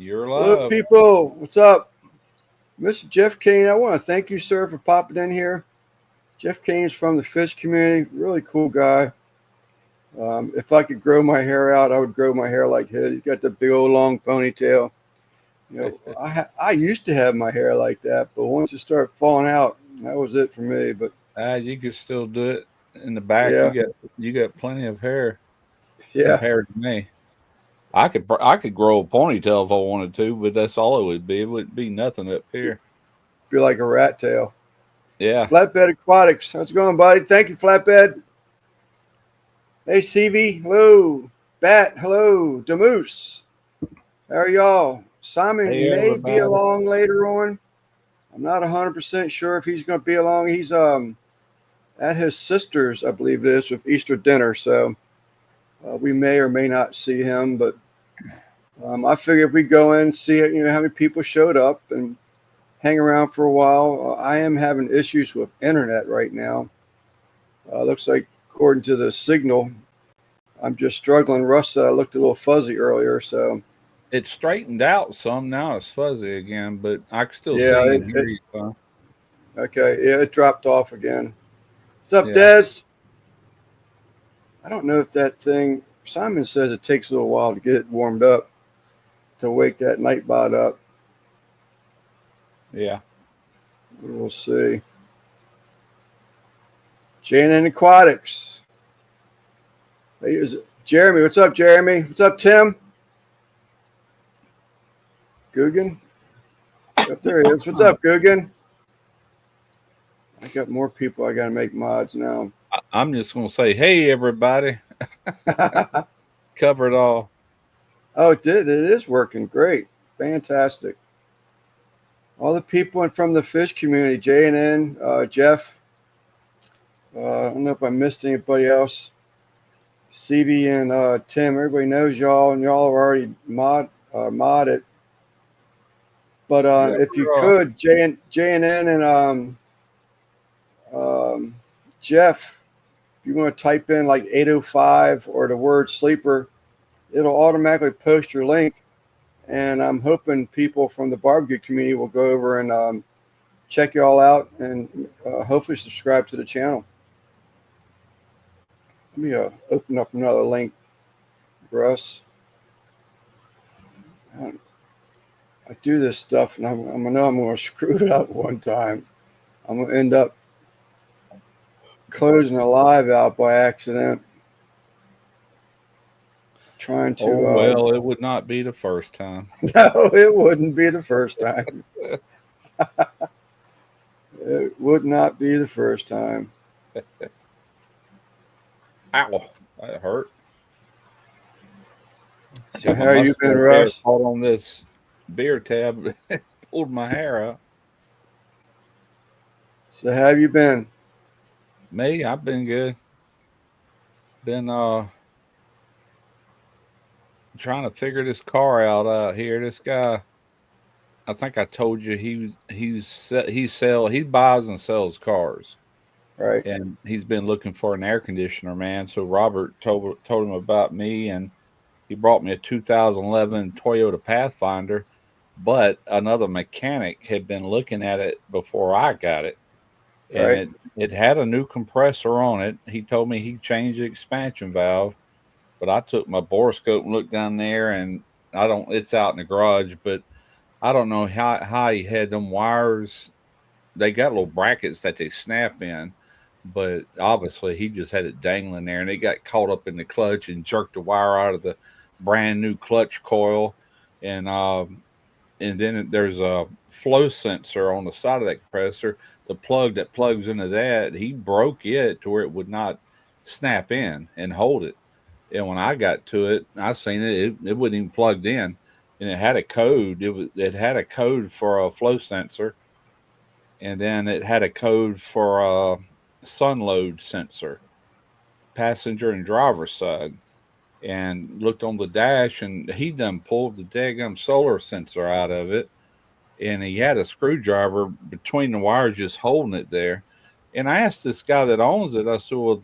You're Hello, live. people. What's up? Mr. Jeff Kane, I want to thank you, sir, for popping in here. Jeff Kane is from the fish community. Really cool guy. If I could grow my hair out, I would grow my hair like his. He's got the big old long ponytail. I used to have my hair like that, but once it started falling out, that was it for me. But You could still do it in the back. yeah, You got plenty of hair yeah, compared to me. I could grow a ponytail if I wanted to, but that's all it would be. It wouldn't be nothing up here. be like a rat tail. Yeah. Flatbed Aquatics. How's it going, buddy? Thank you, Flatbed. Hey, CV. Hello. Bat. Hello. Demoose. How are y'all? Simon Hey may be everybody. along later on. I'm not 100% sure if he's going to be along. He's at his sister's, I believe it is, with Easter dinner. So we may or may not see him. But I figure if we go in, see how many people showed up and hang around for a while. I am having issues with internet right now. Looks like according to the signal, I'm just struggling. Russ said I looked a little fuzzy earlier. So It straightened out some. Now it's fuzzy again, but I can still yeah, see and hear you. okay. Yeah, it dropped off again. What's up, Yeah. Dez? I don't know if that thing. Simon says it takes a little while to get it warmed up to wake that nightbot up. Yeah. We'll see. J&N Aquatics. Hey, is it Jeremy? What's up, Jeremy? What's up, Tim? Guggen? Up there he is. What's up, Guggen? I got more people I got to make mods now. I'm just going to say, hey, everybody. Cover it all. Oh, it did. It is working great. Fantastic. All the people from the fish community, J&N, Jeff. I don't know if I missed anybody else. CB and Tim, everybody knows y'all, and y'all are already modded. But Yeah, if you could, J&N and Jeff, if you want to type in like 805 or the word sleeper, it'll automatically post your link. And I'm hoping people from the barbecue community will go over and check y'all out and hopefully subscribe to the channel. Let me open up another link, Russ. I do this stuff, and I know I'm going to screw it up one time. I'm going to end up closing a live out by accident. Trying to. Oh, well, it would not be the first time. No, it wouldn't be the first time. It would not be the first time. Ow. That hurt. So how you been, Russ? Caught on this beer tab, pulled my hair out. So how have you been? Me, I've been good. Been trying to figure this car out here. This guy, I think I told you he buys and sells cars, Right. and he's been looking for an air conditioner, man. So Robert told him about me, and he brought me a 2011 Toyota Pathfinder. But another mechanic had been looking at it before I got it, and Right. it had a new compressor on it. He told me he changed the expansion valve, but I took my borescope and looked down there, and I don't. It's out in the garage, but I don't know how he had them wires. They got little brackets that they snap in, but obviously he just had it dangling there, and it got caught up in the clutch and jerked the wire out of the brand new clutch coil, and then there's a flow sensor on the side of that compressor. The plug that plugs into that, he broke it to where it would not snap in and hold it. And when I got to it, I seen it wasn't even plugged in, and it had a code. It had a code for a flow sensor, and then it had a code for a sun load sensor, passenger and driver side. And looked on the dash, and he done pulled the daggum solar sensor out of it, and he had a screwdriver between the wires just holding it there. And I asked this guy that owns it, I said, well,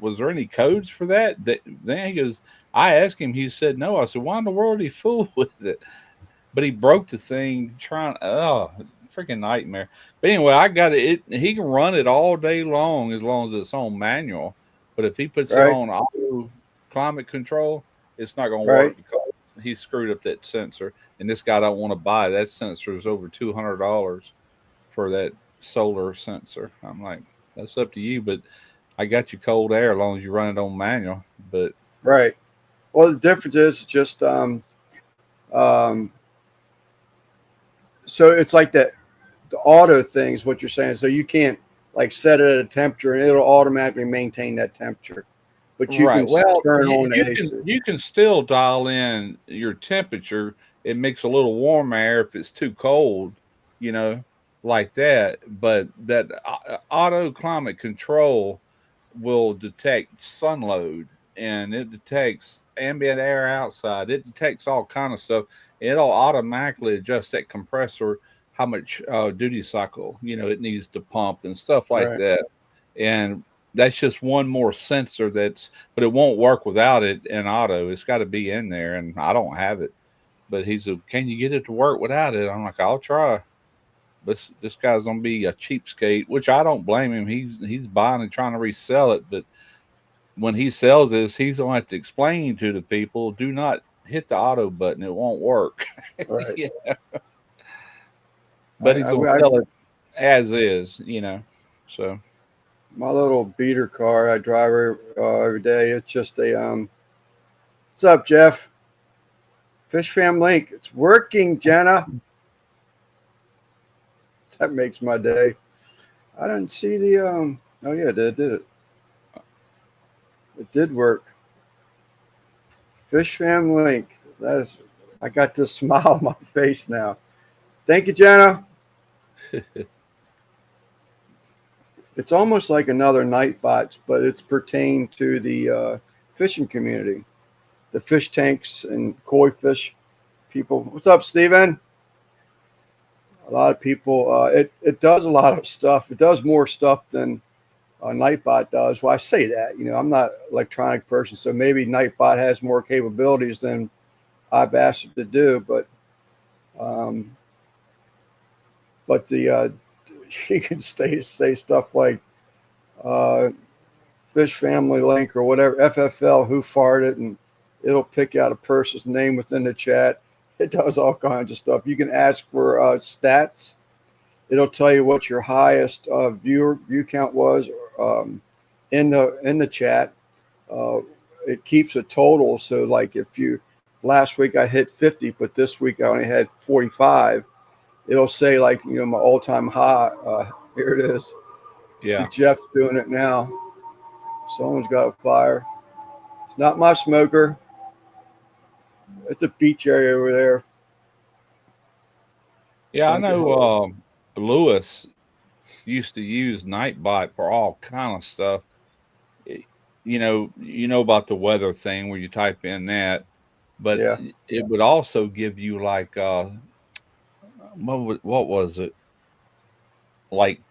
was there any codes for that? Then he goes, I asked him, he said no. I said, why in the world did he fool with it? but he broke the thing trying. Oh, freaking nightmare! But anyway, I got it. He can run it all day long as it's on manual. But if he puts it Right. on auto climate control, it's not going to Right. work because he screwed up that sensor. And this guy don't want to buy that sensor. Is over $200 for that solar sensor. I'm like, that's up to you, but I got you cold air as long as you run it on manual. But Right. Well, the difference is just um, so it's like that the auto thing is what you're saying. So you can't like set it at a temperature and it'll automatically maintain that temperature, but you right, can well, turn you, on the you AC. can you can still dial in your temperature. It makes a little warm air if it's too cold, you know, like that. But that auto climate control will detect sun load, and it detects ambient air outside. It detects all kind of stuff. It'll automatically adjust that compressor how much duty cycle it needs to pump and stuff like Right. that. And that's just one more sensor but it won't work without it in auto. It's got to be in there, and I don't have it. But he's a, can you get it to work without it? I'm like, I'll try. This guy's gonna be a cheapskate, which I don't blame him. He's buying and trying to resell it, but when he sells this, he's gonna have to explain to the people, do not hit the auto button, it won't work. Right. Yeah. I, But he's gonna I, I sell it as is. So my little beater car I drive every day. It's just a What's up, Jeff? Fish Fam Link. It's working, Jenna. That makes my day. I didn't see the Oh yeah, it did it. It did work. Fish Fam Link. That is. I got this smile on my face now. Thank you, Jenna. It's almost like another Nightbots, but it's pertained to the fishing community, the fish tanks and koi fish people. What's up, Steven? A lot of people. It does a lot of stuff. It does more stuff than Nightbot does. Well, I say that. I'm not an electronic person, so maybe Nightbot has more capabilities than I've asked it to do. Um, but the you can say stuff like uh, Fish Family Link or whatever, FFL, who farted, and it'll pick out a person's name within the chat. It does all kinds of stuff. You can ask for stats. It'll tell you what your highest view count was in the chat. Uh, it keeps a total. So like if you last week I hit 50, but this week I only had 45. It'll say like my all-time high. Here it is. See yeah. Jeff's doing it now. Someone's got a fire. It's not my smoker. It's a beach area over there. Yeah, I Thank you. know Lewis used to use Nightbot for all kind of stuff. Eh, you know about the weather thing where you type in that, but Yeah. it would also give you like what was it? Like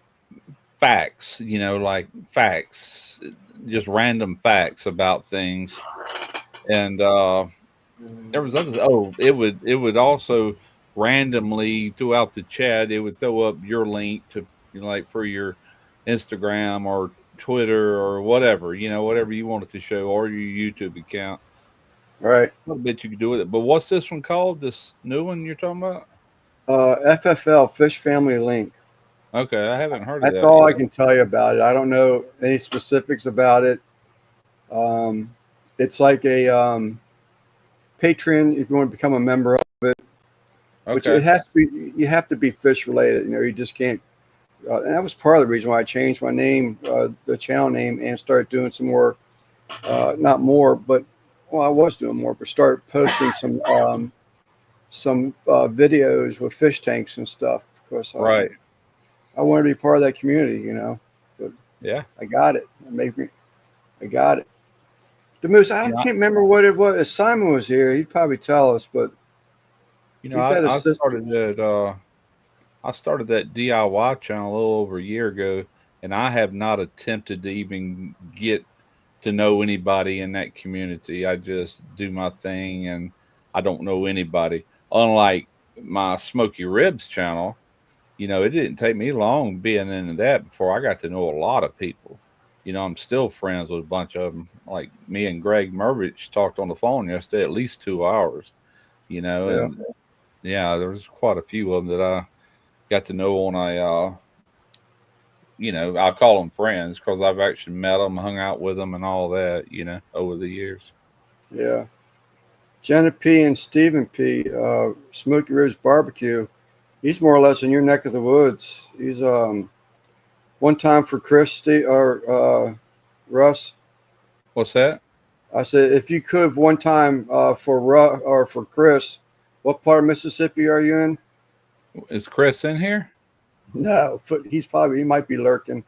facts, like facts, just random facts about things. And there was others. Oh, it would also randomly throughout the chat, it would throw up your link to like for your Instagram or Twitter or whatever, whatever you wanted to show, or your YouTube account. Right. A little bit you could do with it. But what's this one called? This new one you're talking about? FFL, Fish Family Link. Okay, I haven't heard of That's that all I yet. can tell you about it. I don't know any specifics about it. Um, it's like a Patreon if you want to become a member of it, which it Okay. has to be. You have to be fish related. You just can't. And that was part of the reason why I changed my name, the channel name, and started doing some more. Not more, but well, I was doing more, but start posting some videos with fish tanks and stuff. Of course, Right. I wanted to be part of that community, but Yeah. I got it. I got it. The moose. Yeah. Can't remember what it was. If Simon was here, he'd probably tell us. But he's had a I sister. started that DIY channel a little over a year ago, and I have not attempted to even get to know anybody in that community. I just do my thing, and I don't know anybody. Unlike my Smoky Ribs channel, it didn't take me long being into that before I got to know a lot of people. I'm still friends with a bunch of them. Like me and Greg Mervich talked on the phone yesterday at least 2 hours. Yeah. And yeah, there was quite a few of them that I got to know on I'll call them friends because I've actually met them, hung out with them, and all that. Over the years. Yeah. Jenna P and Stephen P. Smoky Ribs Barbecue. He's more or less in your neck of the woods. He's one time for Russ. What's that? I said if you could one time for Russ or for Chris, what part of Mississippi are you in? Is Chris in here? No, but he might be lurking.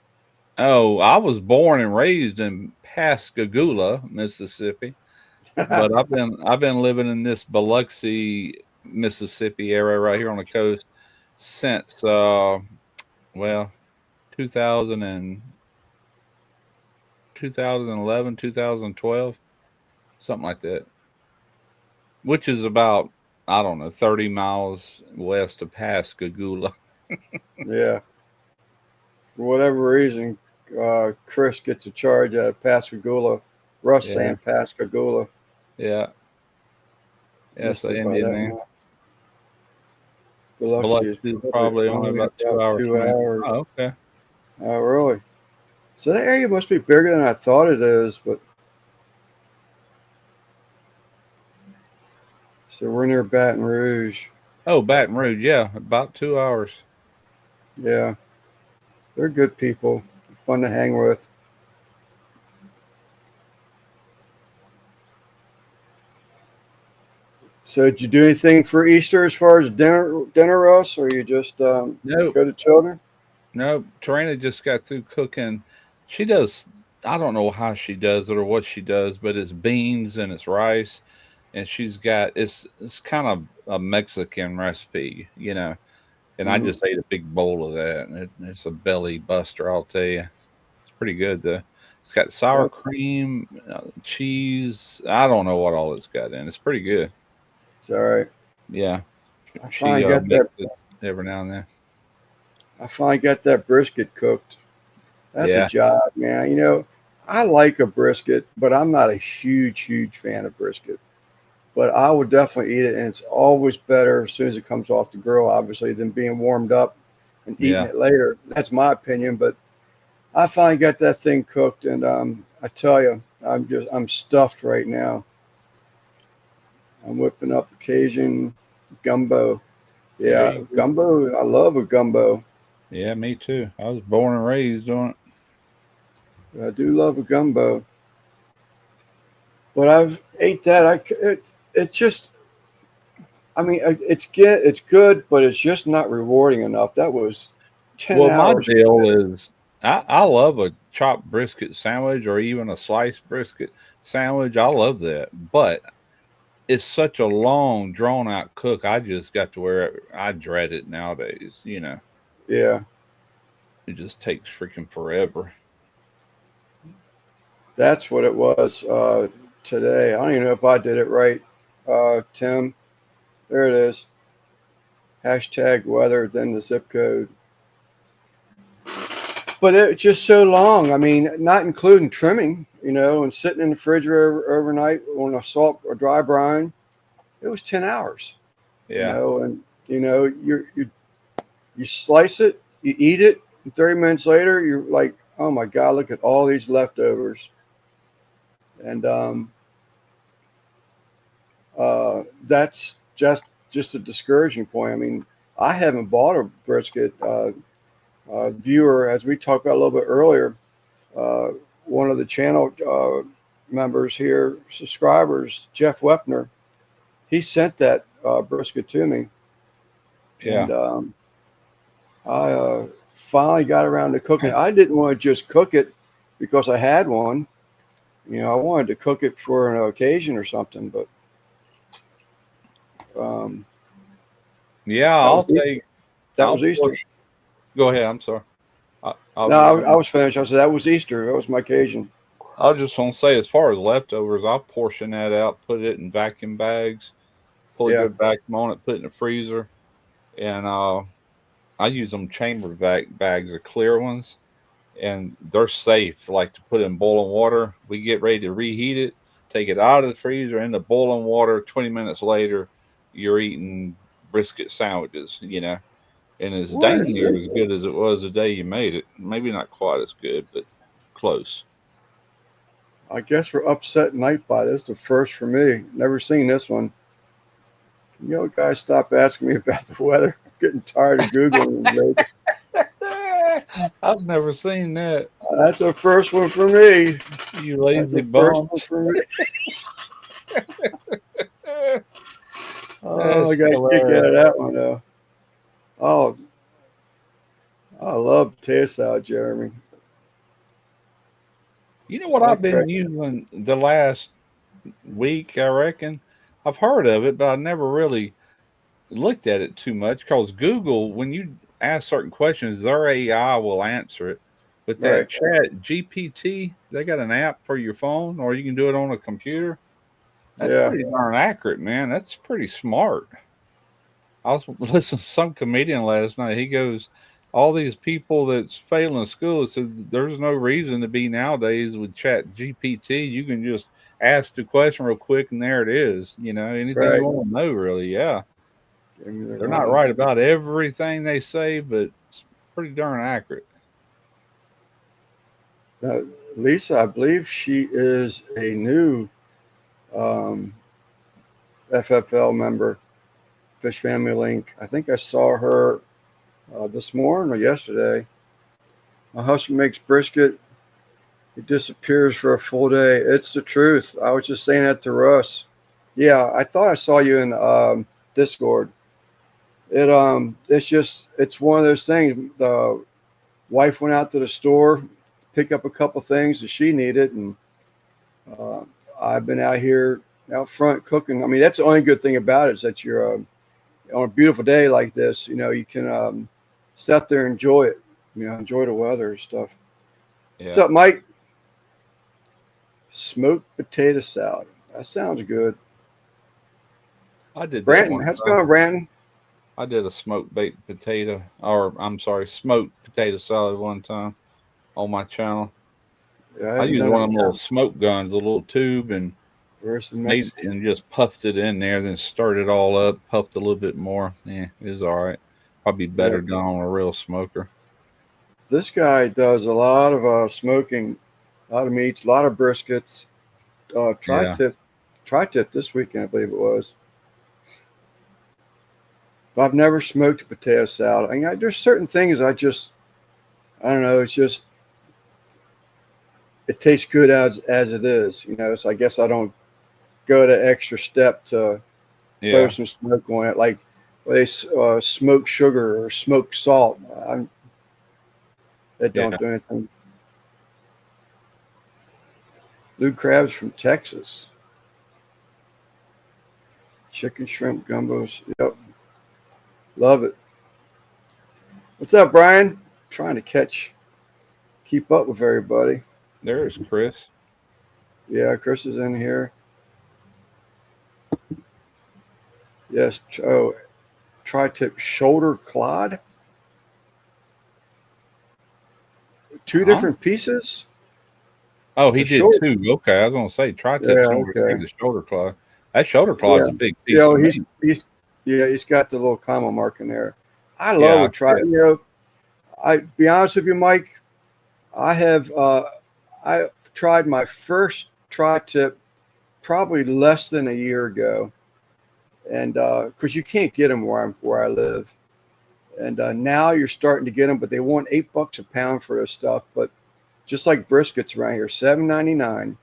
Oh, I was born and raised in Pascagoula, Mississippi, but I've been living in this Biloxi, Mississippi area right here on the coast since well 2000 and 2011, 2012, something like that, which is about, I don't know, 30 miles west of Pascagoula. Yeah. For whatever reason, Chris gets a charge out of Pascagoula. Russ Yeah, saying Pascagoula. yeah, yeah. Missed So it by Indian that name. much. Biloxi is Biloxi is probably only only about two about hours two from here. hours. Oh, okay. Oh, really? So that area must be bigger than I thought it is. But so we're near Baton Rouge. Oh, Baton Rouge, yeah, about 2 hours. Yeah, they're good people, fun to hang with. So did you do anything for Easter as far as dinner, Russ, or you just No, go to children? no. Tarina just got through cooking. She does. I don't know how she does it or what she does, but it's beans and it's rice, and she's got it's kind of a Mexican recipe, And I Hmm. just ate a big bowl of that, and it's a belly buster. I'll tell you, it's pretty good though. It's got sour Yeah, cream, cheese. I don't know what all it's got in. It's pretty good. it's all right. Yeah, I she finally got makes that. it every now and then. I finally got that brisket cooked. That's a Yeah, job, man. I like a brisket, but I'm not a huge fan of brisket. But I would definitely eat it, and it's always better as soon as it comes off the grill, obviously, than being warmed up and eating yeah, it later. That's my opinion, but I finally got that thing cooked, and I tell you, I'm stuffed right now. I'm whipping up Cajun gumbo. there Yeah, you go. gumbo. I love a gumbo. Yeah, me too. I was born and raised on it. I do love a gumbo, but I've ate that. It just. I mean, it's good, but it's just not rewarding enough. That was 10 Well, my hours. deal is I love a chopped brisket sandwich or even a sliced brisket sandwich. I love that, but it's such a long, drawn out cook. I just got to where I dread it nowadays. Yeah, It just takes freaking forever. that's what it was today. I don't even know if I did it right, Tim. There it is. Hashtag weather, then the zip code. But it's just so long. I mean, not including trimming, and sitting in the refrigerator overnight on a salt or dry brine. It was 10 hours, Yeah, and you slice it, you eat it, and 30 minutes later, you're like, oh my God, look at all these leftovers. And that's just a discouraging point. I mean, I haven't bought a brisket. Viewer, as we talked about a little bit earlier, uh, one of the channel members here, subscribers, Jeff Wepner, he sent that brisket to me, yeah, and I finally got around to cooking it. I didn't want to just cook it because I had one. I wanted to cook it for an occasion or something, but um, yeah. that was that I'll was Easter. portion. Go ahead. I'm sorry. I No, was I was finished. I said that was Easter. That was my occasion. I was just gonna say, as far as leftovers, I'll portion that out, put it in vacuum bags, pull a Yeah, good vacuum on it, put it in the freezer. and I use them chamber bags, the clear ones, and they're safe. Like to put in boiling water. We get ready to reheat it, take it out of the freezer into boiling water. 20 minutes later, you're eating brisket sandwiches. And it's What dang is near it? as good as it was the day you made it. Maybe not quite as good, but close. I guess we're upset Nightbot. This is the first for me. Never seen this one. Can you guys stop asking me about the weather? I'm getting tired of Googling lately. I've never seen that. That's the first one for me. You That's lazy the first one bums. for me. Oh, I That's got a kick out hilarious. of that one though. Oh, I love potato salad, Jeremy. You know what I've Okay. been using the last week, I reckon? I've heard of it, but I never really looked at it too much because Google, when you ask certain questions, their AI will answer it. But that Right. chat GPT, they got an app for your phone or you can do it on a computer. That's Yeah. pretty darn accurate, man. That's pretty smart. I was listening to some comedian last night. He goes, all these people that's failing school says there's no reason to be nowadays with Chat GPT. You can just ask the question real quick and there it is. Anything you Right. want to know, really. Yeah. Give me the They're not wrong. right about everything they say, but it's pretty darn accurate. Now, Lisa, I believe she is a new um, FFL member, Fish Family Link. I think I saw her this morning or yesterday. My husband makes brisket. He disappears for a full day. It's the truth. I was just saying that to Russ. Yeah, I thought I saw you in Discord. It's one of those things. The wife went out to the store, pick up a couple things that she needed, and uh, I've been out here out front cooking. I mean, that's the only good thing about it is that you're on a beautiful day like this. You can sit out there and enjoy it. Enjoy the weather and stuff. What's Yeah. up, Mike? Smoked potato salad. That sounds good. I did that Branton, one how's it time. going, Branton? I did a smoked baked potato, or I'm sorry, smoked potato salad one time on my channel. Yeah, I I haven't used done one it of them yet. little smoke guns, a little tube, and Where's the made Mexican? and just puffed it in there, then stirred it all up, puffed a little bit more. Yeah, it was all right. Probably Yeah, better done on a real smoker. this guy does a lot of smoking, a lot of meats, a lot of briskets. Yeah, Tri-tip this weekend, I believe it was. But I've never smoked a potato salad. There's certain things I don't know. It's just it tastes good as it is. So I guess I don't go the extra step to throw yeah, some smoke on it, like they smoke sugar or smoke salt. That don't yeah. do anything. Blue crabs from Texas. Chicken shrimp gumbos. Yep. Love it. What's up, Brian? Trying to keep up with everybody. There's Chris. Yeah, Chris is in here. Yes. Oh, tri-tip shoulder clod. Two Huh? different pieces. Oh, he The did shoulder. too. Okay, I was gonna say tri-tip Yeah. somewhere to Okay. take the shoulder claw. That shoulder claw is Yeah. a big You piece know, of he's meat. he's yeah, he's got the little comma mark in there. I love Yeah, a I see try. it. I be honest with you, Mike. I have I tried my first tri-tip probably less than a year ago, and because you can't get them where I live, and now you're starting to get them, but they want $8 a pound for this stuff. But just like briskets around here, $7.99.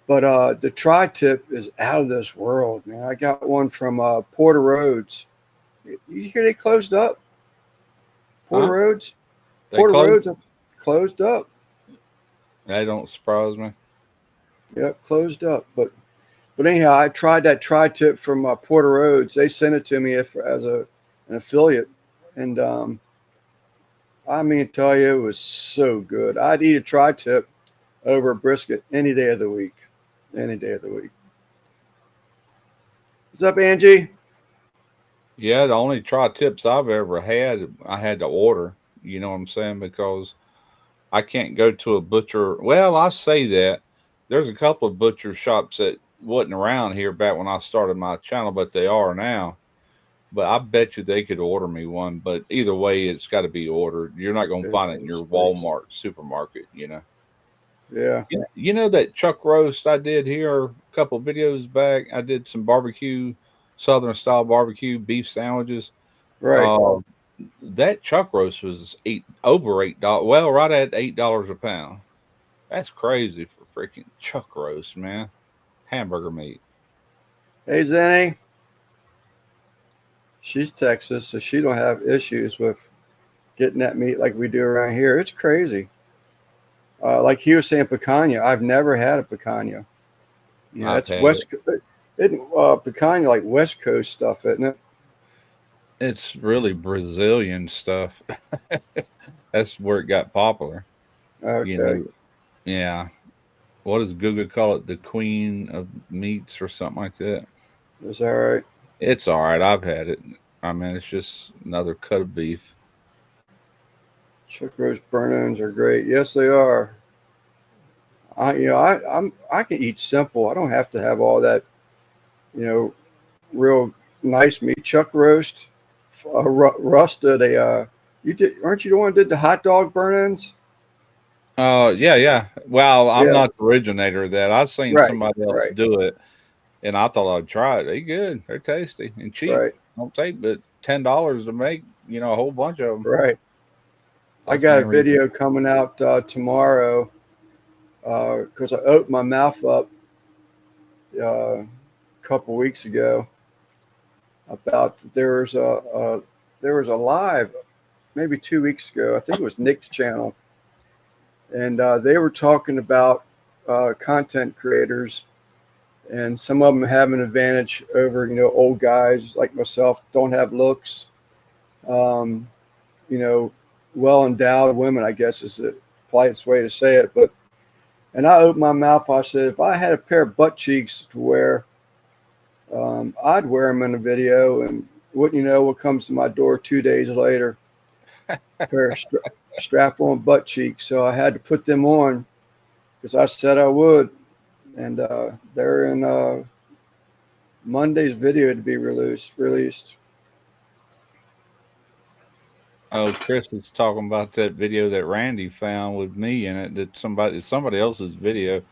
But the tri-tip is out of this world, man. I got one from Porter Roads. You hear they closed up? Porter Huh? Roads? They Porter closed. Roads closed up. That don't surprise me. Yep, closed up. But anyhow, I tried that tri-tip from Porter Roads. They sent it to me as an affiliate, and I mean, tell you, it was so good. I'd eat a tri-tip over a brisket any day of the week. Any day of the week. What's up, Angie? Yeah, the only tri-tips I've ever had, I had to order. You know what I'm saying? Because I can't go to a butcher. Well, I say that there's a couple of butcher shops that wasn't around here back when I started my channel, but they are now. But I bet you they could order me one. But either way, it's got to be ordered. You're not going to find it in United your States. Walmart supermarket. You know. Yeah. You know that chuck roast I did here a couple of videos back. I did some barbecue, Southern style barbecue beef sandwiches. Right. Uh, that chuck roast was $8. Well, right at $8 a pound. That's crazy for freaking chuck roast, man. Hamburger meat. Hey, Zenny. She's Texas, so she don't have issues with getting that meat like we do around here. It's crazy. Like he was saying, picanha. I've never had a picanha. You know, I've that's had it. Isn't picanha like West Coast stuff, isn't it? It's really Brazilian stuff. That's where it got popular. You Okay, know, yeah. What does Google call it? The queen of meats or something like that. is that right? It's all right. I've had it. I mean, it's just another cut of beef. Chuck roast burn-ins are great. Yes, they are. I can eat simple. I don't have to have all that. You know, real nice meat. Chuck roast. Russ did a. You did, aren't you the one who did the hot dog burn-ins? Yeah, yeah. Well, I'm Yeah. not the originator of that. I've seen Right. somebody else Right. do it, and I thought I'd try it. They good. They're tasty and cheap. Right. Don't take but $10 to make. You know, a whole bunch of them. Right. I That's the got a main reason. video coming out tomorrow because I opened my mouth up a couple weeks ago about there was a live maybe 2 weeks ago. I think it was Nick's channel, and they were talking about content creators and some of them have an advantage over old guys like myself don't have looks. Um, you know, well endowed women, I guess is the politest way to say it, but. And I opened my mouth. I said, if I had a pair of butt cheeks to wear, I'd wear them in a video. And wouldn't you know what comes to my door 2 days later? A pair of strap-on butt cheeks. So I had to put them on because I said I would. And they're in Monday's video to be released. Oh, Chris was talking about that video that Randy found with me in it. That somebody else's video,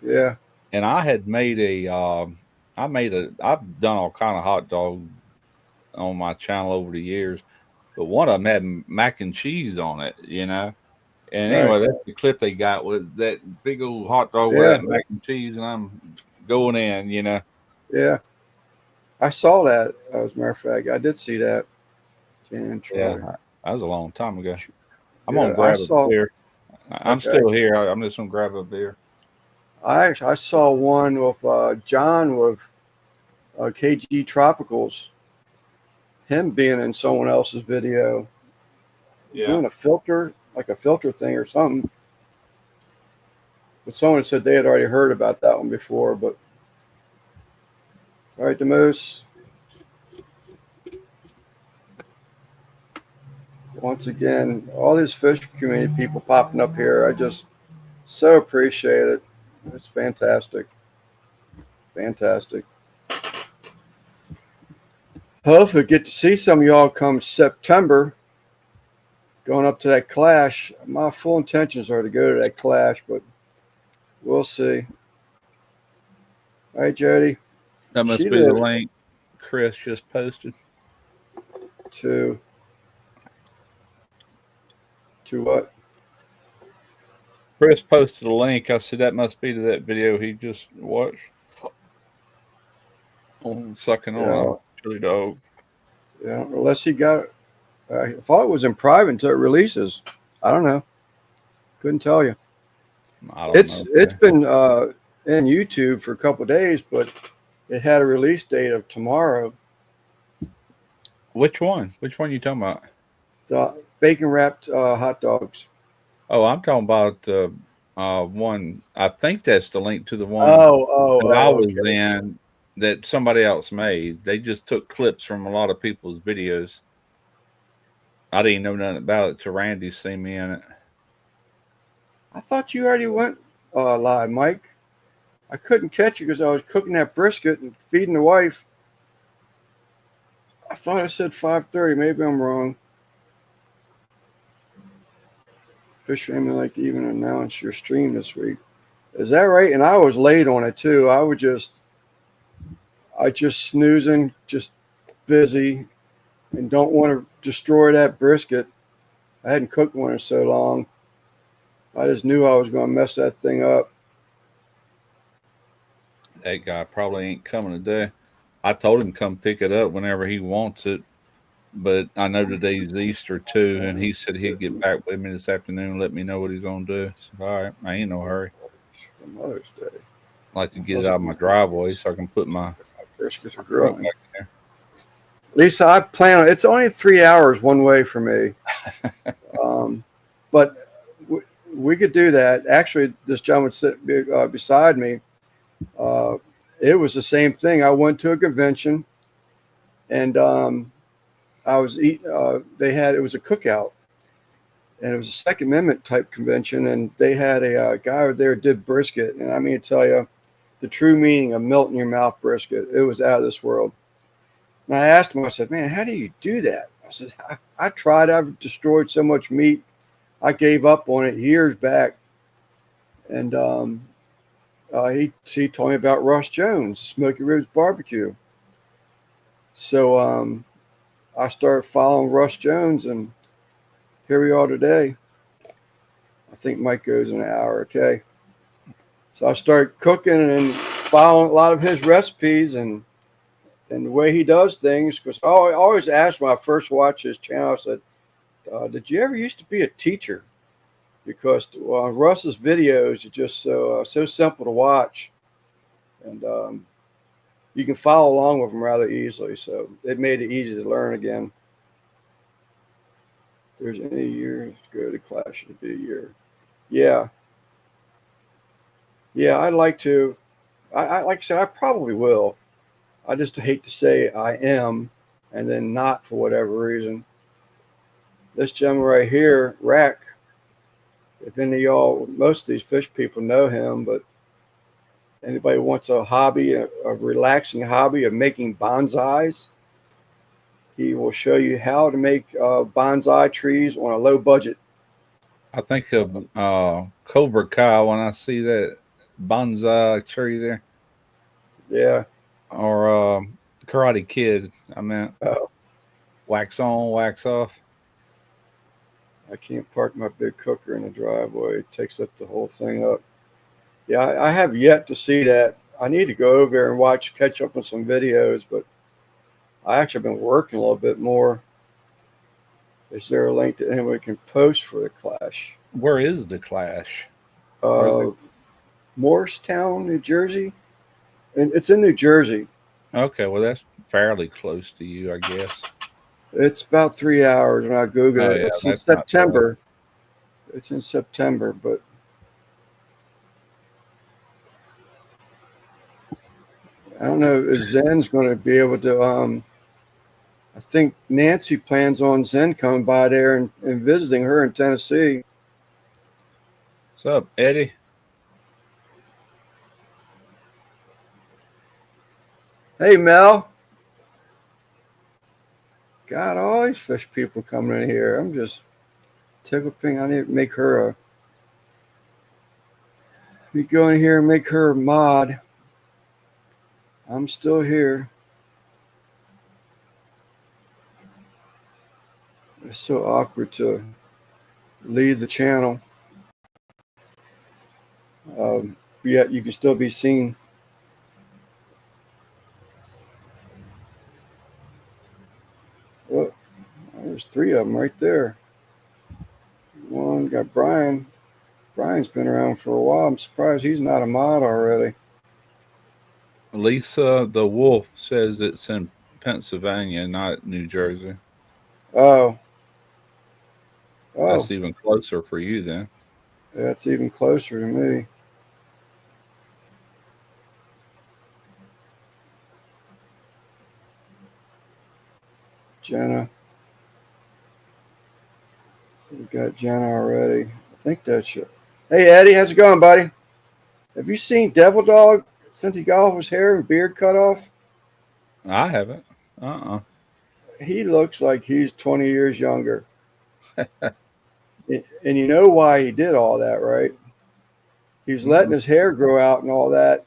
Yeah. and I had made I've done all kind of hot dog on my channel over the years, but one of them had mac and cheese on it. You know. And Right. anyway, that's the clip they got with that big old hot dog with Yeah. that mac and cheese, and I'm going in, you know. Yeah. I saw that. As a matter of fact, I did see that. And Yeah, try. that was a long time ago. I'm gonna Yeah. I grab a saw. beer. I'm Okay. still here. I'm just gonna grab a beer. I saw one with John with KG Tropicals, him being in someone else's video, Yeah. doing a filter, like a filter thing or something. But someone said they had already heard about that one before. But all right, the moose. Once again, all these fish community people popping up here. I just so appreciate it. It's fantastic. Fantastic. Hopefully, get to see some of y'all come September. Going up to that clash. My full intentions are to go to that clash, but we'll see. All right, Jody. That must She be the lives link Chris just posted. to what? Chris posted a link. I said that must be to that video he just watched on sucking on Yeah, a chili dog. yeah. Unless he got. I thought it was in private until it releases. I don't know. Couldn't tell you. I don't It's know. it's been in YouTube for a couple of days, but it had a release date of tomorrow. Which one? Which one you talking about? The bacon wrapped hot dogs. Oh, I'm talking about one. I think that's the link to the one Oh, that I was okay. in. that somebody else made. They just took clips from a lot of people's videos. I didn't know nothing about it till Randy seen me in it. I thought you already went live, Mike. I couldn't catch you because I was cooking that brisket and feeding the wife. I thought I said 5:30. Maybe I'm wrong. Fish family like to even announce your stream this week. Is that right? And I was late on it too. I just snoozing, just busy, and don't want to destroy that brisket. I hadn't cooked one in so long. I just knew I was going to mess that thing up. That guy probably ain't coming today. I told him come pick it up whenever he wants it, but I know today's Easter too, and he said he'd get back with me this afternoon and let me know what he's gonna do. So, all right, I ain't no hurry. For Mother's Day. I like to get it out of my driveway so I can put my Briskets are truck growing. back in there. Lisa, I plan on it's only 3 hours one way for me. But we could do that. Actually, this gentleman sitting beside me, it was the same thing. I went to a convention and I was eating, it was a cookout and it was a Second Amendment type convention. And they had a guy over there did brisket. And I mean, to tell you the true meaning of melt in your mouth brisket, it was out of this world. And I asked him, I said, man, how do you do that? I said, I tried, I've destroyed so much meat. I gave up on it years back. And he told me about Russ Jones, Smoky Ribs Barbecue. So I started following Russ Jones, and here we are today. I think Mike goes in an hour, okay? So I started cooking and following a lot of his recipes and the way he does things. Because I always ask when I first watched his channel, I said, did you ever used to be a teacher? Because Russ's videos are just so simple to watch, and you can follow along with them rather easily. So it made it easy to learn again. If there's any year to go to class, it'd be a year. Yeah, I'd like to. I like I said, I probably will. I just hate to say I am, and then not for whatever reason. This gentleman right here, Rack. If any of y'all, most of these fish people know him, but anybody wants a hobby, a relaxing hobby of making bonsais, he will show you how to make bonsai trees on a low budget. I think of Cobra Kai when I see that bonsai tree there, Yeah. or Karate Kid. I meant wax on, wax off. I can't park my big cooker in the driveway. It takes up the whole thing up. Yeah, I have yet to see that. I need to go over there and catch up on some videos, but I actually been working a little bit more. Is there a link that anyone can post for the clash? Where is the clash? Morristown, New Jersey. And it's in New Jersey. Okay, well that's fairly close to you, I guess. It's about 3 hours when I Google it. Yeah, It's in September. It's in September, but I don't know if Zen's going to be able to. I think Nancy plans on Zen coming by there and visiting her in Tennessee. What's up, Eddie? Hey, Mel. Got all these fish people coming in here. I'm just tickled pink. I need to make her a. We go in here and make her a mod. I'm still here. It's so awkward to leave the channel. Yet you can still be seen. Look, there's 3 of them right there. One got Brian. Brian's been around for a while. I'm surprised he's not a mod already. Lisa the Wolf says it's in Pennsylvania, not New Jersey. Oh. That's even closer for you then. That's even closer to me. Jenna. We got Jenna already. I think that's it. Hey, Eddie, how's it going, buddy? Have you seen Devil Dog since he got all his hair and beard cut off? I haven't. Uh-uh. He looks like he's 20 years younger. And you know why he did all that, right? He's letting his hair grow out and all that,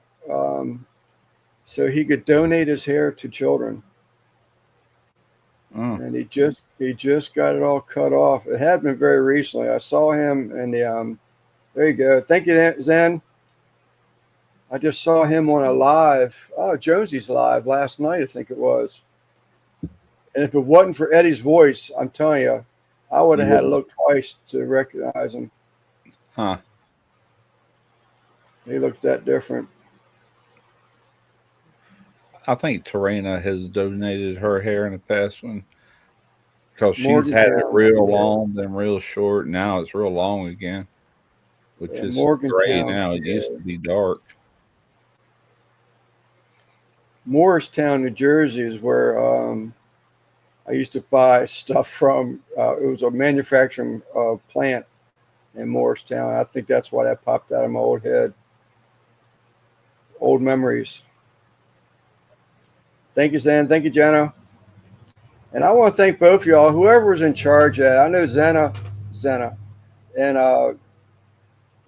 so he could donate his hair to children. And he just got it all cut off. It had been very recently. I saw him in the there you go. Thank you, Zen. I just saw him on a live. Oh, Jonesy's live last night, I think it was. And if it wasn't for Eddie's voice, I'm telling you, I would have had to look twice to recognize him. Huh. He looked that different. I think Tarina has donated her hair in the past one because she's had it real long, then real short. Now it's real long again, which is gray now. It used to be dark. Morristown, New Jersey is where I used to buy stuff from. It was a manufacturing plant in Morristown. I think that's why that popped out of my old head. Old memories. Thank you, Zen. Thank you, Jenna. And I want to thank both of y'all, whoever was in charge of that. I know Zena, and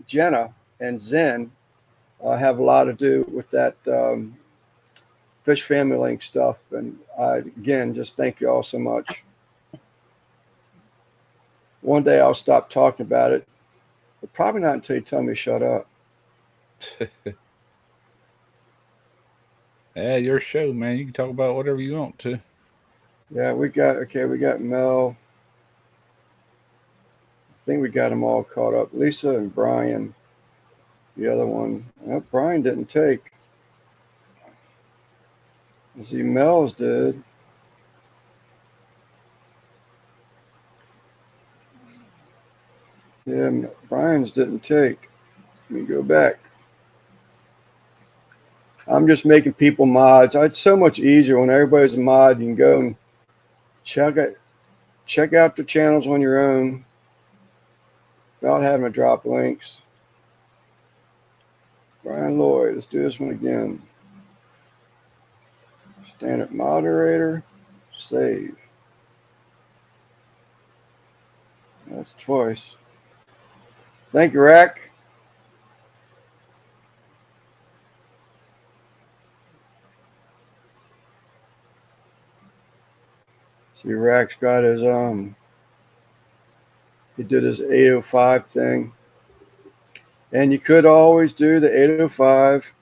Jenna and Zen have a lot to do with that Fish Family Link stuff. And I, again, just thank you all so much. One day I'll stop talking about it, but probably not until you tell me to shut up. Yeah, your show, man. You can talk about whatever you want to. Yeah, we got Mel. I think we got them all caught up. Lisa and Brian, the other one. Well, Brian didn't take. See, Mel's did. Yeah, Brian's didn't take. Let me go back. I'm just making people mods. It's so much easier when everybody's a mod. You can go and check out the channels on your own without having to drop links. Brian Lloyd, let's do this one again. Standard moderator, save. That's twice. Thank you, Rack. See, Rack's got his he did his 805 thing. And you could always do the 805.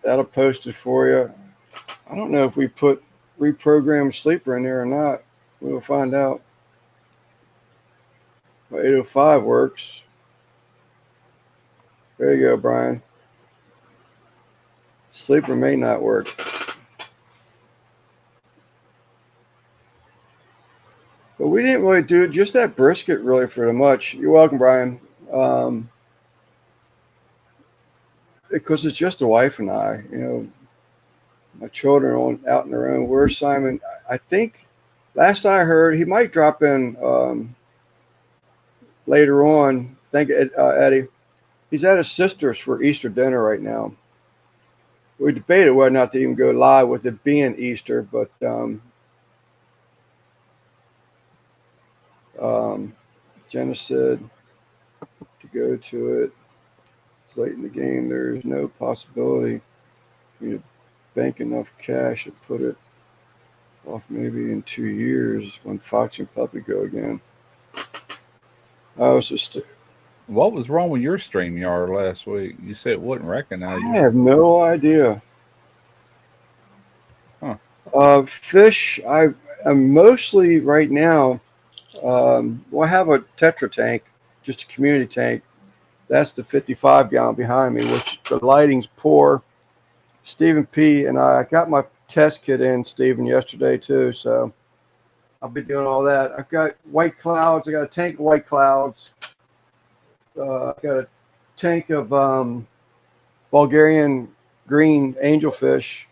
That'll post it for you. I don't know if we put reprogram sleeper in there or not. We'll find out. Well, 805 works. There you go, Brian. Sleeper may not work. But we didn't really do just that brisket really for the much. You're welcome, Brian. Because it's just the wife and I, my children are out on their own. Where's Simon? I think last I heard, he might drop in later on. Thank you, Eddie. He's at his sister's for Easter dinner right now. We debated whether or not to even go live with it being Easter, but Jenna said to go to it. It's late in the game. There is no possibility for you to bank enough cash to put it off maybe in 2 years when Fox and Puppy go again. What was wrong with your StreamYard last week? You said it wouldn't recognize you. I have no idea. Huh. Fish, I'm mostly right now, I have a Tetra tank, just a community tank. That's the 55 gallon behind me, which the lighting's poor. Stephen P. and I got my test kit in, Stephen, yesterday too. So I'll be doing all that. I've got white clouds. I got a tank of white clouds. I've got a tank of Bulgarian green angelfish.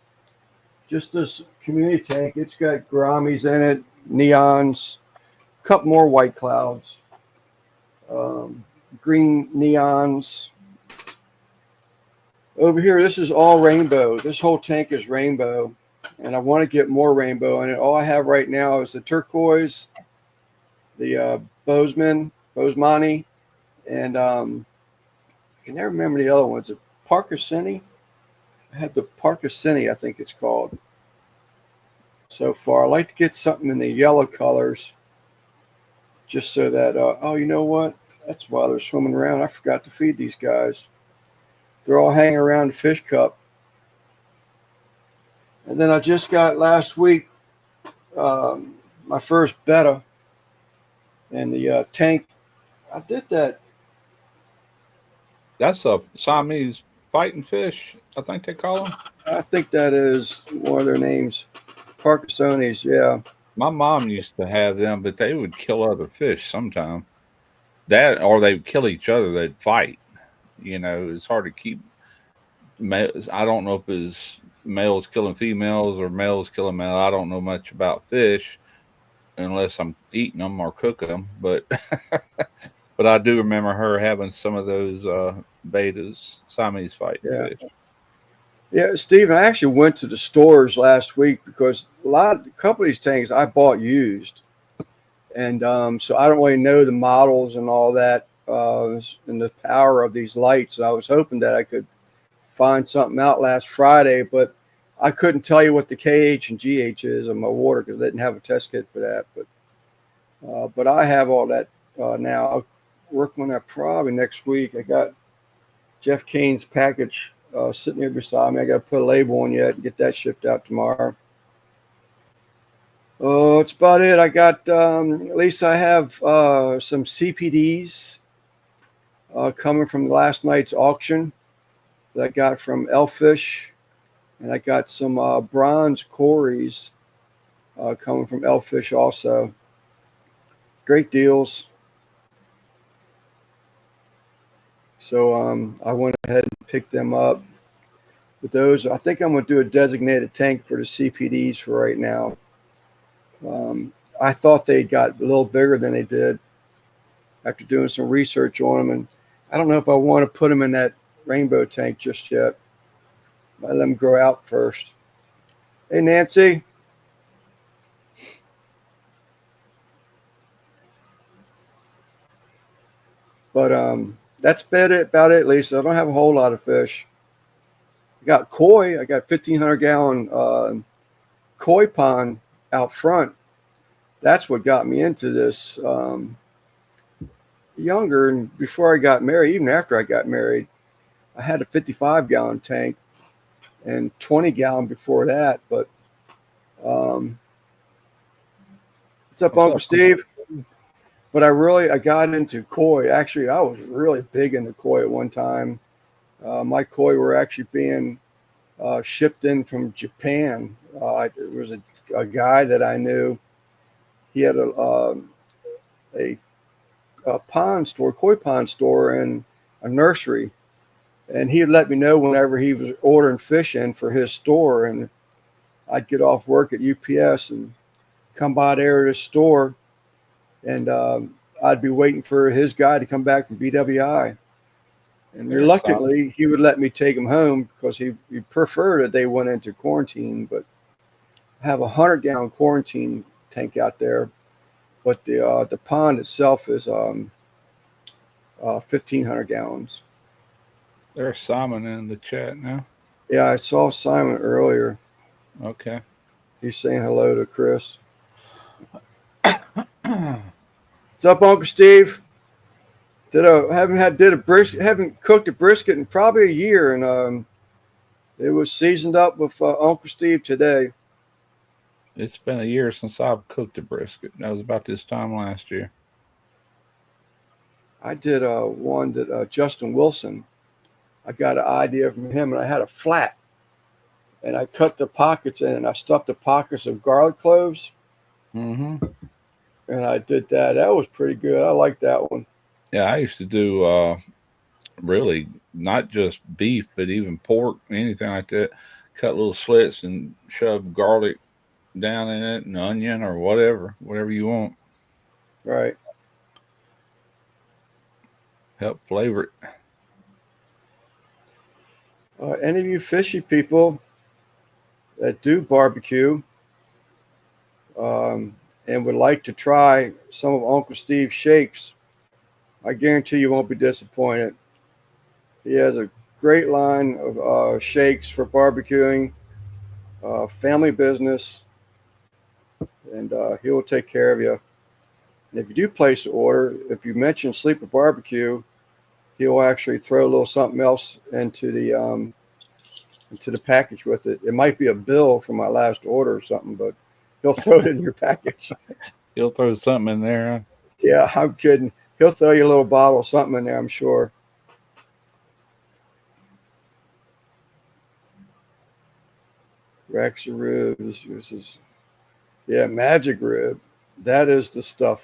Just this community tank. It's got Grammies in it, neons, a couple more white clouds, green neons. Over here, this is all rainbow. This whole tank is rainbow, and I want to get more rainbow in it. All I have right now is the turquoise, the Bosemani, and I can never remember the other ones. The Parker-Cine. I had the Parker-Cine, I think it's called. So far, I like to get something in the yellow colors, just so that. Oh, you know what? That's why they're swimming around. I forgot to feed these guys. They're all hanging around the fish cup. And then I just got last week my first betta, and the tank. I did that. That's a Siamese fighting fish, I think they call them. I think that is one of their names. Parkinsonis, yeah. My mom used to have them, but they would kill other fish sometimes. That, or they'd kill each other. They'd fight. It's hard to keep males. I don't know if it's males killing females or males killing males. I don't know much about fish unless I'm eating them or cooking them. But but I do remember her having some of those betas, Siamese fighting fish. Yeah, Stephen, I actually went to the stores last week because a couple of these tanks I bought used. And so I don't really know the models and all that and the power of these lights. I was hoping that I could find something out last Friday, but I couldn't tell you what the KH and GH is on my water because I didn't have a test kit for that. But I have all that now. I'll work on that probably next week. I got Jeff Kane's package sitting here beside me. I got to put a label on yet and get that shipped out tomorrow. Oh, that's about it. I got, at least I have some CPDs coming from last night's auction that I got from Elfish. And I got some bronze Corys coming from Elfish also. Great deals. So I went ahead and picked them up. With those, I think I'm going to do a designated tank for the CPDs for right now. I thought they got a little bigger than they did after doing some research on them. And I don't know if I want to put them in that rainbow tank just yet. Let them grow out first. Hey, Nancy. But that's about it, Lisa. I don't have a whole lot of fish. I got koi. I got 1,500-gallon koi pond out front. That's what got me into this younger. And before I got married, even after I got married, I had a 55-gallon tank and 20-gallon before that. But what's up, Uncle Steve? But I got into koi. Actually, I was really big into koi at one time. My koi were actually being shipped in from Japan. There was a guy that I knew. He had a pond store, koi pond store, and a nursery. And he'd let me know whenever he was ordering fish in for his store. And I'd get off work at UPS and come by there to the store. And I'd be waiting for his guy to come back from BWI. And reluctantly, he would let me take him home because he preferred that they went into quarantine. But I have a 100-gallon quarantine tank out there. But the pond itself is 1,500 gallons. There's Simon in the chat now. Yeah, I saw Simon earlier. Okay. He's saying hello to Chris. What's up, Uncle Steve? Haven't cooked a brisket in probably a year, and it was seasoned up with Uncle Steve today. It's been a year since I've cooked a brisket. That was about this time last year. I did one that Justin Wilson. I got an idea from him, and I had a flat, and I cut the pockets in, and I stuffed the pockets of garlic cloves. Mm-hmm. And I did that. That was pretty good. I like that one. Yeah, I used to do really not just beef, but even pork, anything like that. Cut little slits and shove garlic down in it, and onion or whatever you want. Right. Help flavor it. Any of you fishy people that do barbecue and would like to try some of Uncle Steve's shakes, I guarantee you won't be disappointed. He has a great line of shakes for barbecuing, family business, and he will take care of you. And if you do place the order, if you mention Sleeper Barbecue, he'll actually throw a little something else into the package with it. It might be a bill for my last order or something, but he'll throw it in your package. He'll throw something in there. Huh? Yeah, I'm kidding. He'll throw you a little bottle of something in there, I'm sure. Racks of ribs. This is, yeah, magic rib. That is the stuff.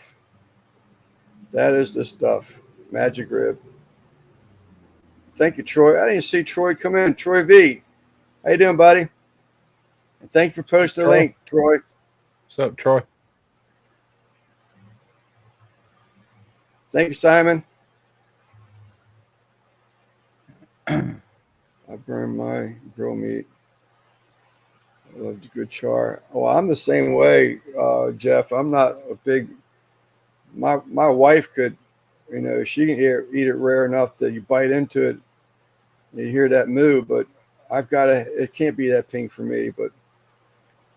That is the stuff. Magic rib. Thank you, Troy. I didn't see Troy come in. Troy V. How you doing, buddy? And thank you for posting the link, Troy. What's up, Troy? Thank you, Simon. I burned my grill meat. I love the good char. Oh, I'm the same way, Jeff. I'm not a big. My wife could, she can eat it rare enough that you bite into it, and you hear that moo. But I've got to. It can't be that pink for me. But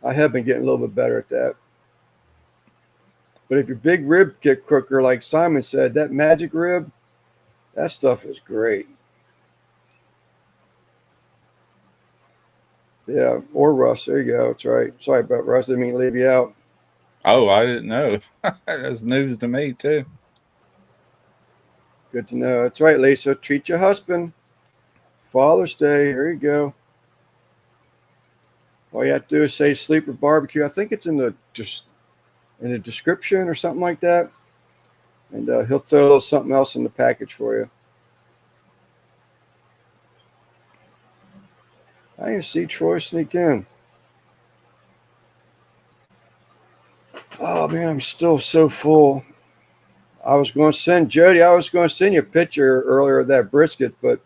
I have been getting a little bit better at that. But if you're a big rib cooker, like Simon said, that magic rib, that stuff is great. Yeah, or Russ. There you go. That's right. Sorry about Russ. Didn't mean to leave you out. Oh, I didn't know. That's news to me too. Good to know. That's right, Lisa. Treat your husband. Father's Day. Here you go. All you have to do is say Sleeper Barbecue. I think it's in the description or something like that. And he'll throw a little something else in the package for you. I didn't see Troy sneak in. Oh, man, I'm still so full. I was going to send Jody, I was going to send you a picture earlier of that brisket, but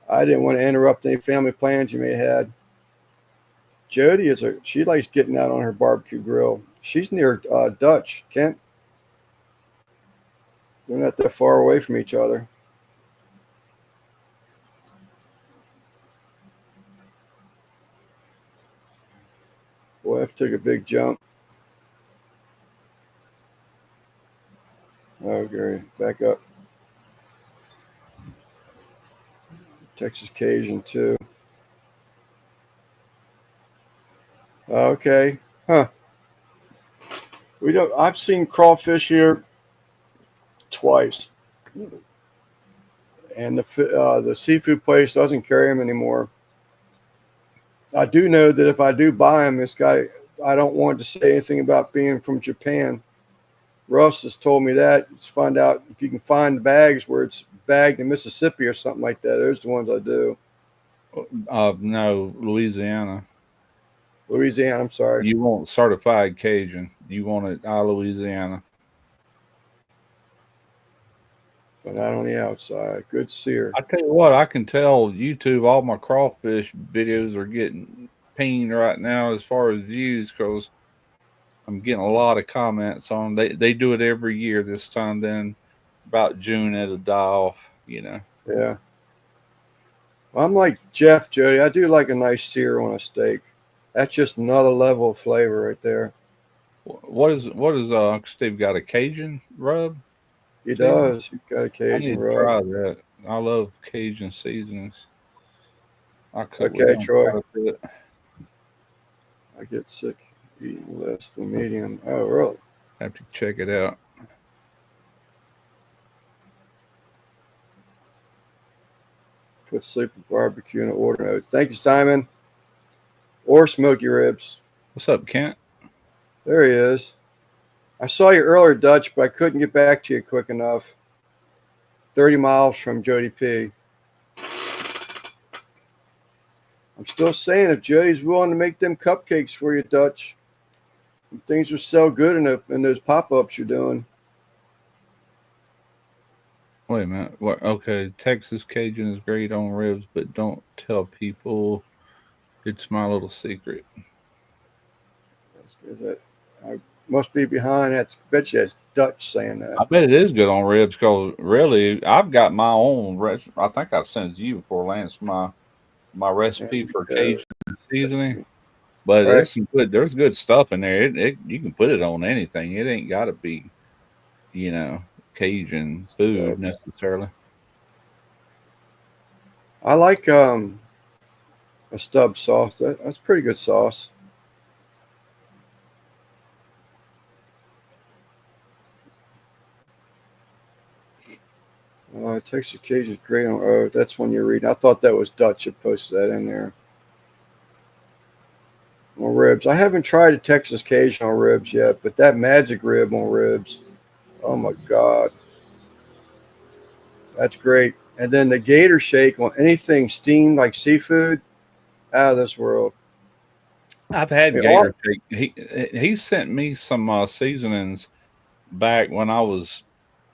I didn't want to interrupt any family plans you may have had. Jody she likes getting out on her barbecue grill. She's near Dutch, Kent. They're not that far away from each other. Boy, I took a big jump. Oh, Gary, back up. Texas Cajun too. Okay, huh? I've seen crawfish here twice, and the seafood place doesn't carry them anymore. I do know that if I do buy them, I don't want to say anything about being from Japan. Russ has told me that. Let's find out if you can find the bags where it's bagged in Mississippi or something like that. Those are the ones I do. No, Louisiana. Louisiana, I'm sorry. You want certified Cajun. You want it Louisiana. But not on the outside. Good sear. I tell you what, I can tell YouTube, all my crawfish videos are getting pinged right now as far as views because I'm getting a lot of comments on them. They do it every year this time. Then about June it'll die off, Yeah. Well, I'm like Jeff, Jody. I do like a nice sear on a steak. That's just another level of flavor right there. What is Uncle Steve got a Cajun rub? He does. He's got a Cajun I need to rub. try that. I love Cajun seasonings. Okay, Troy. I get sick eating less than medium. Oh, really? Have to check it out. Put Sleeper Barbecue in an order note. Thank you, Simon. Or smoky ribs. What's up, Kent? There he is. I saw you earlier, Dutch, but I couldn't get back to you quick enough. 30 miles from Jody P. I'm still saying if Jody's willing to make them cupcakes for you, Dutch, Things are so good in those pop-ups you're doing. Wait a minute. What? Okay, Texas Cajun is great on ribs, but don't tell people. It's my little secret. Is it? I must be behind. That's bet you that's Dutch saying that. I bet it is good on ribs because really, I've got my own recipe. I think I've sent it to you before, Lance. My recipe And for Cajun seasoning, recipe. but Right. it's some good. There's good stuff in there. It you can put it on anything. It ain't got to be, you know, Cajun food So necessarily. I like a stub sauce. That's pretty good sauce. Texas Cajun is great on. Oh, that's one you're reading. I thought that was Dutch. You posted that in there. On ribs, I haven't tried a Texas Cajun on ribs yet, but that magic rib on ribs, oh my god, that's great. And then the Gator Shake on anything steamed like seafood, out of this world. I've had They all, Gator Shake. He sent me some seasonings back when I was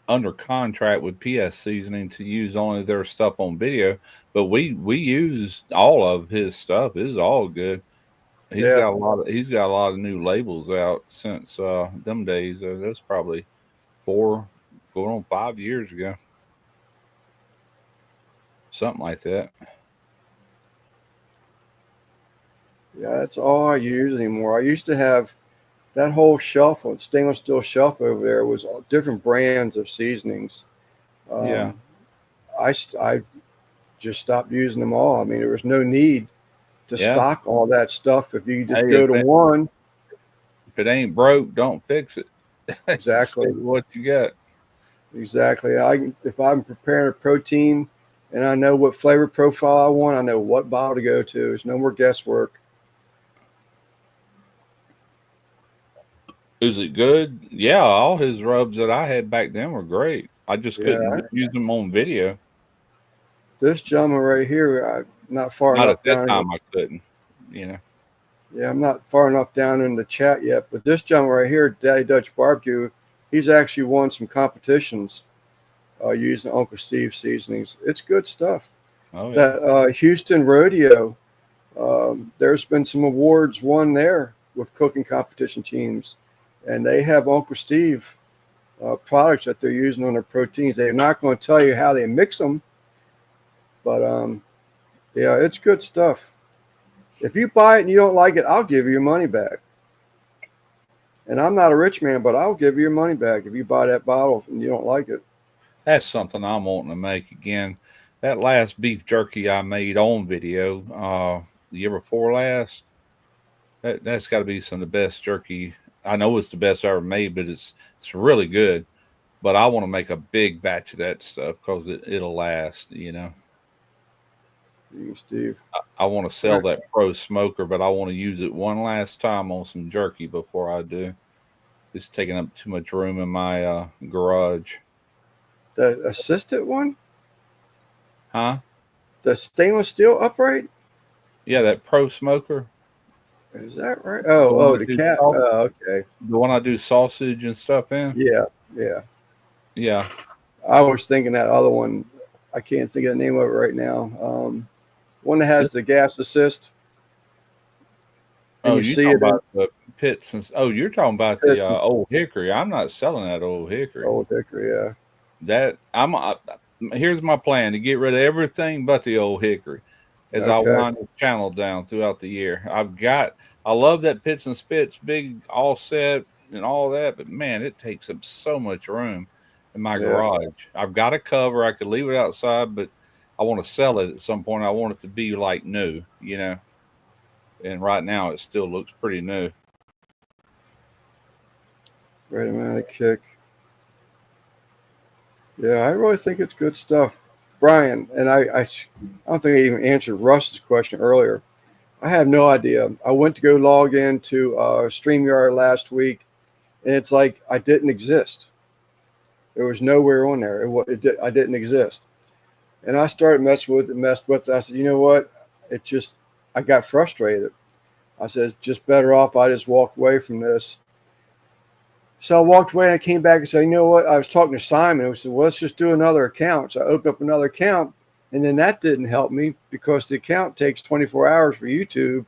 under contract with PS Seasoning to use only their stuff on video, but we used all of his stuff. It's all good. yeah. He's got a lot of new labels out since them days. That's probably 4 going on 5 years ago, something like that. Yeah, that's all I use anymore. I used to have that whole shelf, stainless steel shelf over there, was all different brands of seasonings. Yeah, Um, I just stopped using them all. I mean, there was no need to yeah. stock all that stuff if you just Hey, go to one. if it ain't broke, don't fix it. Stick Exactly, with what you got. exactly. If I'm preparing a protein and I know what flavor profile I want, I know what bottle to go to. There's no more guesswork. Is it good? Yeah, all his rubs that I had back then were great. I just couldn't Yeah, use them on video. this gentleman right here, I'm not far Not at enough that down. time I couldn't, you know. Yeah, I'm not far enough down in the chat yet, but this gentleman right here, Daddy Dutch Barbecue, he's actually won some competitions using Uncle Steve's seasonings. It's good stuff. Oh yeah. That Houston Rodeo, there's been some awards won there with cooking competition teams, and they have Uncle Steve products that they're using on their proteins. They're not going to tell you how they mix them, but yeah, it's good stuff. If you buy it and you don't like it, I'll give you your money back. And I'm not a rich man, but I'll give you your money back if you buy that bottle and you don't like it. That's something I'm wanting to make again. That last beef jerky I made on video, the year before last, that's got to be some of the best jerky. I know it's the best I ever made, but it's really good. But I want to make a big batch of that stuff because it'll last. You know, Steve. I want to sell that pro smoker, but I want to use it one last time on some jerky before I do. It's taking up too much room in my garage. The assisted one? Huh? The stainless steel upright? Yeah, that pro smoker. Is that right? The one Oh, I the do cat. Oh, okay. the one I do sausage and stuff in. Yeah, yeah. Yeah. I was thinking that other one. I can't think of the name of it right now. One that has the gas assist, and Oh, you you see talking it in about the pits and oh, you're talking about the pits and old hickory. I'm not selling that old hickory. old hickory. Yeah. That here's my plan to get rid of everything but the old hickory as I Okay. wind the channel down throughout the year. I love that pits and spits, big all set and all that, but man, it takes up so much room in my Yeah. garage. I've got a cover. I could leave it outside, but I want to sell it at some point. I want it to be like new, you know. And right now it still looks pretty new. Radiomatic kick. Yeah, I really think it's good stuff. Brian, and I don't think I even answered Russ's question earlier. I have no idea. I went to go log into StreamYard last week, and it's like I didn't exist. There was nowhere on there. I didn't exist. And I started messed with it. I said, you know what? I got frustrated. I said, it's just better off I just walk away from this So I walked away and I came back and said, you know what? I was talking to Simon. I said, well, let's just do another account. So I opened up another account, and then that didn't help me because the account takes 24 hours for YouTube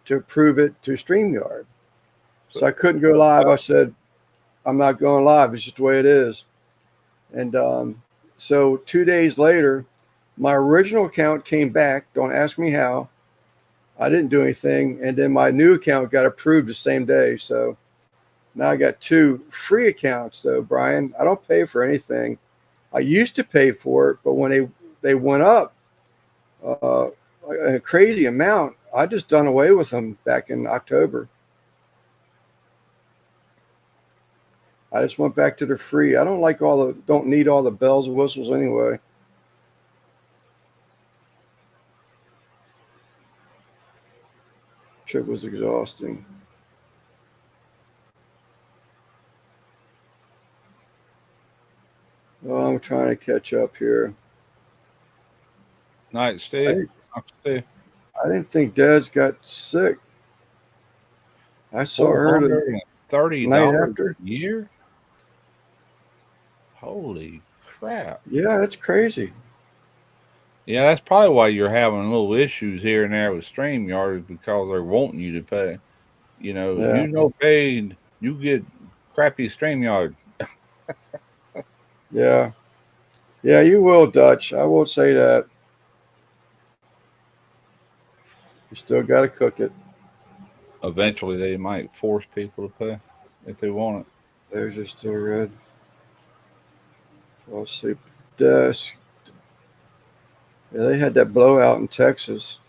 to approve it to StreamYard. So I couldn't go live. I said, I'm not going live. It's just the way it is. And so 2 days later, my original account came back. Don't ask me how. I didn't do anything. And then my new account got approved the same day. So now I got 2 free accounts, though, Brian. I don't pay for anything. I used to pay for it, but when they went up a crazy amount, I just done away with them back in October. I just went back to the free. I don't need all the bells and whistles anyway. Trip was exhausting. Oh, I'm trying to catch up here. Night, Steve. I didn't think Des got sick. I saw her $30 a year. Holy crap! Yeah, that's crazy. Yeah, that's probably why you're having little issues here and there with StreamYard, is because they're wanting you to pay. You know, paid, you get crappy StreamYard. Yeah, you will, Dutch. I will say that. You still got to cook it. Eventually, they might force people to pay if they want it. Theirs are still red. I'll see. Desk. Yeah, they had that blowout in Texas.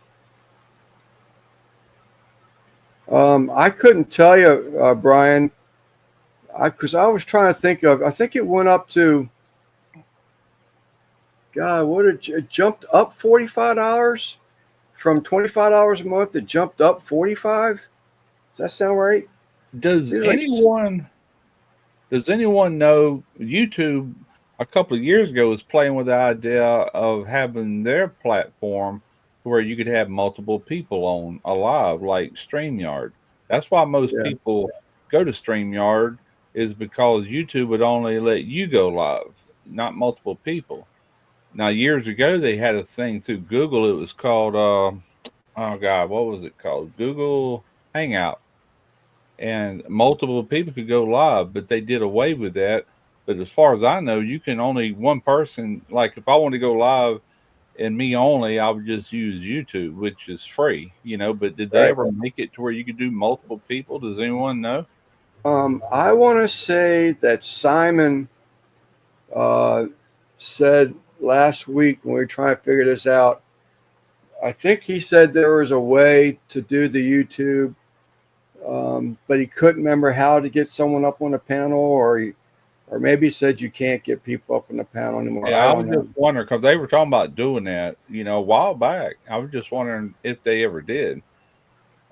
I couldn't tell you, Brian, because I was trying to think of. I think it went up to. God, it jumped up $45 from $25 a month. It jumped up $45. Does that sound right? Does anyone know YouTube a couple of years ago was playing with the idea of having their platform where you could have multiple people on a live, like StreamYard? That's why most people go to StreamYard, is because YouTube would only let you go live, not multiple people. Now, years ago, they had a thing through Google. It was called, oh God, what was it called? Google Hangout. And multiple people could go live, but they did away with that. But as far as I know, you can only one person. Like if I want to go live and me only, I would just use YouTube, which is free, But did they ever make it to where you could do multiple people? Does anyone know? I want to say that Simon said last week when we were trying to figure this out, I think he said there was a way to do the YouTube, but he couldn't remember how to get someone up on the panel, or maybe he said you can't get people up on the panel anymore. Yeah, I was just wondering, because they were talking about doing that, a while back. I was just wondering if they ever did.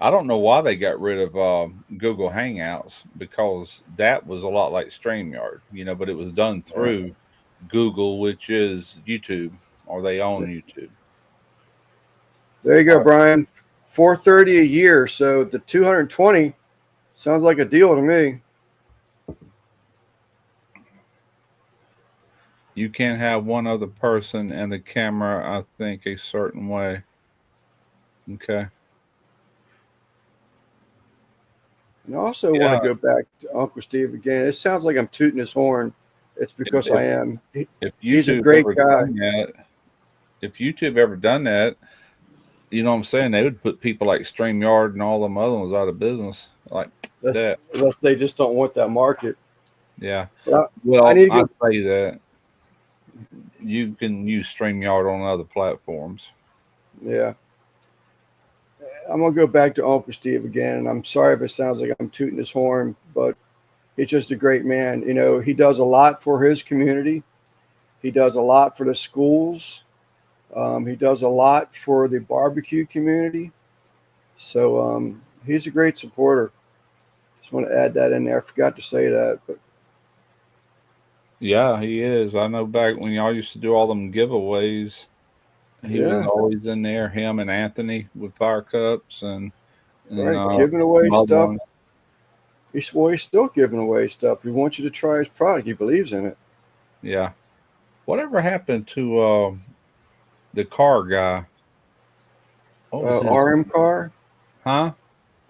I don't know why they got rid of Google Hangouts, because that was a lot like StreamYard, but it was done through Google, which is YouTube, or they own YouTube. There you go, Brian. $430 a year. So the 220 sounds like a deal to me. You can't have one other person and the camera, I think, a certain way. Okay. And I also want to go back to Uncle Steve again. It sounds like I'm tooting his horn. It's because I am. He's a great guy. If YouTube ever done that, you know what I'm saying, they would put people like StreamYard and all them other ones out of business. Like that. Unless they just don't want that market. Yeah. Well, I'd say that you can use StreamYard on other platforms. Yeah. I'm going to go back to Uncle Steve again, and I'm sorry if it sounds like I'm tooting his horn, but he's just a great man. He does a lot for his community. He does a lot for the schools. He does a lot for the barbecue community. So he's a great supporter. Just want to add that in there. I forgot to say that. But yeah, he is. I know back when y'all used to do all them giveaways, he was always in there, him and Anthony with Fire Cups and giving away stuff. He's still giving away stuff. He wants you to try his product. He believes in it. Yeah. Whatever happened to the car guy? What was his? RM car, Huh?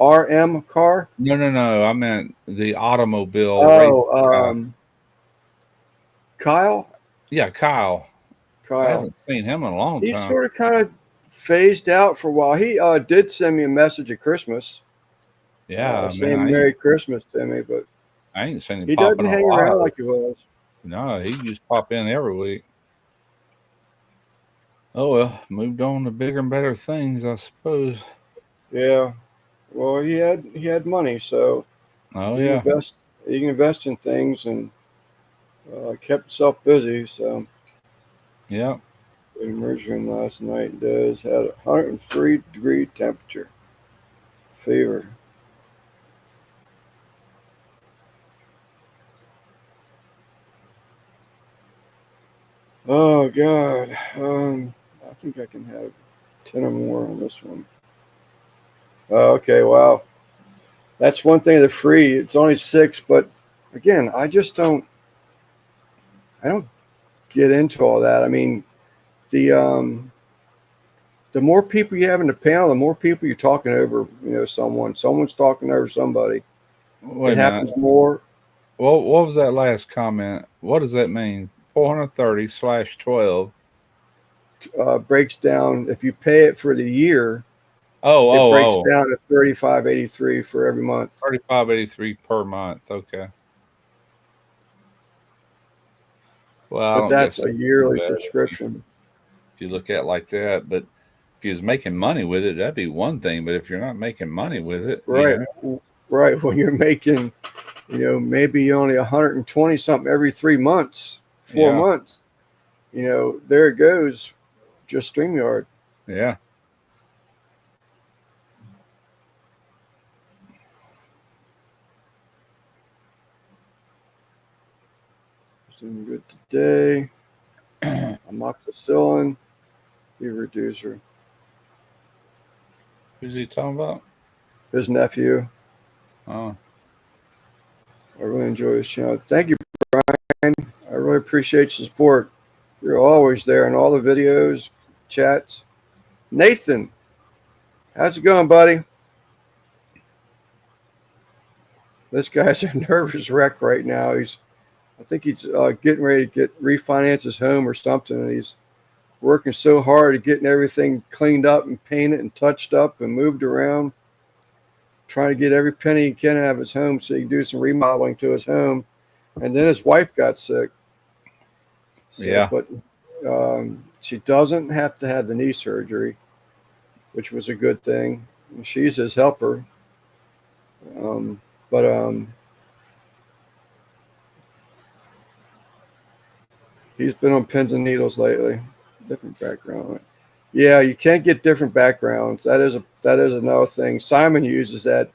RM car. No, no, no. I meant the automobile race Oh, guy. Kyle. Yeah, Kyle. I Kyle. haven't seen him in a long He time. sort of kind of phased out for a while. He did send me a message at Christmas, Yeah, man. saying Merry Christmas to me, but I ain't seen him he pop doesn't in a hang around lot. like he was. No, he used to pop in every week. Oh well, moved on to bigger and better things, I suppose. Yeah. Well, he had money, so Oh he can yeah, invest. He can invest in things and kept himself busy. So yeah. the immersion last night does had a 103-degree temperature, fever. Oh God. I think I can have 10 or more on this one. Oh, okay. Wow. That's one thing. The free. It's only 6, but again, I don't get into all that. I mean, the the more people you have in the panel, the more people you're talking over. Someone's talking over somebody. Wait It a minute. happens more. What was that last comment? What does that mean? 430/12. Breaks down if you pay it for the year. Oh, It oh, breaks oh. down to 35.83 for every month. 35.83 per month. Okay. Well, I But don't that's guess a that's too yearly bad subscription. if you look at it like that. But if you was making money with it, that'd be one thing. But if you're not making money with it, Right. Right. When you're making, maybe only 120 something every 3 months, four yeah, months, there it goes. Just StreamYard. yeah. Doing good today. Amoxicillin, fever reducer. Who's he talking about? His nephew. Oh, I really enjoy his channel. Thank you, Brian. I really appreciate your support. You're always there in all the videos, chats. Nathan, how's it going, buddy? This guy's a nervous wreck right now. I think he's getting ready to refinance his home or something, and he's working so hard at getting everything cleaned up and painted and touched up and moved around, trying to get every penny he can out of his home so he can do some remodeling to his home. And then his wife got sick. So, yeah, but she doesn't have to have the knee surgery, which was a good thing. She's his helper. But he's been on pins and needles lately. Different background. Yeah, you can't get different backgrounds. That is another thing. Simon uses that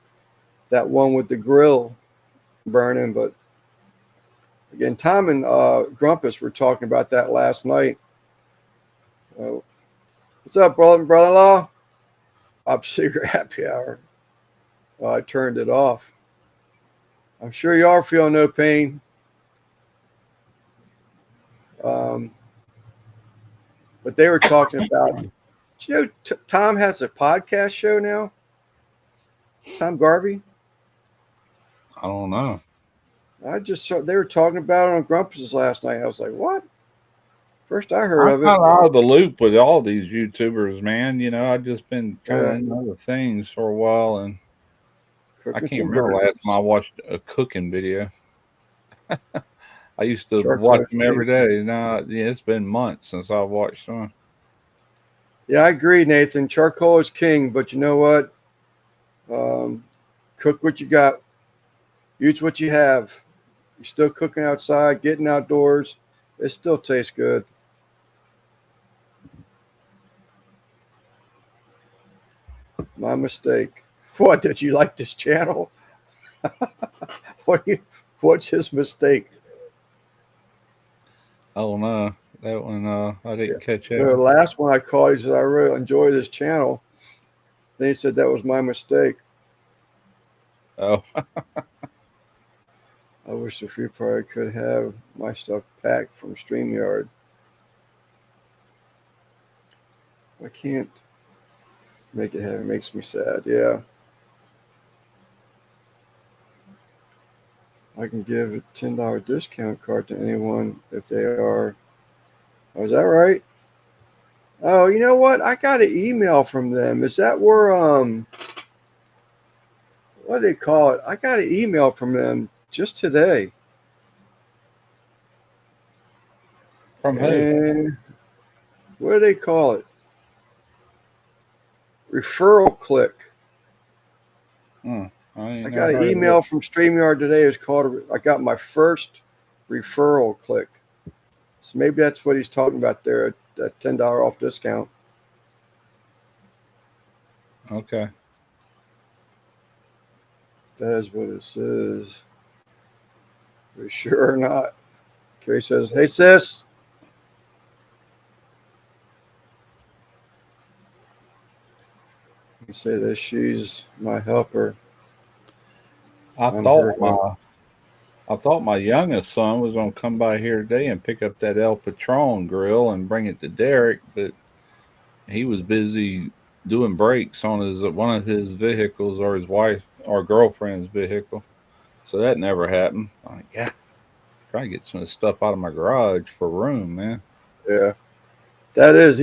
one with the grill burning, but again, Tom and Grumpus were talking about that last night. What's up, brother-in-law? Pop Secret Happy Hour. I turned it off. I'm sure you are feeling no pain. But they were talking about, Tom has a podcast show now? Tom Garvey? I don't know. I just saw they were talking about it on Grumpus last night. I was like, what? First I heard I'm of it. kind of out of the loop with all these YouTubers, man. I've just been kind of Yeah, in other things for a while, and I cooking can't some remember last time burgers. I watched a cooking video. I used to watch Charcoal them every King. day. Now, yeah, it's been months since I've watched one. Yeah, I agree, Nathan. Charcoal is king, but you know what? Um, cook what you got. Use what you have. You're still cooking outside, getting outdoors. It still tastes good. My mistake. What, did you like this channel? What do you, what's his mistake? Oh no, that one I Yeah. didn't catch that The one. last one I called, he said, I really enjoy this channel. Then he said that was my mistake. Oh, I wish the free product could have my stuff packed from StreamYard. I can't make it happen. It makes me sad. Yeah. I can give a $10 discount card to anyone if they are. Oh, is that right? Oh, you know what? I got an email from them. Is that where what do they call it? I got an email from them just today. From who? And what do they call it? Referral click. I I got an email from StreamYard today. It's called, I got my first referral click. So maybe that's what he's talking about there, that $10 off discount. Okay. That is what it says. Are you sure or not? Carrie says, hey, sis. You say that she's my helper. I thought my youngest son was gonna come by here today and pick up that El Patron grill and bring it to Derek, but he was busy doing brakes on one of his vehicles or his wife or girlfriend's vehicle. So that never happened. I'm like, yeah, trying to get some of the stuff out of my garage for room, man. Yeah, that is.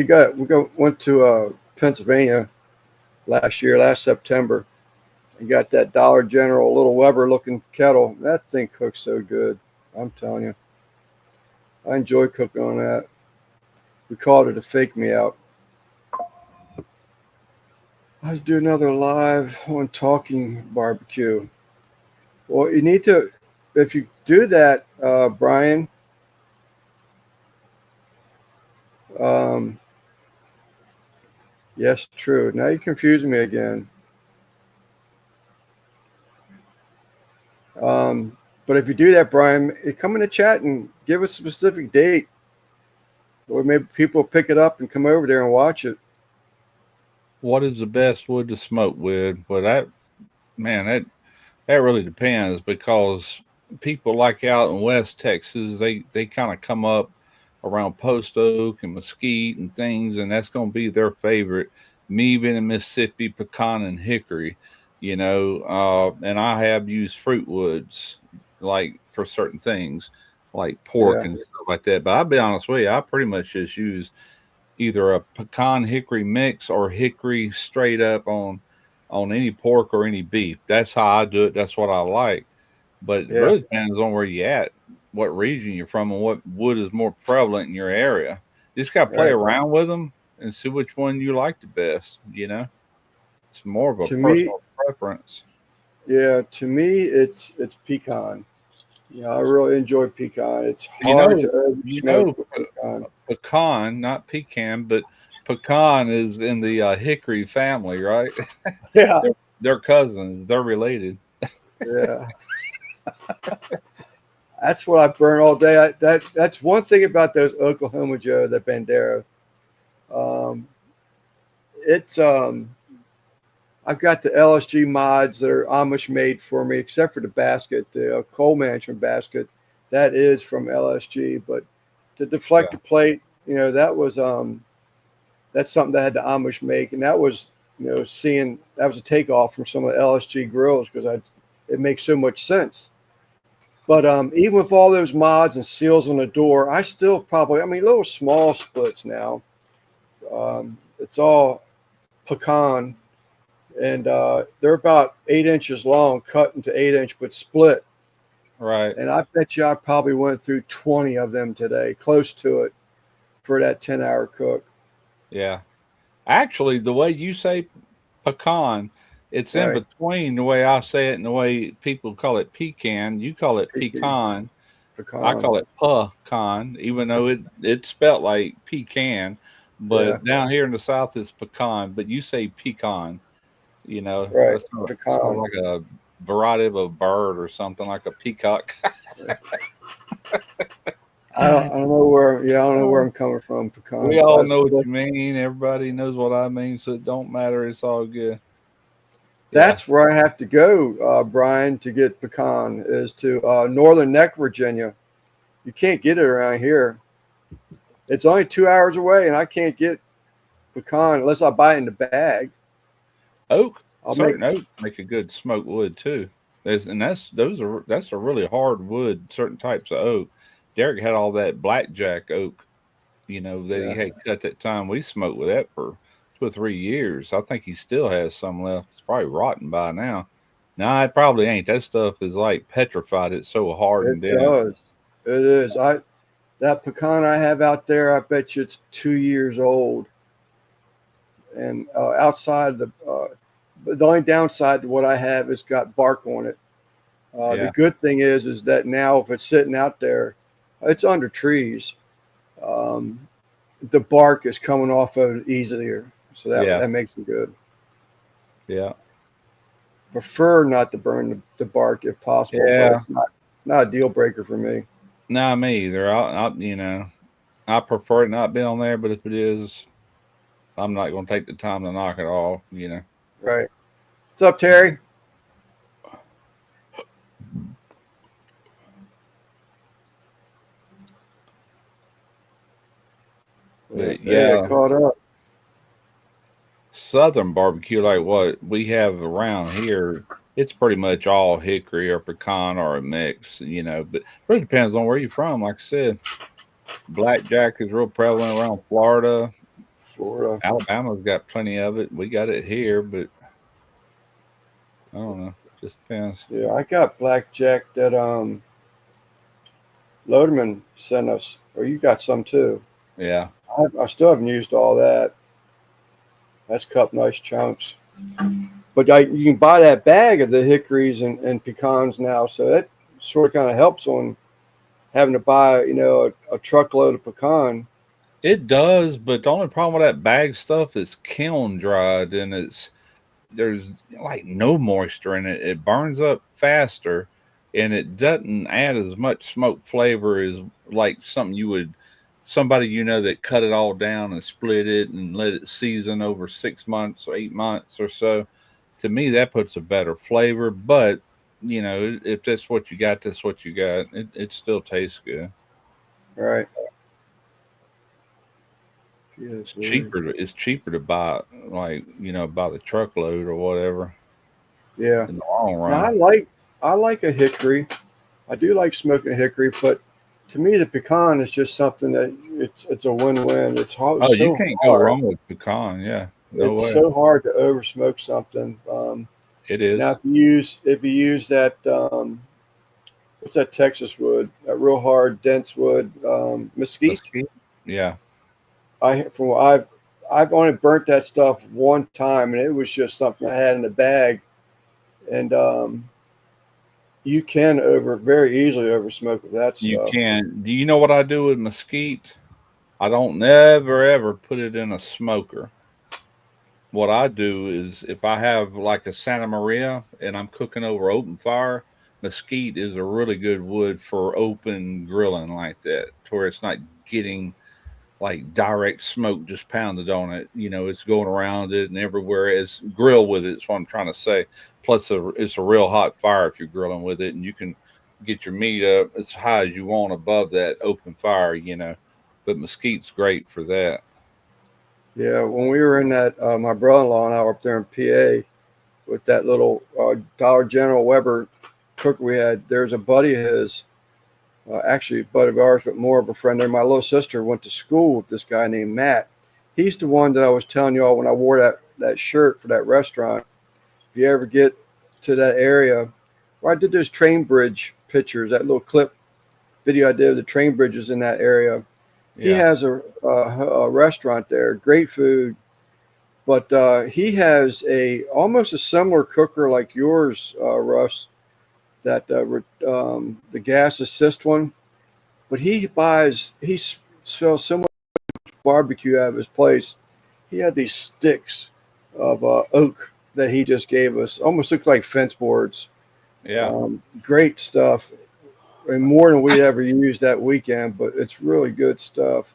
Went to Pennsylvania last September. You got that Dollar General little Weber looking kettle. That thing cooks so good. I'm telling you. I enjoy cooking on that. We called it a fake me out. Let's do another live on Talking Barbecue. Well, you need to, if you do that, Brian, yes, true. Now you confuse me again. But if you do that, Brian, come in the chat and give us a specific date. Or maybe people pick it up and come over there and watch it. What is the best wood to smoke with? Well, that really depends, because people like out in West Texas, they kind of come up around post oak and mesquite and things, and that's going to be their favorite. Me being in Mississippi, pecan and hickory, and I have used fruit woods like for certain things like pork and stuff like that. But I'll be honest with you, I pretty much just use either a pecan hickory mix or hickory straight up on any pork or any beef. That's how I do it. That's what I like. But it really depends on where you're at, what region you're from, and what wood is more prevalent in your area. You just got to play around with them and see which one you like the best. It's more of a personal preference. Yeah, to me, it's pecan. I really enjoy pecan. It's hard to smoke pecan. Pecan, not pecan, but pecan is in the hickory family, right? Yeah, they're cousins. They're related. Yeah. That's what I burn all day. That's one thing about those Oklahoma Joe, the Bandera. I've got the LSG mods that are Amish made for me, except for the basket, the coal management basket. That is from LSG, but the deflector plate, that was that's something that had the Amish make, and that was that was a takeoff from some of the LSG grills because it makes so much sense. But even with all those mods and seals on the door, I still little small splits now. It's all pecan, and they're about 8 inches long, cut into 8-inch, but split. Right. And I bet you I probably went through 20 of them today, close to it, for that 10-hour cook. Yeah. Actually, the way you say pecan, it's in between the way I say it and the way people call it pecan. You call it pecan. I call it pecan, even though it's spelled like pecan. But down here in the South, it's pecan. But you say pecan. That's sort of like a variety of a bird or something, like a peacock. I don't know where I'm coming from. Pecan. We all know what you mean. Everybody knows what I mean, so it don't matter. It's all good. That's where I have to go, Brian, to get pecan is to Northern Neck, Virginia. You can't get it around here. It's only 2 hours away, and I can't get pecan unless I buy it in the bag. Oak, I'll make certain oak make a good smoked wood too. That's a really hard wood. Certain types of oak. Derek had all that blackjack oak, that he yeah. had cut that time. We smoked with that for 2 or 3 years. I think he still has some left. It's probably rotten by now. No, it probably ain't. That stuff is like petrified. It's so It hardened in. does. It is. That pecan I have out there, I bet you it's 2 years old. And outside but the only downside to what I have is got bark on it. The Yeah, good thing is that now if it's sitting out there, it's under trees. Um, the bark is coming off of it easier, so yeah, that makes it good. yeah, Prefer not to burn the bark if possible, but yeah. it's not a deal breaker for me. Nah, me either. I prefer it not being on there, but if it is, I'm not going to take the time to knock it off. Right. What's up, Terry? Yeah, But they got yeah, caught up. Southern barbecue, like what we have around here, it's pretty much all hickory or pecan or a mix. But it really depends on where you're from. Like I said, blackjack is real prevalent around Florida. Florida. Alabama's got plenty of it. We got it here, but I don't know. Just depends. Yeah, I got blackjack that Loderman sent us, or you got some too. Yeah. I still haven't used all that. That's cut nice chunks. But you can buy that bag of the hickories and pecans now, so that sort of kind of helps on having to buy, a truckload of pecan. It does, but the only problem with that bag stuff is kiln dried and there's like no moisture in it. It burns up faster and it doesn't add as much smoke flavor as like somebody that cut it all down and split it and let it season over 6 months or 8 months or so. To me, that puts a better flavor, but if that's what you got, that's what you got. It still tastes good. Right. It's cheaper to buy buy the truckload or whatever Yeah. in the long Now run. I like a hickory. I do like smoking a hickory, but to me the pecan is just something that it's a win-win. Oh, you So can't go hard. wrong with pecan. Yeah, no It's way. so hard to over smoke something. It Now is. if you use that what's that Texas wood, that real hard dense wood, mesquite. Mesquite. Yeah, I've only burnt that stuff one time, and it was just something I had in the bag, and you can very easily over smoke with that you stuff. can. Do you know what I do with mesquite? I don't never ever put it in a smoker. What I do is if I have like a Santa Maria and I'm cooking over open fire, mesquite is a really good wood for open grilling like that, to where it's not getting like direct smoke just pounded on it. It's going around it and everywhere. It's grill with it. Is what I'm trying to say. Plus, it's a real hot fire if you're grilling with it, and you can get your meat up as high as you want above that open fire. But mesquite's great for that. Yeah, when we were in that, my brother-in-law and I were up there in PA with that little Dollar General Weber cooker we had. There's a buddy of his, actually a buddy of ours, but more of a friend there. My little sister went to school with this guy named Matt. He's the one that I was telling y'all when I wore that shirt for that restaurant. If you ever get to that area, where I did those train bridge pictures, that little clip video I did of the train bridges in that area. He Yeah. has a restaurant there, great food, but he has almost a similar cooker like yours, Russ, that the gas assist one. But he sells so much barbecue out of his place. He had these sticks of oak that he just gave us, almost looked like fence boards. Yeah. Great stuff, and more than we ever used that weekend. But it's really good stuff.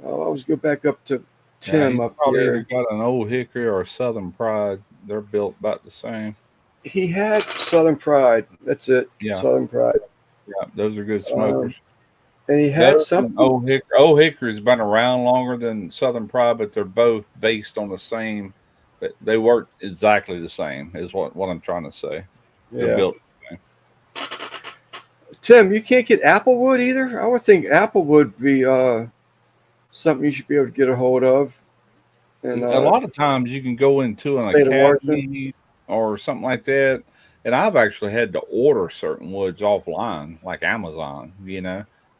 I'll always go back up to Yeah. Tim He's up probably either here. got an old hickory or a Southern Pride. they're built about the same. He had Southern Pride. That's it. Yeah, Southern Pride. yeah, those are good Um, smokers. and he had Those and something. Old Hickory's been around longer than Southern Pride, but they're both based on the same. They work exactly the same. Is what I'm trying to say. They're Yeah. built the same. Tim, you can't get Applewood either. I would think Applewood would be something you should be able to get a hold of. And A lot of times you can go into an state of Washington. academy or something like that, and I've actually had to order certain woods offline, like Amazon.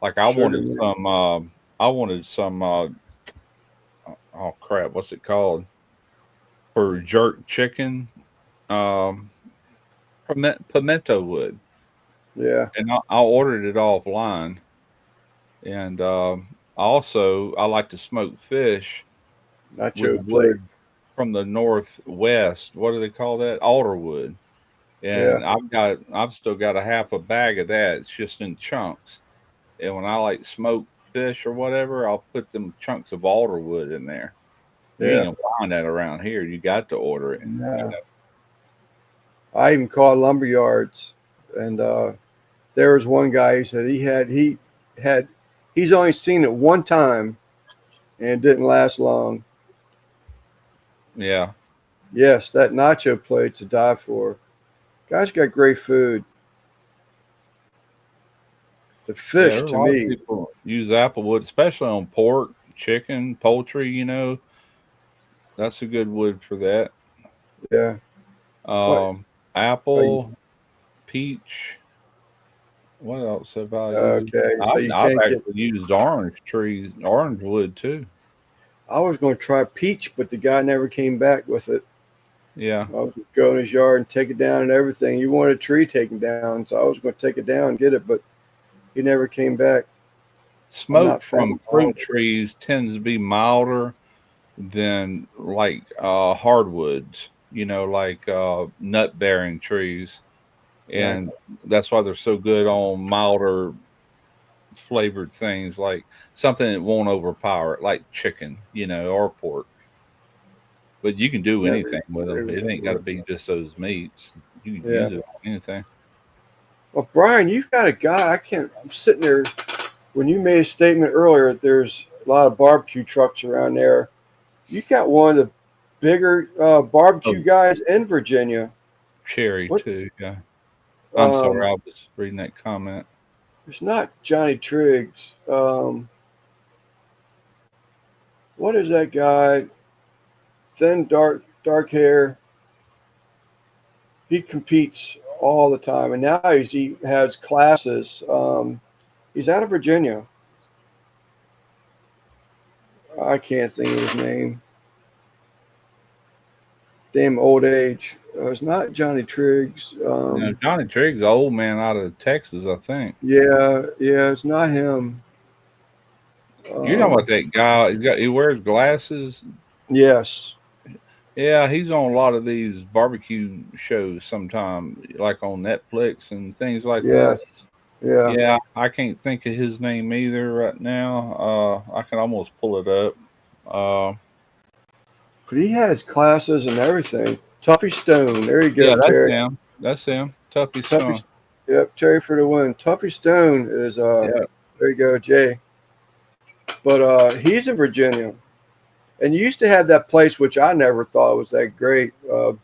Like I Sure. wanted some. I wanted some. Oh crap! What's it called for jerk chicken? Um, pimento wood, Yeah. and I ordered it offline. And also, I like to smoke fish with Nacho plate. wood from the northwest. What do they call that? Alderwood. Yeah. And I've still got a half a bag of that. It's just in chunks. And when I like smoke fish or whatever, I'll put them chunks of alderwood in there. You ain't Yeah. gonna find that around here. You got to order it. Yeah. I even called lumber yards, and there was one guy. He said he's only seen it one time, and it didn't last long. Yeah. Yes, that nacho plate to die for. Guys got great food. The Yeah, fish there's a to lot of me, people use applewood, especially on pork, chicken, poultry. That's a good wood for that. yeah. What? Um, Are you, apple, peach. What else have I used? okay, so you I've can't get. actually used orange wood too. I was going to try peach, but the guy never came back with it. Yeah, I was going to go in his yard and take it down and everything. He wanted a tree taken down, so I was going to take it down and get it, but he never came back. I'm smoke not fan from of fruit trees tends to be milder than like hardwoods. Like nut bearing trees, right. and that's why they're so good on milder flavored things, like something that won't overpower it, like chicken, or pork. But you can do Never anything with them. agree It with ain't got to you. be just those meats. You can Yeah. use it on anything. Well, Brian, you've got a guy. I can't. I'm sitting there. When you made a statement earlier, that there's a lot of barbecue trucks around there. You got one of the bigger Oh, barbecue guys in Virginia. cherry What? too. Yeah. I'm Um, sorry, I was reading that comment. it's not Johnny Triggs. What is that guy? Thin, dark hair. He competes all the time, and now he has classes. He's out of Virginia. I can't think of his name. Damn old age. It's not Johnny Triggs. Johnny Triggs, the old man out of Texas, I think. Yeah, it's not him. You're talking about Um, that guy. He wears glasses. yes, Yeah, he's on a lot of these barbecue shows sometime, like on Netflix and things like that. yes, yeah. Yeah, I can't think of his name either right now. I can almost pull it up. Uh, But he has classes and everything. Tuffy Stone. There you go, yeah, that's Terry. him. That's him. Tuffy Tuffy. Stone. Yep, Terry for the win. Tuffy Stone is Yeah, there you go, Jay. But he's in Virginia. And you used to have that place which I never thought was that great,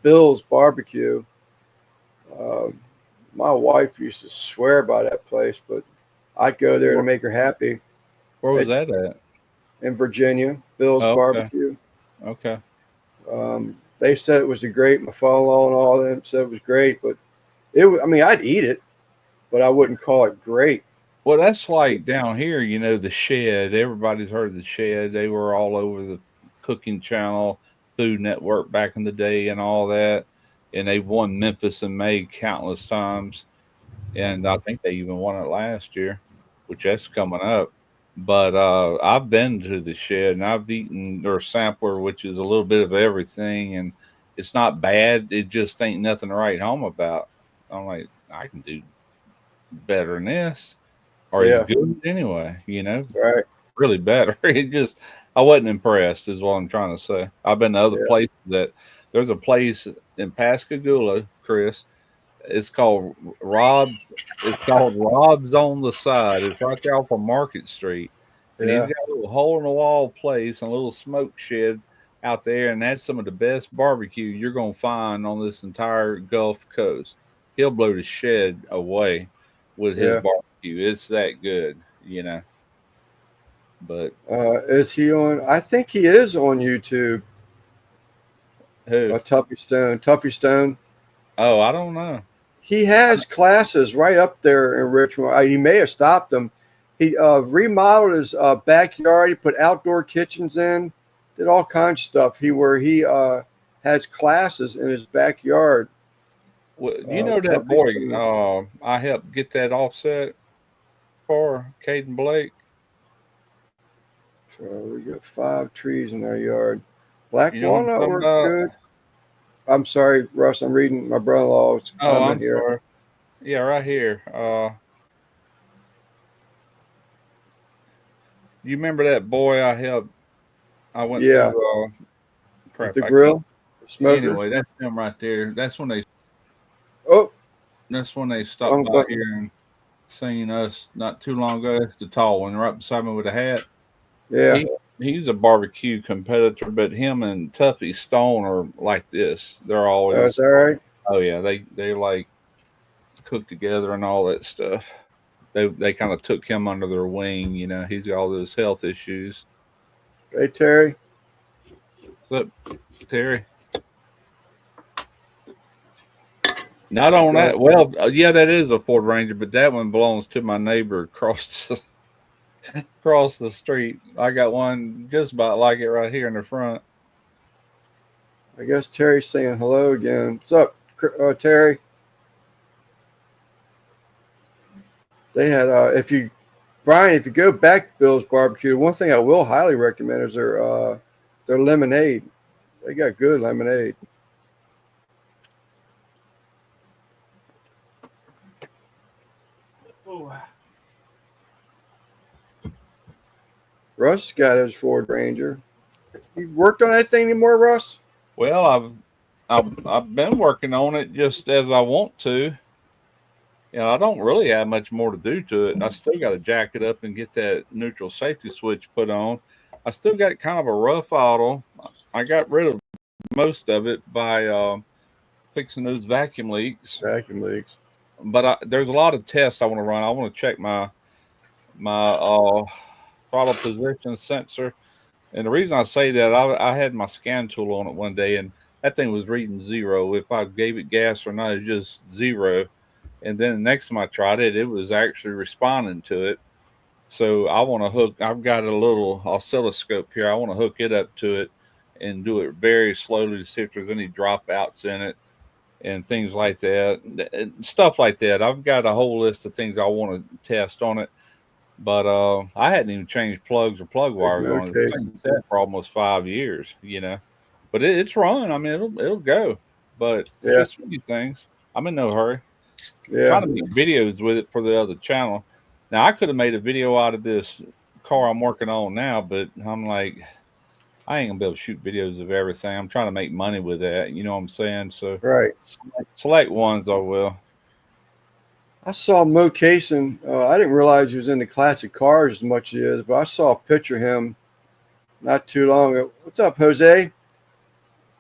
Bill's Barbecue. Uh, my wife used to swear by that place, but I'd go there to where, make her happy. where was At, that at? in Virginia, Bill's Oh, okay, Barbecue. okay. They said it was a great. My father-in-law and all of them said it was great, but I mean, I'd eat it, but I wouldn't call it great. Well, that's like down here, the Shed. Everybody's heard of the Shed. They were all over the Cooking Channel, Food Network back in the day, and all that. And they won Memphis and May countless times. And I think they even won it last year, which that's coming up. But I've been to the Shed and I've eaten their sampler, which is a little bit of everything, and it's not bad. It just ain't nothing to write home about. I'm like, I can do better than this, or it's Yeah, good anyway. right. Really better. It just, I wasn't impressed, is what I'm trying to say. I've been to other Yeah, places that there's a place in Pascagoula, Chris. It's called Rob. It's called Rob's on the Side. It's right there off of Market Street, and he's Yeah. got a little hole in the wall place and a little smoke shed out there, and that's some of the best barbecue you're gonna find on this entire Gulf Coast. He'll blow the shed away with his Yeah. barbecue. It's that good, you know. But Is he on? I think he is on YouTube. who? Tuffy Stone. Tuffy Stone. Oh, I don't know. He has classes right up there in Richmond. He may have stopped them. He remodeled his backyard. He put outdoor kitchens in. Did all kinds of stuff. He has classes in his backyard. Well, you know that Tuffy boy. Stone. I helped get that offset for Caden Blake. So we got 5 trees in our yard. Black You know what I'm walnut talking worked about? good. I'm sorry, Russ. I'm reading my brother-in-law's Oh, comment I'm here. sorry. Yeah, right here. You remember that boy I helped? I went Yeah, through. with Crap. the I grill, can't. smoker. Anyway, that's him right there. That's when they. Oh, That's when they stopped wrong by button. here and seen us not too long ago. That's the tall one right beside me with a hat. Yeah. He's a barbecue competitor, but him and Tuffy Stone are like this. They're always. Is that right? Oh yeah, they like cook together and all that stuff. They kind of took him under their wing. You know, he's got all those health issues. Hey, Terry. Look, Terry. Not on that. Well, yeah, that is a Ford Ranger, but that one belongs to my neighbor across the street. I got one just about like it right here in the front. I guess Terry's saying hello again. What's up, Terry? They had Brian, if you go back to Bill's Barbecue, one thing I will highly recommend is their lemonade. They got good lemonade. Russ got his Ford Ranger. You worked on that thing anymore, Russ? Well, I've been working on it just as I want to. You know, I don't really have much more to do to it. I still got to jack it up and get that neutral safety switch put on. I still got kind of a rough auto. I got rid of most of it by fixing those vacuum leaks. Vacuum leaks. But there's a lot of tests I want to run. I want to check my throttle position sensor. And the reason I say that, I had my scan tool on it one day, and that thing was reading 0. If I gave it gas or not, it was just 0. And then the next time I tried it, it was actually responding to it. So I want to hook. I've got a little oscilloscope here. I want to hook it up to it and do it very slowly to see if there's any dropouts in it and things like that, stuff like that. I've got a whole list of things I want to test on it. But I hadn't even changed plugs or plug wires on it. The same set for almost 5 years, you know. But it's run. I mean, it'll go. But just a few things. I'm in no hurry. Yeah. Trying to make videos with it for the other channel. Now I could have made a video out of this car I'm working on now, but I'm like, I ain't gonna be able to shoot videos of everything. I'm trying to make money with that. You know what I'm saying? So right. Select ones I will. I saw Mo Cason. I didn't realize he was into classic cars as much as he is, but I saw a picture of him not too long ago. What's up, Jose?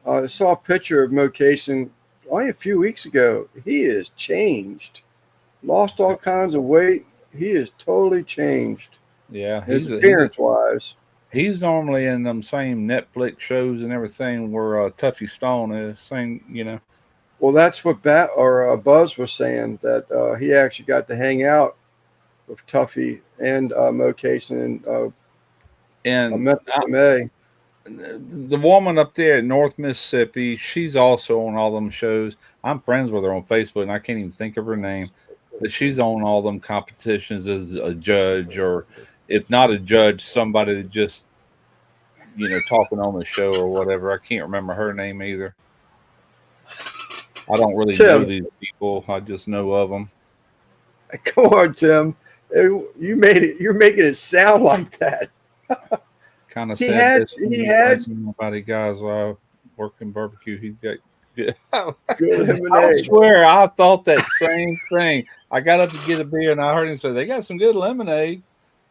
I saw a picture of Mo Cason only a few weeks ago. He is changed. Lost all kinds of weight. He is totally changed. Yeah. His appearance-wise. He's normally in them same Netflix shows and everything where Tuffy Stone is. Same, you know. Well, that's what Buzz was saying, that he actually got to hang out with Tuffy and Mo Cason and Memphis. The woman up there at North Mississippi, she's also on all them shows. I'm friends with her on Facebook, and I can't even think of her name. But she's on all them competitions as a judge, or if not a judge, somebody that just, you know, talking on the show or whatever. I can't remember her name either. I don't really know these people. I just know of them. Come on, Tim. You made it. You're making it sound like that. Kind of sad. He had nobody guys working barbecue. He's got good. Good I lemonade. swear, I thought that same thing. I got up to get a beer, and I heard him say they got some good lemonade.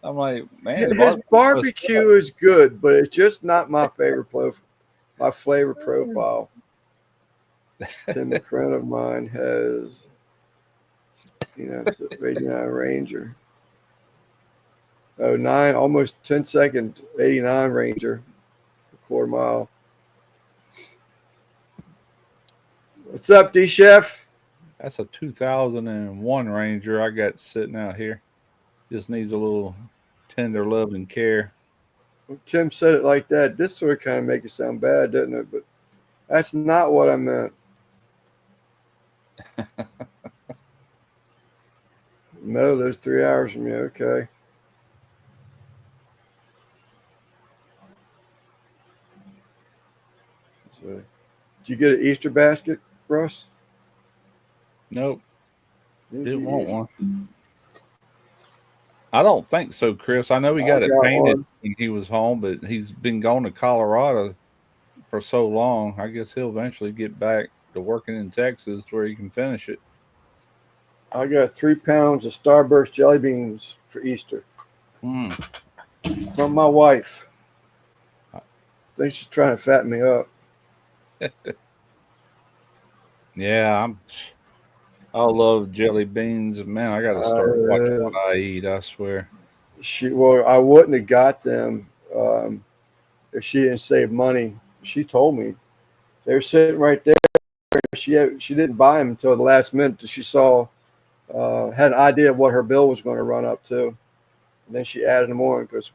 I'm like, man, the His barbecue must barbecue is good, but it's just not my my flavor profile. Tim, a friend of mine has, it's an 89 Ranger. Oh, almost 10-second 89 Ranger, a quarter mile. What's up, D Chef? That's a 2001 Ranger I got sitting out here. Just needs a little tender love and care. When Tim said it like that, this sort of kind of make it sound bad, doesn't it? But that's not what I meant. No, there's 3 hours from you. Okay. So, did you get an Easter basket, Russ? Nope, Did didn't you want Easter? one. I don't think so, Chris. I know he I got it got painted one. when he was home, but he's been gone to Colorado for so long. I guess he'll eventually get back to working in Texas where he can finish it. I got 3 pounds of Starburst jelly beans for Easter Mm. from my wife. I think she's trying to fatten me up. Yeah, I love jelly beans. Man, I got to start watching Uh, what I eat. I swear. well, I wouldn't have got them if she didn't save money. She told me they were sitting right there. She didn't buy them until the last minute. She saw had an idea of what her bill was going to run up to, and then she added them on because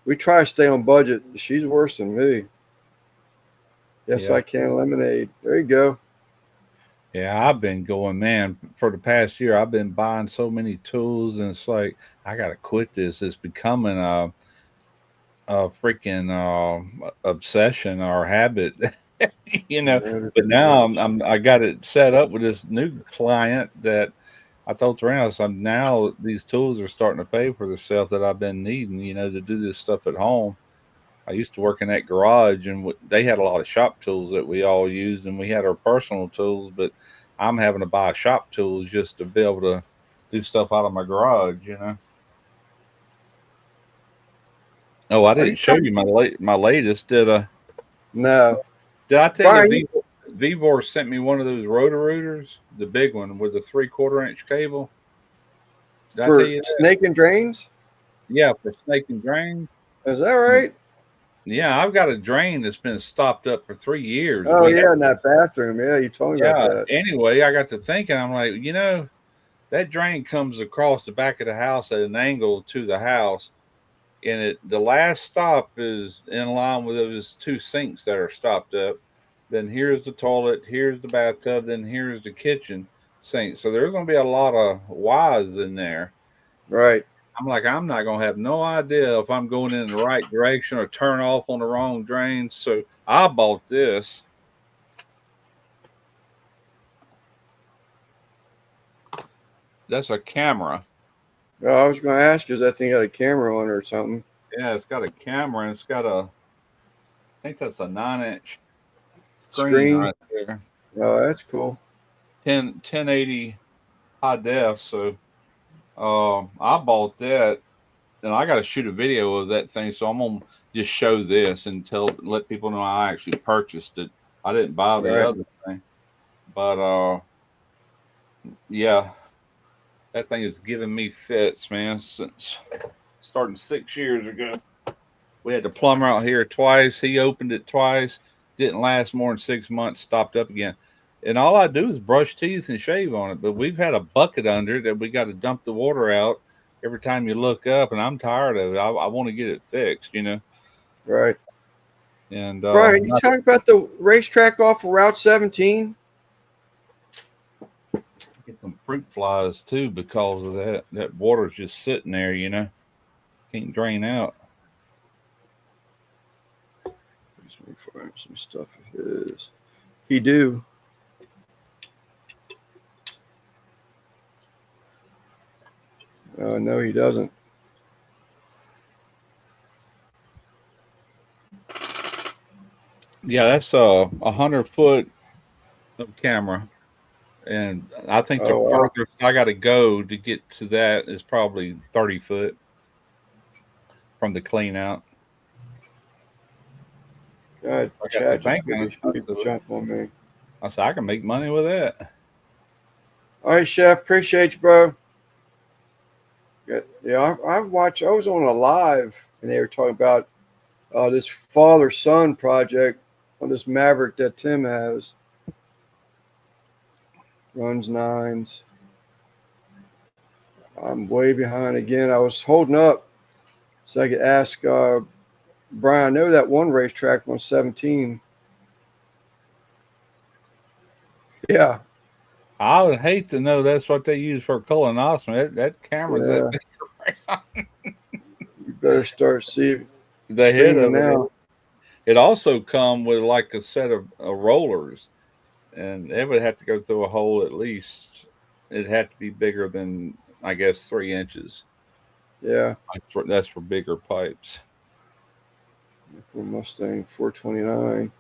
we try to stay on budget. She's worse than me. Yes, Yeah. I can lemonade. There you go. Yeah, I've been going, man, for the past year. I've been buying so many tools, and it's like I gotta quit this. It's becoming a freaking obsession or habit, you know. Yeah, But now I got it set up with this new client that I told Terrell. So now these tools are starting to pay for themselves that I've been needing, to do this stuff at home. I used to work in that garage, and they had a lot of shop tools that we all used, and we had our personal tools. But I'm having to buy shop tools just to be able to do stuff out of my garage. Oh, I Are you didn't show talking? you my latest. No, Did I tell you Brian. Vivor sent me one of those Roto-Rooters, the big one with the 3/4 inch cable? Did I tell For you that? snake and drains. Yeah, for snake and drain. Is that right? Yeah, I've got a drain that's been stopped up for 3 years. Oh We had, yeah, in that bathroom. Yeah, you told me about yeah. that. Anyway, I got to thinking. I'm like, that drain comes across the back of the house at an angle to the house, and the last stop is in line with those two sinks that are stopped up. Then here's the toilet, here's the bathtub, then here's the kitchen sink. So there's going to be a lot of Y's in there. Right. I'm like, I'm not going to have no idea if I'm going in the right direction or turn off on the wrong drain. So I bought this. That's a camera. Well, I was going to ask you, does that thing got a camera on it or something? Yeah, it's got a camera and it's got I think that's a 9-inch screen Screen. right there. Oh, that's cool. 1080 high def. So I bought that, and I got to shoot a video of that thing. So I'm gonna just show this and let people know I actually purchased it. I didn't buy the Right. other thing, but yeah, that thing is giving me fits, man. Since starting 6 years ago, we had the plumber out here twice. He opened it twice. Didn't last more than 6 months. Stopped up again. And all I do is brush teeth and shave on it. But we've had a bucket under it that we got to dump the water out every time you look up, and I'm tired of it. I want to get it fixed. Right. And Brian, you talking about the racetrack off of Route 17? get some fruit flies too because of that. That water's just sitting there, can't drain out. Let me find some stuff of his. He do. No, he doesn't. Yeah, that's a 100-foot of camera, and I think the Oh, wow. furthest I got to go to get to that is probably 30 foot from the clean out. God, I got to chat just think put on this big it. jump on me. I said I can make money with that. All right, Chef. Appreciate you, bro. Yeah, I've watched. I was on a live, and they were talking about this father-son project on this Maverick that Tim has. Runs nines. I'm way behind again. I was holding up so I could ask Brian. I know that one racetrack on 17. Yeah, I would hate to know that's what they use for colonoscopy. That camera's that yeah. big. You better start The head streaming of it. now. It also come with like a set of rollers, and it would have to go through a hole at least. It had to be bigger than I guess 3 inches. Yeah, That's for bigger pipes. for Mustang 429.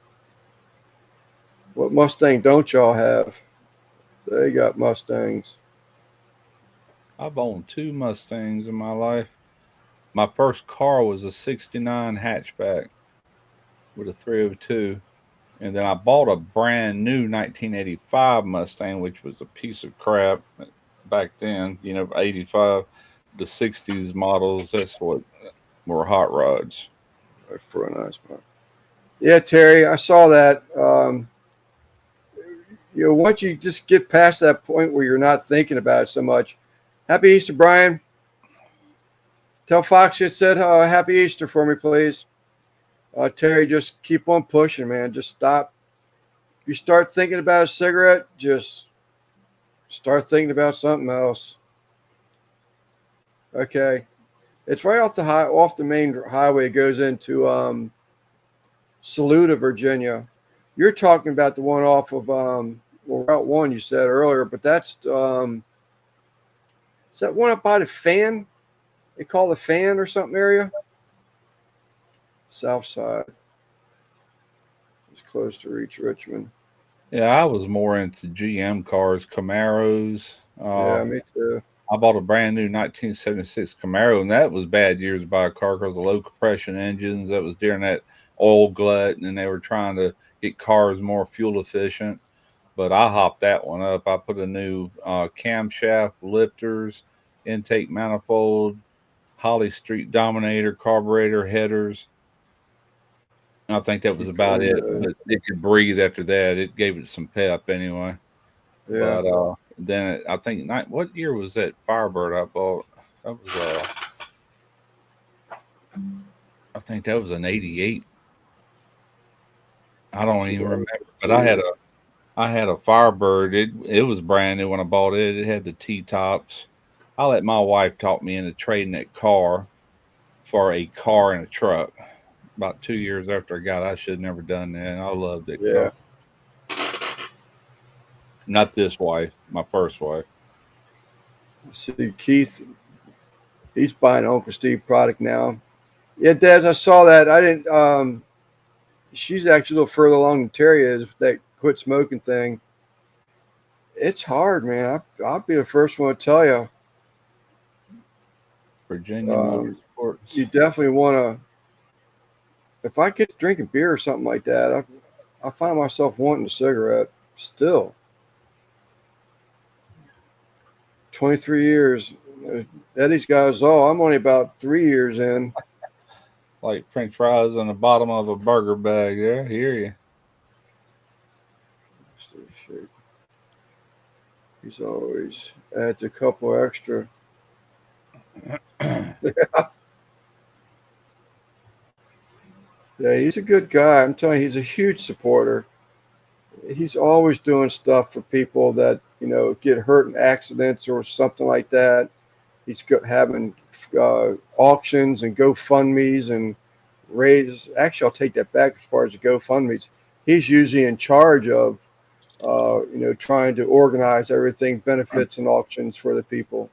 What Mustang don't y'all have? They got Mustangs. I've owned two Mustangs in my life. My first car was a '69 hatchback with a 302. And then I bought a brand new 1985 Mustang, which was a piece of crap back then, 85. The 60s models, that's what were hot rods. For a nice one. Yeah, Terry, I saw that. Once you just get past that point where you're not thinking about it so much. Happy Easter, Brian. Tell Fox you said Happy Easter for me, please. Terry, just keep on pushing, man. Just stop. If you start thinking about a cigarette, just start thinking about something else. Okay, it's right off the main highway. It goes into Saluda, Virginia. You're talking about the one off of Route 1 you said earlier, but that's is that one up by the Fan? They call the Fan or something area? South side. It's close to reach Richmond. Yeah, I was more into GM cars, Camaros. Yeah, me too. I bought a brand new 1976 Camaro, and that was bad years to buy a car because of low compression engines. That was during that oil glut, and they were trying to get cars more fuel efficient. But I hopped that one up. I put a new camshaft lifters, intake manifold, Holly Street Dominator, carburetor headers. I think that was Keep about going. it. But it could breathe after that. It gave it some pep anyway. Yeah. But then I think what year was that Firebird I bought? That was I think that was an '88. I don't even remember. But I had a Firebird. It was brand new when I bought it. It had the T tops. I let my wife talk me into trading that car for a car and a truck. About 2 years after I got it, I should have never done that. I loved that Yeah. car. Not this wife, my first wife. See, Keith, he's buying Uncle Steve product now. Yeah, Des, I saw that. I didn't. She's actually a little further along than Terry is. That quit smoking thing. It's hard, man. I'll be the first one to tell you. Virginia Motorsports. You definitely want to. If I get to drinking beer or something like that, I find myself wanting a cigarette still. 23 years. Eddie's got us all. I'm only about 3 years in. Like French fries on the bottom of a burger bag. Yeah, I hear you. He's always adds a couple extra. Yeah, he's a good guy. I'm telling you, he's a huge supporter. He's always doing stuff for people that get hurt in accidents or something like that. He's having auctions and GoFundmes and raise. Actually, I'll take that back as far as the GoFundmes. He's usually in charge of trying to organize everything, benefits and auctions for the people.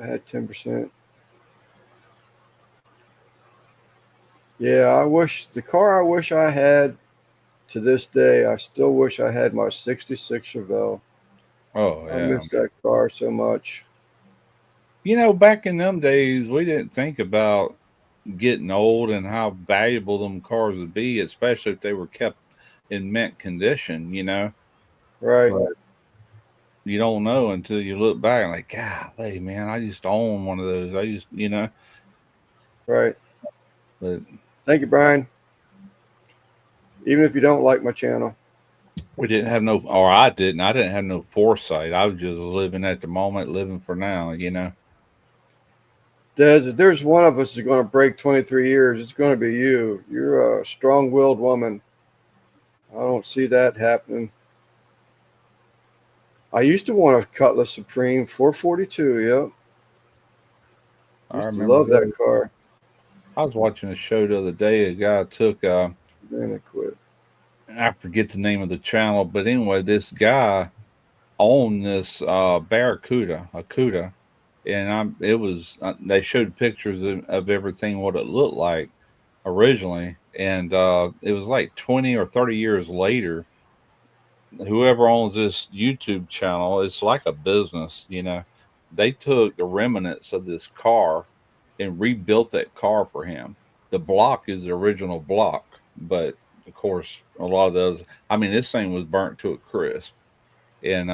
I had 10%. Yeah, I wish I had. to this day, I still wish I had my '66 Chevelle. Oh I yeah. miss that car so much. You know, back in them days, we didn't think about getting old and how valuable them cars would be, especially if they were kept in mint condition. You know, Right, but you don't know until you look back and like, golly, man, I used to own one of those. I used, right. but Thank you, Brian. Even if you don't like my channel. we didn't have no, or I didn't. I didn't have no foresight. I was just living at the moment, living for now. You know. Des, if there's one of us who's going to break 23 years, it's going to be you. You're a strong willed woman. I don't see that happening. I used to want a Cutlass Supreme 442. Yep. I Used to remember love that those. car. I was watching a show the other day. A guy took Then I quit. I forget the name of the channel, but anyway, this guy owned this Barracuda, a Cuda, and it was they showed pictures of everything what it looked like originally, and it was like 20 or 30 years later. Whoever owns this YouTube channel, it's like a business, you know. They took the remnants of this car and rebuilt that car for him. The block is the original block, but of course, a lot of those. I mean, this thing was burnt to a crisp, and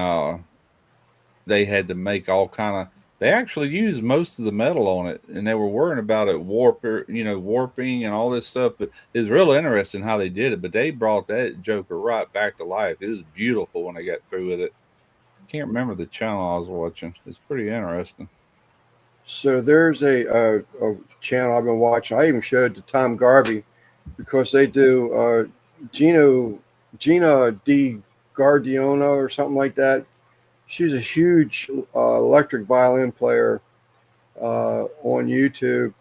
they had to make all kind of. They actually used most of the metal on it, and they were worrying about it warping and all this stuff. But it's real interesting how they did it. But they brought that Joker right back to life. It was beautiful when they got through with it. Can't remember the channel I was watching. It's pretty interesting. So there's a channel I've been watching. I even showed it to Tom Garvey because they do Gina D Guardiona or something like that. She's a huge electric violin player on YouTube,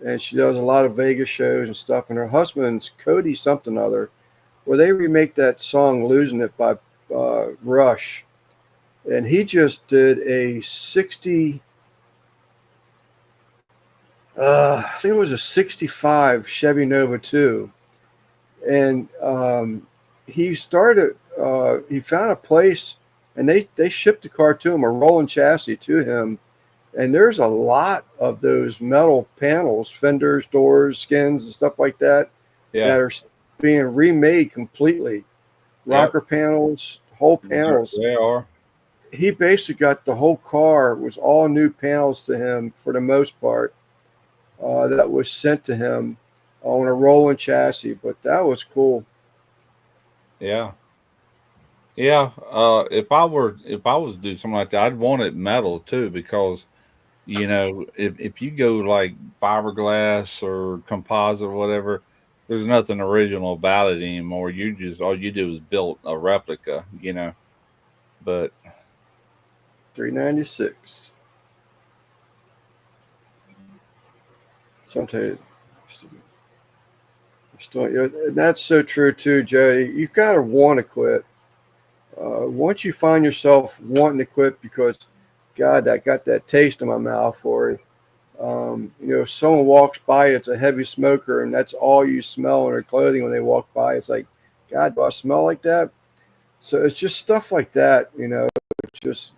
and she does a lot of Vegas shows and stuff. And her husband's Cody something other, where they remake that song "Losing It" by Rush, and he just did a 60. I think it was a '65 Chevy Nova 2, and he started. He found a place, and they shipped the car to him, a rolling chassis to him. And there's a lot of those metal panels, fenders, doors, skins, and stuff like that, Yeah. that are being remade completely. Yep. Rocker panels, whole panels. They are. He basically got the whole car was all new panels to him for the most part. That was sent to him on a rolling chassis, but that was cool. Yeah. Yeah. If I was to do something like that, I'd want it metal too, because if you go like fiberglass or composite or whatever, there's nothing original about it anymore. You just all you do is build a replica, But 396. Sometimes, and that's so true too, Jody. You've got to want to quit. Once you find yourself wanting to quit because, God, I got that taste in my mouth for it. If someone walks by, it's a heavy smoker, and that's all you smell in their clothing when they walk by. It's like, God, do I smell like that? So it's just stuff like that, It just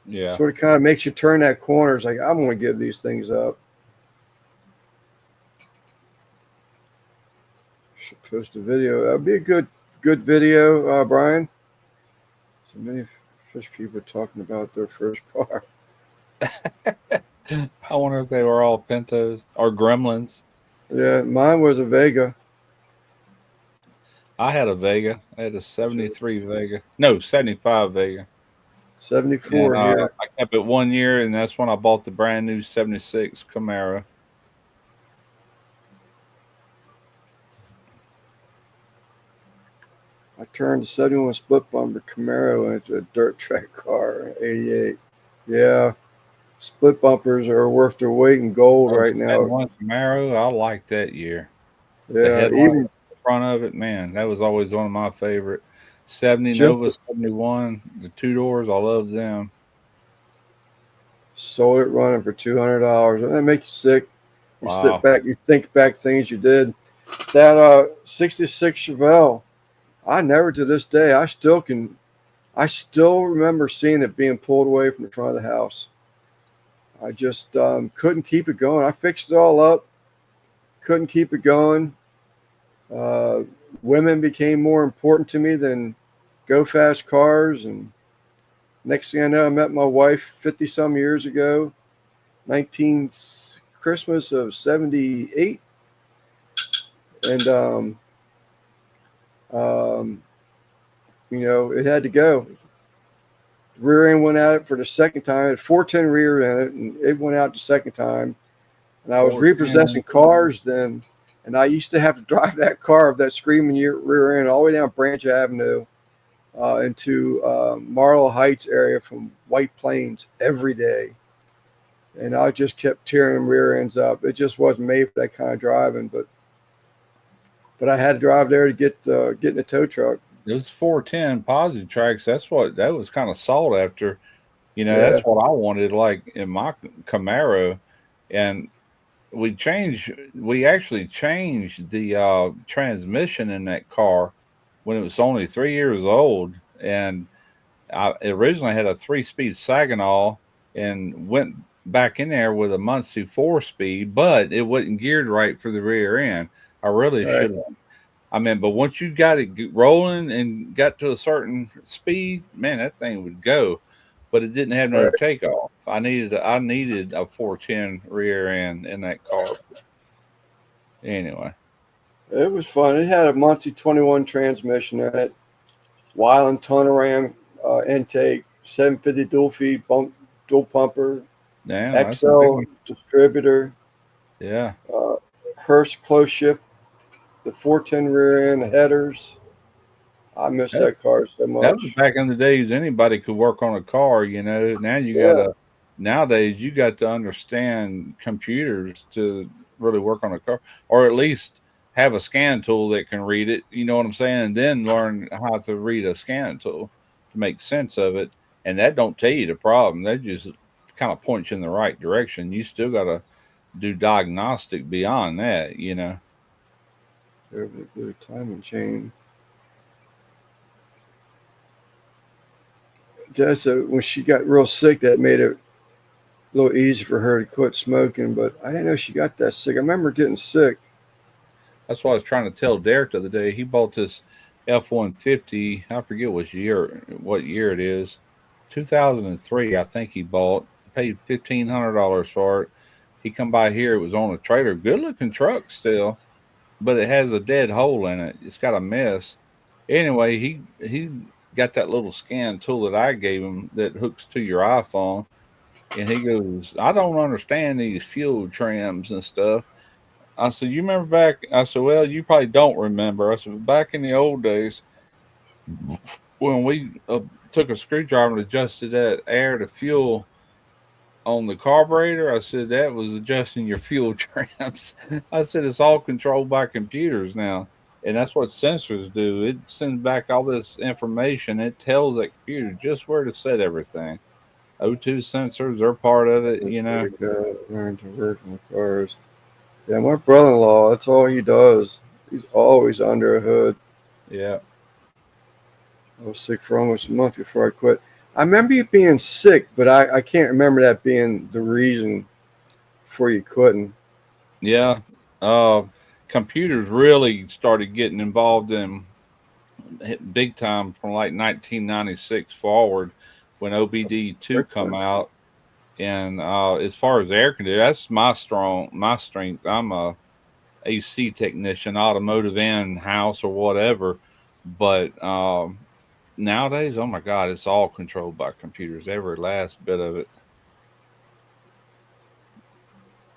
yeah, sort of kind of makes you turn that corner. It's like, I'm going to give these things up. Should post a video. That'd be a good video, Brian. So many fish people talking about their first car. I wonder if they were all Pintos or Gremlins. Yeah, mine was a Vega. I had a Vega. I had a '73 Vega. No, '75 Vega. And 74 here. I kept it 1 year, and that's when I bought the brand new '76 Camaro. I turned the 71 split bumper Camaro into a dirt track car in '88. Yeah, split bumpers are worth their weight in gold Oh, right the now. '71 Camaro, I liked that year. The Yeah, headlight in even front of it, man, that was always one of my favorite. 70 just Nova, 71, the two doors, I love them. sold it running for $200. And that make you sick. You sit Wow. back, you think back things you did. That '66 Chevelle, I never to this day. I still remember seeing it being pulled away from the front of the house. I just couldn't keep it going. I fixed it all up, couldn't keep it going. Uh, Women became more important to me than go fast cars. And next thing I know, I met my wife 50 some years ago, 19 Christmas of 78. And, um, it had to go. The rear end went out for the second time. It had 410 rear in it, and it went out the second time. And I was 410. repossessing cars then, and I used to have to drive that car of that screaming rear end all the way down Branch Avenue into Marlow Heights area from White Plains every day. And I just kept tearing them rear ends up. It just wasn't made for that kind of driving, but I had to drive there to get in the tow truck. Those 410 positive tracks, that was kind of sought after. Yeah, That's what I wanted, like in my Camaro. And we actually changed the transmission in that car when it was only 3 years old. And I originally had a 3-speed Saginaw and went back in there with a Muncie 4-speed, but it wasn't geared right for the rear end. I really right. should have. I mean, but once you got it rolling and got to a certain speed, man, that thing would go. But it didn't have no Right. takeoff. I needed a 410 rear end in that car. Anyway, It was fun. It had a Muncie 21 transmission in it, Weiland Tonaram intake, 750 dual feed dual pumper, yeah, that's a big XL one. distributor, Yeah, uh, Hurst close shift, the 410 rear end headers. I miss that, that car so that was much. back in the days. Anybody could work on a car. Now you Yeah, gotta. Nowadays, you got to understand computers to really work on a car, or at least have a scan tool that can read it. You know what I'm saying? And then learn how to read a scan tool to make sense of it. And that don't tell you the problem. That just kind of points you in the right direction. You still got to do diagnostic beyond that. the timing chain. Jessa, when she got real sick, that made it a little easy for her to quit smoking. But I didn't know she got that sick. I remember getting sick. That's what I was trying to tell Derek the other day. He bought this F-150. I forget what year it is. 2003, I think he bought. Paid $1,500 for it. He come by here. It was on a trailer. Good looking truck still, but it has a dead hole in it. It's got a mess. Anyway, he got that little scan tool that I gave him that hooks to your iPhone, and he goes, "I don't understand these fuel trims and stuff." I said, "You remember back?" I said, "Well, you probably don't remember." I said, "Back in the old days, when we took a screwdriver and adjusted that air to fuel on the carburetor," I said, "that was adjusting your fuel trims." I said, "It's all controlled by computers now." And that's what sensors do. It sends back all this information. It tells that computer just where to set everything. O2 sensors are part of it. Learn to work on cars. Yeah, my brother-in-law. That's all he does. He's always under a hood. Yeah. I was sick for almost a month before I quit. I remember you being sick, but I can't remember that being the reason for you quitting. Yeah. Uh, Computers really started getting involved in big time from like 1996 forward when OBD2 come out. And as far as air conditioning, that's my strength. I'm a AC technician, automotive and house or whatever. But nowadays, oh my God, it's all controlled by computers. Every last bit of it.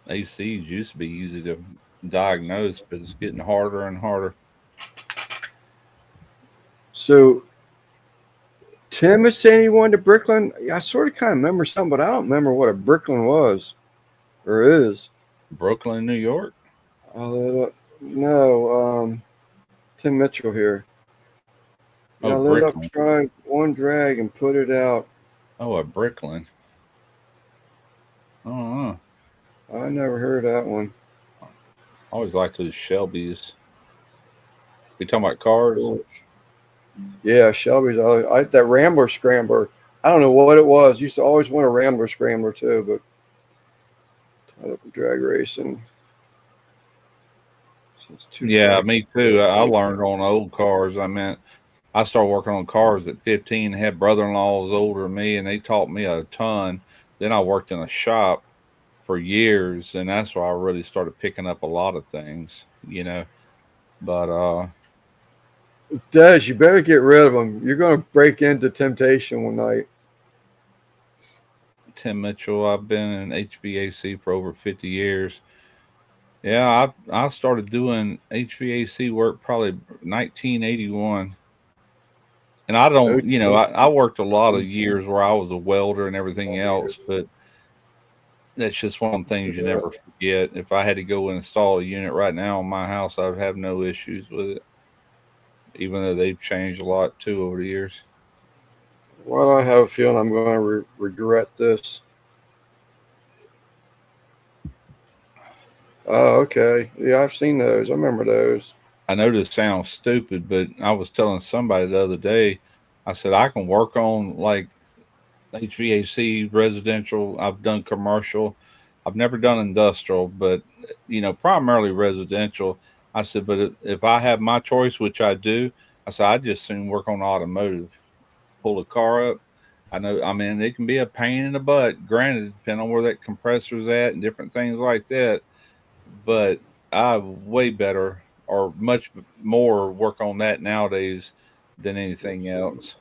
ACs used to be easy to diagnose, but it's getting harder and harder. So Tim is saying he wanted a Bricklin. I sort of kind of remember something, but I don't remember what a Bricklin was or is. Brooklyn, New York. No, Tim Mitchell here. Oh, Yeah, I lit up Brooklyn. trying one drag and put it out. Oh, a Brooklyn. Oh, I never heard that one. I always liked those Shelbys. We talking about cars? Cool. Yeah, Shelby's. That Rambler Scrambler. I don't know what it was. Used to always want a Rambler Scrambler too, but tied up with drag racing since Yeah, 2000. me too. I learned on old cars. I started working on cars at 15. Had brother-in-laws older than me, and they taught me a ton. Then I worked in a shop for years, and that's where I really started picking up a lot of things, you know. But Des, you better get rid of them. You're going to break into temptation one night. Tim Mitchell, I've been in HVAC for over 50 years. Yeah, I started doing HVAC work probably 1981. And I Oh, don't, I worked a lot of years where I was a welder and everything else, but that's just one of the things you never forget. If I had to go install a unit right now in my house, I would have no issues with it, even though they've changed a lot too over the years. well, I have a feeling I'm going to regret this. Oh, okay. Yeah, I've seen those. I remember those. I know this sounds stupid, but I was telling somebody the other day, I said, I can work on like HVAC, residential. I've done commercial. I've never done industrial, but primarily residential. I said, but if I have my choice, which I do, I said I just soon work on automotive. Pull a car up. I know. I mean, it can be a pain in the butt. Granted, depending on where that compressor's at and different things like that. But I way better or much more work on that nowadays than anything else.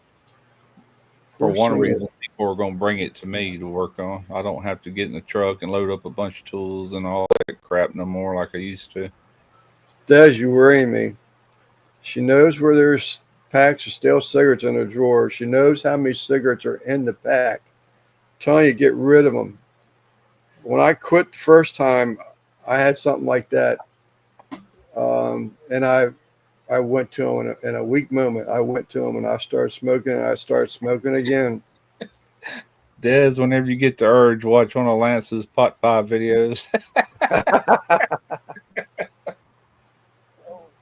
For one Forcing it. reason, people are going to bring it to me to work on. I don't have to get in the truck and load up a bunch of tools and all that crap no more like I used to. Des, you worry me. She knows where there's packs of stale cigarettes in her drawer. She knows how many cigarettes are in the pack. I'm telling you, get rid of them. When I quit the first time, I had something like that, and I went to him in a weak moment. I went to him and I started smoking, and I started smoking again. Des, whenever you get the urge, watch one of Lance's pot pie videos.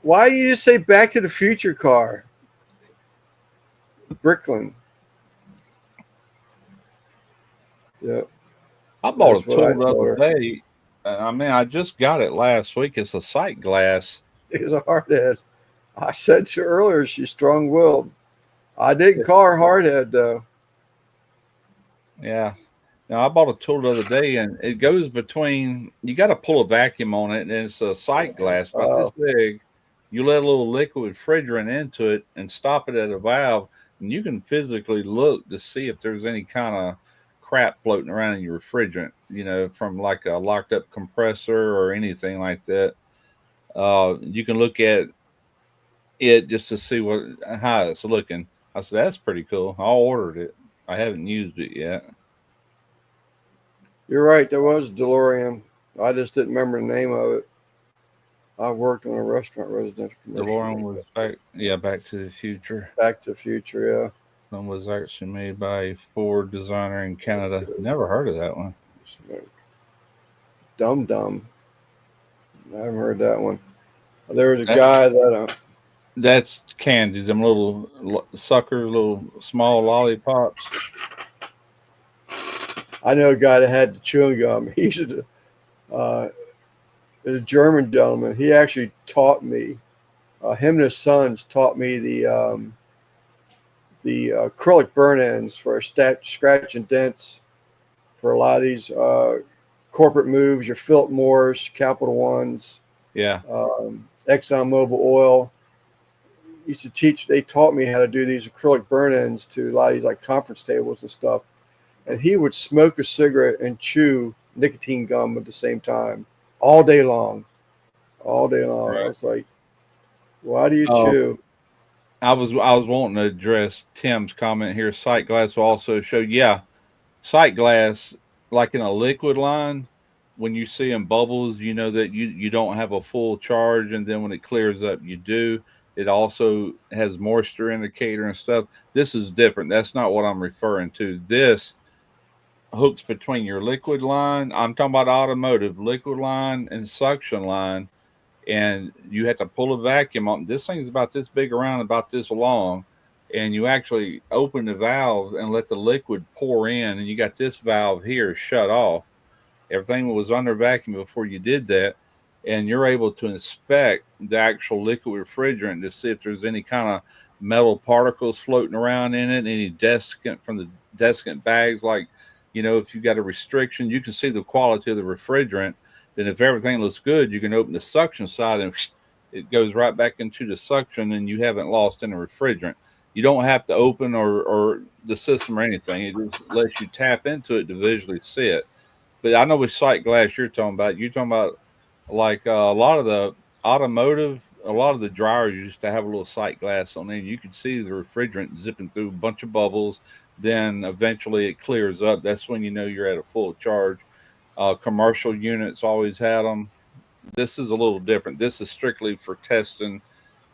Why do you just say Back to the Future car? Bricklin. Yeah, I bought that's a what I tool the told other her. day. I just got it last week. It's a sight glass. He's a hardhead. I said to her earlier she's strong willed. I didn't call her hardhead though. Yeah. Now I bought a tool the other day, and it goes between. You got to pull a vacuum on it, and it's a sight glass about this Uh, big. You let a little liquid refrigerant into it and stop it at a valve, and you can physically look to see if there's any kind of crap floating around in your refrigerant. From like a locked up compressor or anything like that. You can look at it just to see how it's looking. I said that's pretty cool. I ordered it. I haven't used it yet. you're right. There was a DeLorean. I just didn't remember the name of it. I worked on a restaurant residential commercial DeLorean like was that. Back to the Future. Back to the Future. One was actually made by a Ford designer in Canada. Never heard of that one. Yeah. Dum Dum. I haven't heard that one. There was a That, guy that that's candy. Them little suckers, little small lollipops. I know a guy that had the chewing gum. He's a German gentleman. He actually taught me. Him and his sons taught me the acrylic burn ends for scratch and dents for a lot of these corporate moves. Your Philip Morris, Capital Ones, Yeah, Exxon Mobil Oil. Used to teach. They taught me how to do these acrylic burn ends to a lot of these like conference tables and stuff. And he would smoke a cigarette and chew nicotine gum at the same time, all day long, all day long. I right. was like, "Why do you Oh, chew?" I was wanting to address Tim's comment here. Sight glass will also show. Yeah, sight glass, like in a liquid line, when you see in bubbles, you know that you don't have a full charge, and then when it clears up, you do. It also has moisture indicator and stuff. This is different. That's not what I'm referring to. This hooks between your liquid line. I'm talking about automotive liquid line and suction line, and you have to pull a vacuum on. This thing's about this big around, about this long. and you actually open the valve and let the liquid pour in, and you got this valve here shut off. Everything was under vacuum before you did that, and you're able to inspect the actual liquid refrigerant to see if there's any kind of metal particles floating around in it, any desiccant from the desiccant bags. Like, if you got a restriction, you can see the quality of the refrigerant. Then, if everything looks good, you can open the suction side and it goes right back into the suction, and you haven't lost any refrigerant. You don't have to open or the system or anything. It just lets you tap into it to visually see it. But I know which sight glass you're talking about. You're talking about like a lot of the automotive, a lot of the dryers used to have a little sight glass on there. You could see the refrigerant zipping through a bunch of bubbles. Then eventually it clears up. That's when you know you're at a full charge. Commercial units always had them. This is a little different. This is strictly for testing,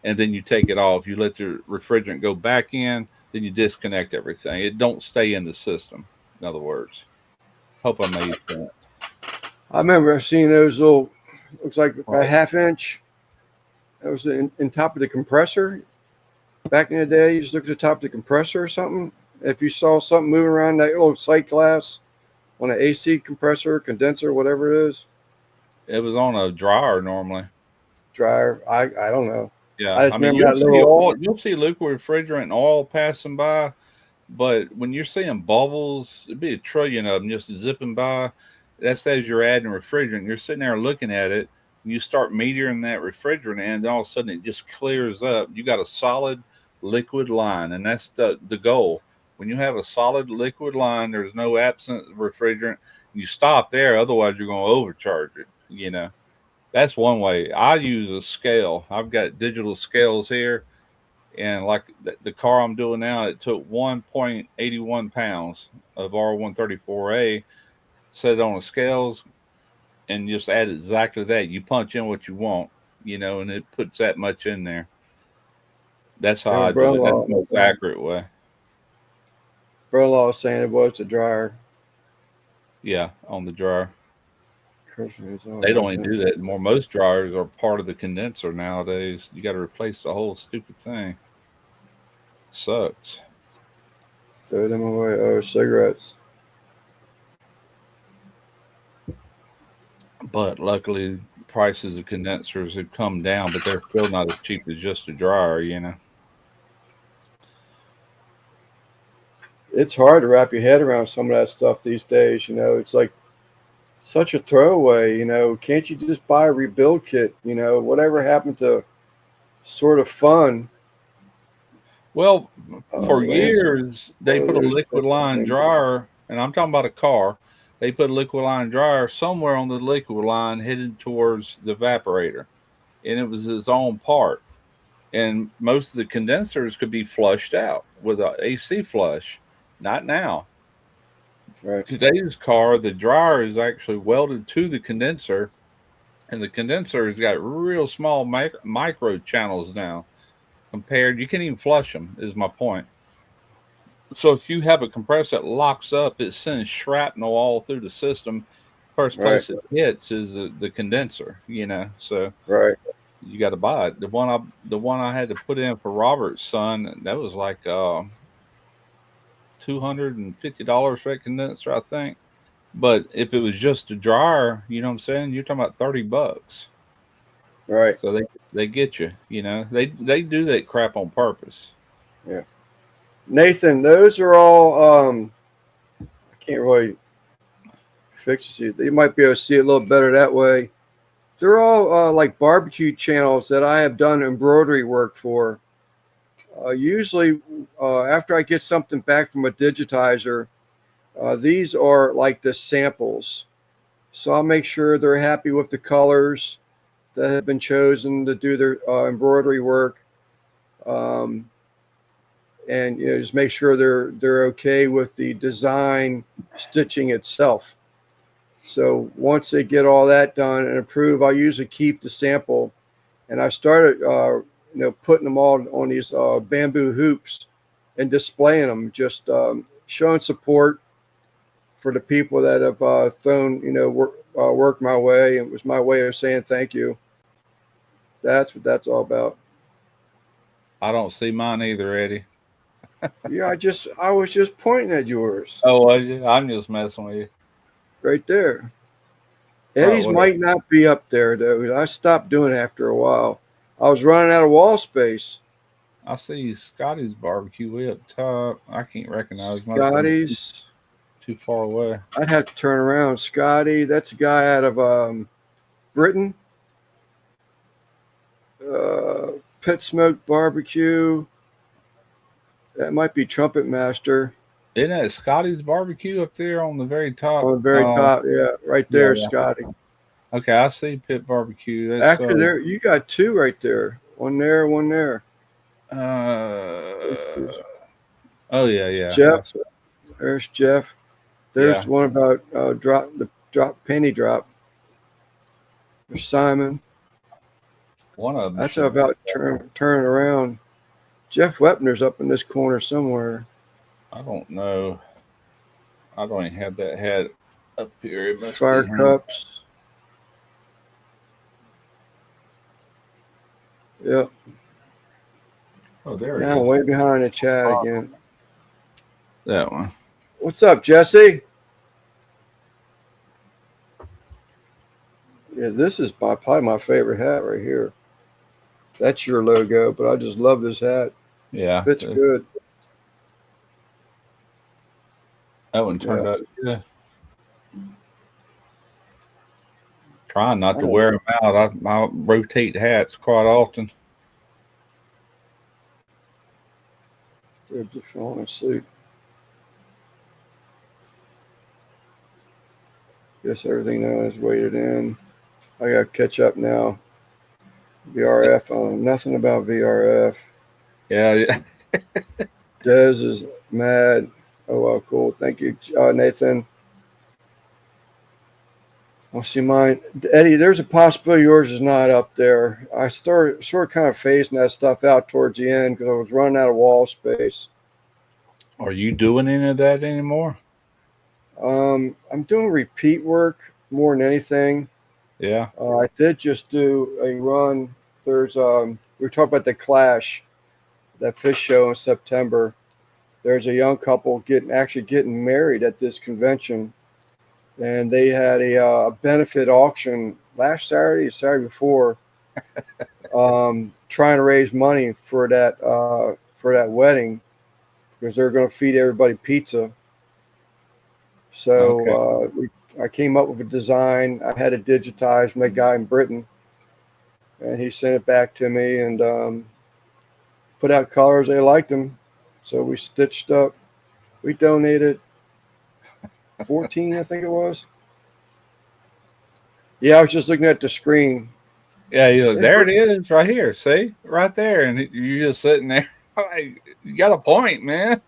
and then you take it off. You let the refrigerant go back in, then you disconnect everything. It don't stay in the system. In other words, hope I made sense. I remember seeing those little, looks like a Right. half inch. That was in top of the compressor. Back in the day, you just look at the top of the compressor or something. If you saw something moving around that little sight glass on an AC compressor, condenser, whatever it is, It was on a dryer normally. dryer. I don't know. Yeah, I I just mean remember that little. you'll see liquid refrigerant and oil passing by, but when you're seeing bubbles, it'd be a trillion of them just zipping by. That says you're adding refrigerant. You're sitting there looking at it, and you start metering that refrigerant, and then all of a sudden it just clears up. You got a solid liquid line, and that's the goal. When you have a solid liquid line, there's no absent refrigerant. You stop there, otherwise you're going to overcharge it. That's one way. I use a scale. I've got digital scales here, and like the car I'm doing now, it took 1.81 pounds of R134A, set it on the scales, and just add exactly that. You punch in what you want, and it puts that much in there. That's how My I do it. That's brother-in-law, the most accurate way. brother-in-law was saying it was a dryer. Yeah, on the dryer. They don't even So do that anymore. Most dryers are part of the condenser nowadays. You got to replace the whole stupid thing. Sucks. throw them away. Oh, cigarettes. But luckily, prices of condensers have come down, but they're still not as cheap as just a dryer. It's hard to wrap your head around some of that stuff these days. It's like such a throwaway. Can't you just buy a rebuild kit? Whatever happened to sort of fun? Well, for Lancer, years, one they of put a those liquid line things. dryer, and I'm talking about a car. They put a liquid line dryer somewhere on the liquid line headed towards the evaporator, and it was his own part. And most of the condensers could be flushed out with a AC flush. Not now. Right, Today's car, the dryer is actually welded to the condenser, and the condenser has got real small micro channels now. Compared, you can't even flush them. Is my point. So if you have a compressor that locks up, it sends shrapnel all through the system. First right, place it hits is the condenser. So right. you got to buy it. The one I had to put in for Robert's son, that was like $250 for that condenser, I think. But if it was just a dryer, you know what I'm saying? You're talking about $30. Right. So they get you. They do that crap on purpose. Yeah. Nathan, those are all. I can't really fix it. You might be able to see it a little better that way. They're all like barbecue channels that I have done embroidery work for. Usually, after I get something back from a digitizer, these are like the samples. So I'll make sure they're happy with the colors that have been chosen to do their embroidery work. Um, and just make sure they're okay with the design stitching itself. So once they get all that done and approved, I usually keep the sample, and I started putting them all on these bamboo hoops and displaying them, just showing support for the people that have thrown work my way. It was my way of saying thank you. That's what that's all about. I don't see mine either, Eddie. Yeah, I was just pointing at yours Oh, was you? I'm just messing with you. right there. Oh, Eddie's what? might not be up there though. I stopped doing it after a while. I was running out of wall space. I see Scotty's barbecue way up top. I can't recognize. Must have been Scotty's. too far away. I'd have to turn around. Scotty, that's a guy out of Britain. Uh, Pit Smoke Barbecue. That might be Trumpet Master Isn't that Scotty's barbecue up there on the very top? on the very top. Yeah, right Yeah, there, yeah. Scotty. Okay, I see Pit Barbecue. That's Actually, there you got two right there. One there, one there. oh yeah, yeah. Jeff. There's Jeff. There's Yeah. the one about drop penny drop. There's Simon. One of them That's should be. about turn around. Jeff Wepner's up in this corner somewhere. I don't know. I don't even have that hat up here. It must Fire be him. cups. Yep. Oh, there he Now is. way behind the chat again. That one. What's up, Jesse? Yeah, this is probably my favorite hat right here. That's your logo, but I just love this hat. Yeah. Fits good. That one turned out good. Trying not to wear them out. I rotate hats quite often. They're just falling asleep. Guess everything now is weighted in. I got to catch up now. VRF, I don't know nothing about VRF. Yeah. Dez is mad. Oh, well, cool. Thank you, Nathan. I'll see mine. Eddie, there's a possibility yours is not up there. I started sort of kind of phasing that stuff out towards the end because I was running out of wall space. Are you doing any of that anymore? I'm doing repeat work more than anything. Yeah. I did just do a run. There's we were talking about the Clash, that fish show in September. There's a young couple getting married at this convention, and they had a benefit auction last Saturday, Saturday before, trying to raise money for that wedding because they're going to feed everybody pizza. So I came up with a design. I had it digitized from a guy in Britain, and he sent it back to me and put out colors. They liked them, so we stitched up. We donated 14, I think it was. Yeah, I was just looking at the screen. Yeah, there it is, right here. See, right there, and you're just sitting there. Like, you got a point, man.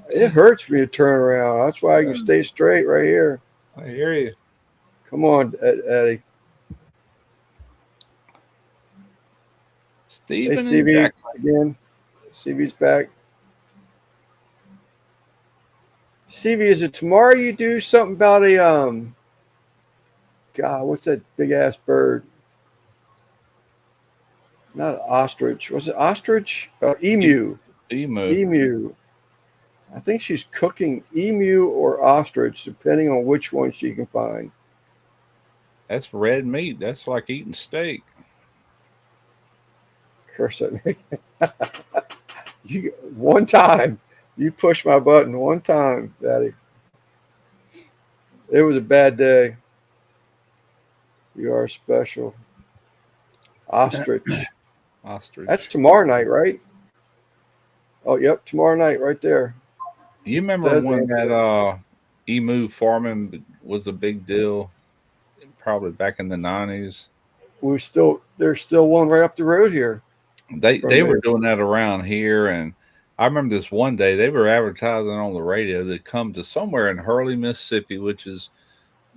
It hurts me to turn around. That's why I can stay straight right here. I hear you. Come on, Eddie. Steven hey, and CV Jack. again. CV's back. CV, is it tomorrow you do something about a God, what's that big ass bird? Not an ostrich. Was it ostrich? Emu. Emu. I think she's cooking emu or ostrich, depending on which one she can find. That's red meat. That's like eating steak. Curse at me. One time, you pushed my button one time, Daddy. It was a bad day. You are special. Ostrich. Ostrich. That's tomorrow night, right? Oh, yep, tomorrow night, right there. You remember when that emu farming was a big deal? Probably back in the 90s. There's still one right up the road here. They were doing that around here, and I remember this one day they were advertising on the radio that come to somewhere in Hurley, Mississippi, which is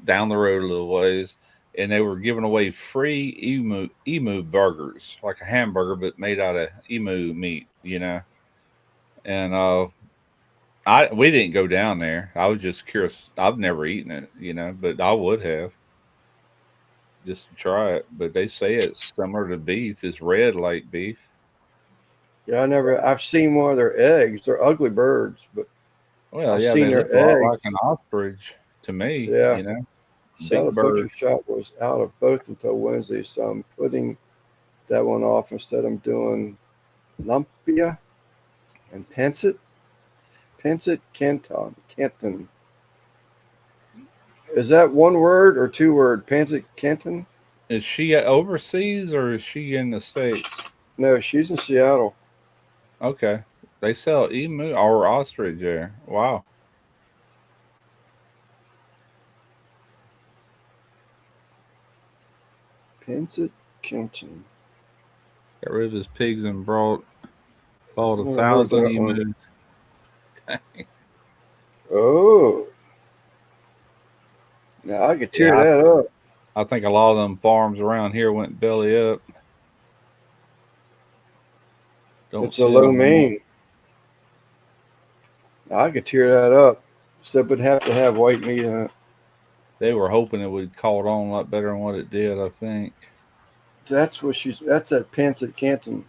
down the road a little ways, and they were giving away free emu burgers, like a hamburger but made out of emu meat, And we didn't go down there. I was just curious. I've never eaten it, but I would have just to try it. But they say it's similar to beef. It's red like beef. Yeah, I've seen one of their eggs. They're ugly birds, but Well, I've yeah, they seen look their a lot like an eggs. ostrich to me. Yeah. You know, So the big butcher bird. shop was out of both until Wednesday, so I'm putting that one off. Instead, I'm doing lumpia and Pensit Canton. Is that one word or two word? Pensit Canton? Is she overseas or is she in the states? No, she's in Seattle. Okay, they sell emu or ostrich there. Wow, Pensit Canton. got rid of his pigs and bought a Never heard thousand that one. emus. Oh, now I could tear Yeah, that up. I think a lot of them farms around here went belly up. Don't It's a see low them no more. main. Now I could tear that up. Except it'd have to have white meat in it. They were hoping it would caught on a lot better than what it did. I think. That's that Pensit Canton.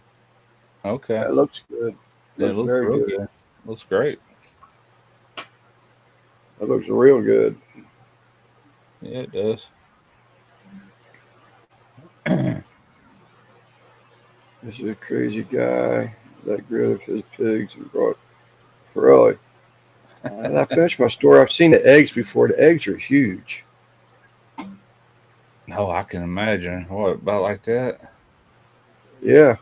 Okay, That looks good. it Looks looks very real good. good. Looks great. That looks real good. Yeah, it does. This is a crazy guy. That rid of his pigs and brought really. And I finished my story. I've seen the eggs before. The eggs are huge. Oh, I can imagine. What about like that? Yeah,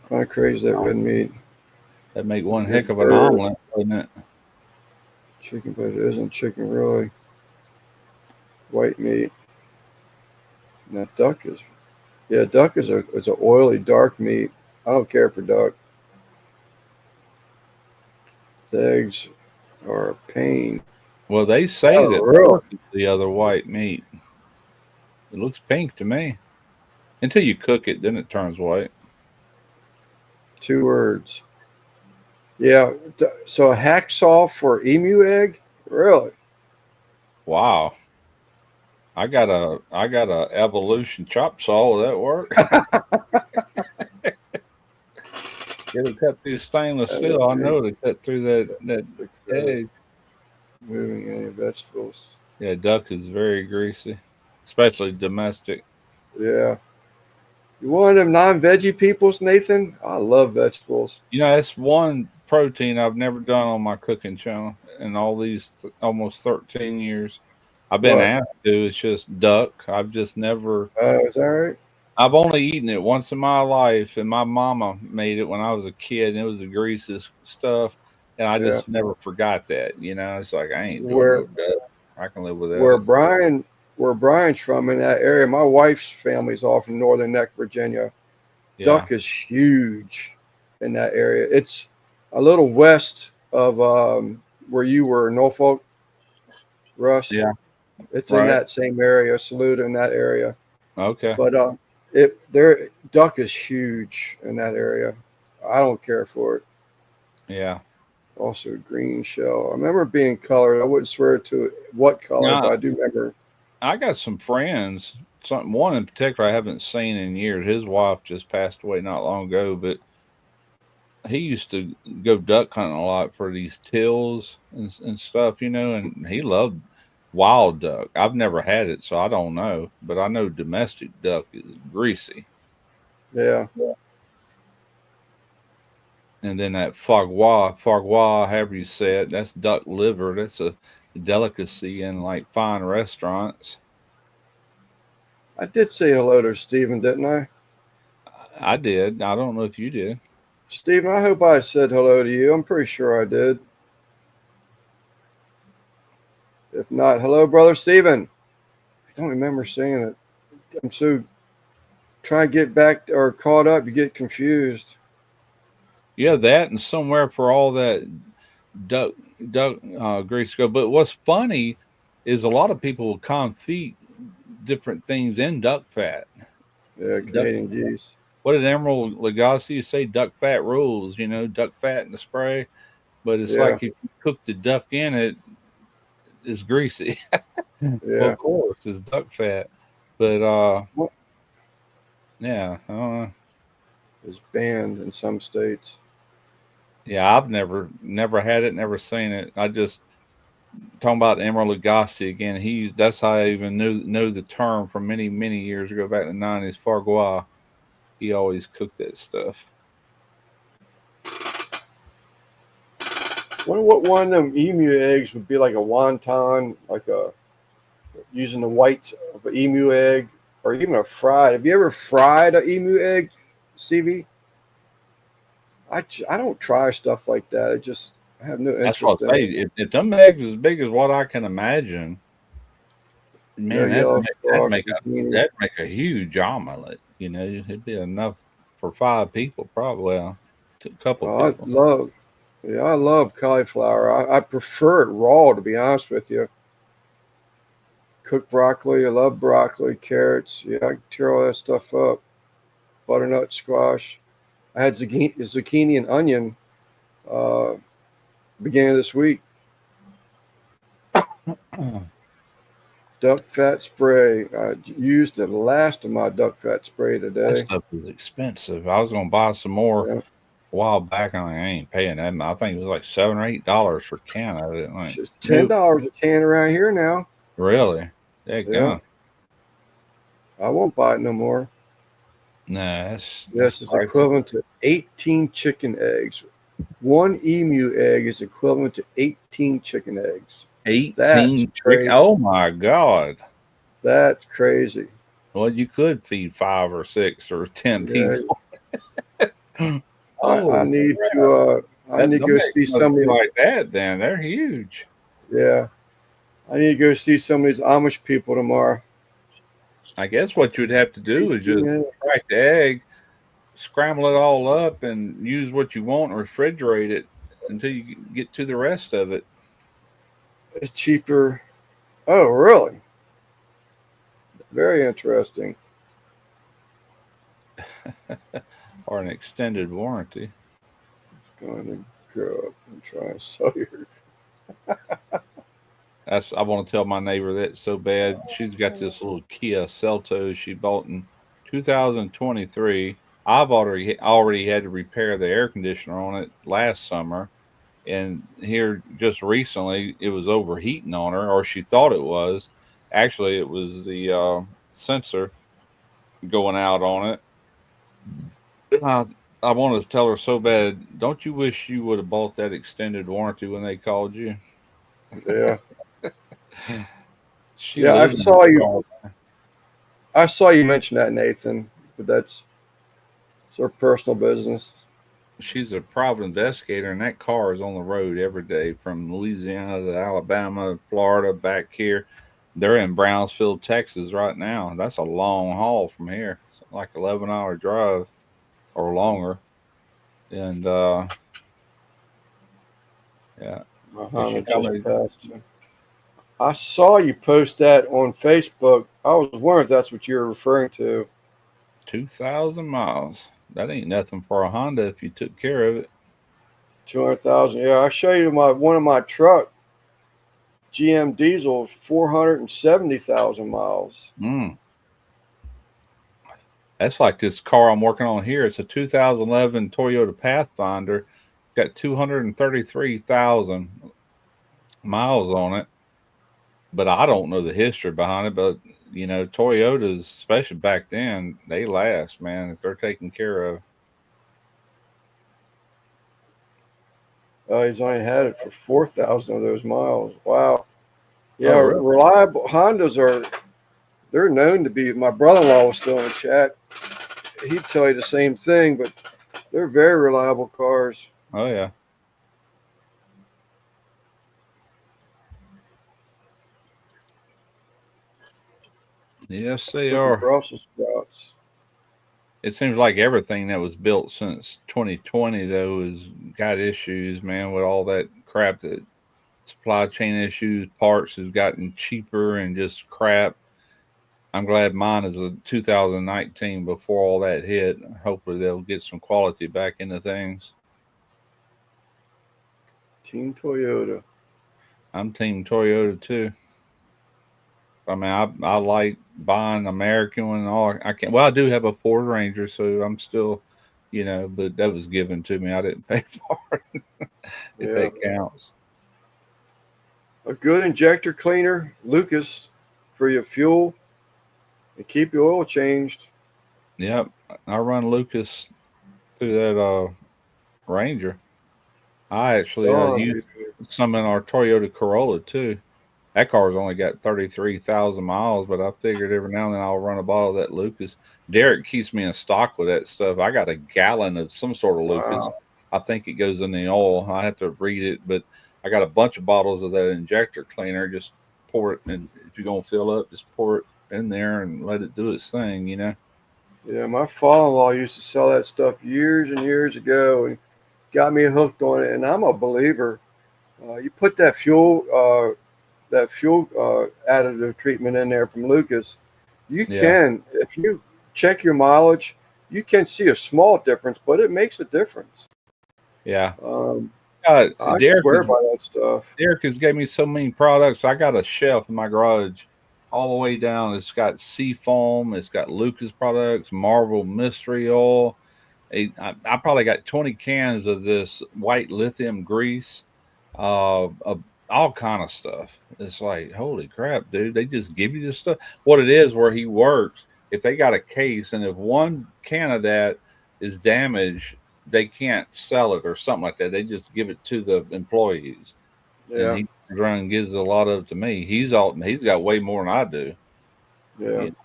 kind of crazy that red meat. That'd make one Big heck of an bird. omelet, wouldn't it? Chicken, but it isn't chicken really. White meat. And that duck is. Yeah, duck is a oily dark meat. I don't care for duck. The eggs are a pain. Well, they say Oh, that really? pork is the other white meat. It looks pink to me. Until you cook it, then it turns white. Two words. Yeah. So a hacksaw for emu egg? Really? Wow. I got a evolution chop saw. Will that work? It'll cut through stainless That steel. would I be know to cut through that the egg. moving any vegetables. Yeah, duck is very greasy, especially domestic. Yeah. You one of them non-veggie peoples, Nathan? I love vegetables. You know, that's one protein I've never done on my cooking channel in all these almost 13 years. I've been What? asked to. It's just duck. I've just never. Is that right? I've only eaten it once in my life, and my mama made it when I was a kid, and it was the greasiest stuff. And I Yeah. just never forgot that. You know, it's like I ain't doing Where no duck. I can live without where it. Brian where Brian's from in that area, my wife's family's all from Northern Neck, Virginia. Yeah, Duck is huge in that area. It's a little west of where you were, Norfolk, Russ. yeah, It's in right. that same area, Saluda in that area. Okay, But it there duck is huge in that area. I don't care for it. yeah. Also green shell. I remember it being colored. I wouldn't swear to what color, but Now I do remember. I got some friends. Some one in particular I haven't seen in years. His wife just passed away not long ago, but he used to go duck hunting a lot for these tills and stuff, you know, and he loved wild duck. I've never had it, so I don't know, but I know domestic duck is greasy. Yeah, And then that fogwa, however you say it, that's duck liver. That's a delicacy in like fine restaurants. I did say hello to Stephen, didn't I? I did. I don't know if you did. Stephen, I hope I said hello to you. I'm pretty sure I did. If not, hello, brother Stephen. I don't remember saying it. I'm so trying to get back or caught up. You get confused. Yeah, that and somewhere for all that duck duck grease go. But what's funny is a lot of people will confit different things in duck fat. Yeah, Duck, Canadian geese. what did Emerald Lagasse say? Duck fat rules. You know, duck fat in the spray. But it's Yeah, like if you cook the duck in it, it's greasy. Well, yeah. of course, it's duck fat. But Well, yeah, I don't know. is banned in some states. Yeah, I've never had it, never seen it. I just talking about Emeril Lagasse again. That's how I even know the term from many years ago back in the 90s. Fargois. He always cooked that stuff. I wonder what one of them emu eggs would be like a wonton, like a using the whites of an emu egg, or even a fried. Have you ever fried an emu egg, CV? I don't try stuff like that. I have no That's what interest I in say. it. If them eggs as big as what I can imagine, Yeah, man, yellow squash, zucchini. that'd make a huge omelet. You know, it'd be enough for 5 people, probably. Well, a couple Oh, people. I love cauliflower. I prefer it raw, to be honest with you. Cooked broccoli, I love broccoli, carrots. Yeah, I can tear all that stuff up. Butternut squash. I had zucchini and onion uh, beginning of this week. Duck fat spray. I used the last of my duck fat spray That today. stuff is expensive. I was gonna buy some more Yeah, a while back, and I ain't paying that. I think it was like $7 or $8 for a can of it. it's Like, just nope, $10 a can around here now. really? That Yeah, gone. I won't buy it no more. Nah, that's Yes, it's pricey. equivalent to 18 chicken eggs. One emu egg is equivalent to 18 chicken eggs. That's 18 chick. crazy. Oh my god. That's crazy. Well, you could feed 5 or 6 or 10 Yeah, people. I Oh, need crap. to I need to Them go eggs see must be somebody. like that. Then they're huge. Yeah, I need to go see some of these Amish people tomorrow. I guess what you'd have to do is 18 just eggs. crack the egg, scramble it all up, and use what you want, refrigerate it until you get to the rest of it. It's cheaper. Oh, really? Very interesting. Or an extended warranty. Going to go up and try and sell your. I want to tell my neighbor that so bad. She's got this little Kia Celtos she bought in 2023. I've already had to repair the air conditioner on it last summer, and here just recently it was overheating on her, or she thought it was. Actually, it was the sensor going out on it. And I wanted to tell her so bad. Don't you wish you would have bought that extended warranty when they called you? Yeah, She yeah. lives in her car. I saw you mention that, Nathan. But that's it's her personal business. She's a private investigator, and that car is on the road every day from Louisiana to Alabama, Florida, back here. They're in Brownsville, Texas right now. That's a long haul from here. It's like 11-hour drive or longer. And yeah, and she Muhammad told just me passed. I saw you post that on Facebook. I was wondering if that's what you were referring to. 2,000 miles. That ain't nothing for a Honda if you took care of it. 200,000. Yeah, I show you my one of my truck GM diesel 470,000 miles. Mm. That's like this car I'm working on here. It's a 2011 Toyota Pathfinder. It's got 233,000 miles on it, but I don't know the history behind it. But Toyotas, especially back then, they last, man, if they're taken care of. He's only had it for 4,000 of those miles. Wow. Yeah, Oh, really? reliable Hondas are. They're known to be. My brother-in-law was still in the chat. He'd tell you the same thing, but they're very reliable cars. Oh, yeah. Yes, they Cooking are. Brussels sprouts. It seems like everything that was built since 2020, though, has got issues, man, with all that crap that supply chain issues, parts has gotten cheaper and just crap. I'm glad mine is a 2019 before all that hit. Hopefully they'll get some quality back into things. Team Toyota. I'm team Toyota too. I mean, I like buying American one and all. I can't. Well, I do have a Ford Ranger, so I'm still but that was given to me. I didn't pay for it. If Yeah. that counts. A good injector cleaner, Lucas, for your fuel and keep your oil changed. Yep. I run Lucas through that Ranger. I actually So use some in our Toyota Corolla too. That car's only got 33,000 miles, but I figured every now and then I'll run a bottle of that Lucas. Derek keeps me in stock with that stuff. I got a gallon of some sort of Lucas. wow. I think it goes in the oil. I have to read it, but I got a bunch of bottles of that injector cleaner. Just pour it, and if you're gonna fill up, just pour it in there and let it do its thing. Yeah, my father-in-law used to sell that stuff years and years ago and got me hooked on it. And I'm a believer. You put that fuel additive treatment in there from Lucas, you Yeah, can, if you check your mileage, you can see a small difference, but it makes a difference. yeah. Um, Uh, I Derek swear is by that stuff. Derek has gave me so many products. I got a shelf in my garage all the way down. It's got Seafoam. It's got Lucas products, Marvel Mystery Oil. I probably got 20 cans of this white lithium grease, all kind of stuff. It's like, holy crap, dude. They just give you this stuff. What it is where he works, if they got a case and if one can of that is damaged, they can't sell it or something like that. They just give it to the employees, and Yeah, he turns around and gives a lot of it to me. He's got way more than I do. yeah. You know,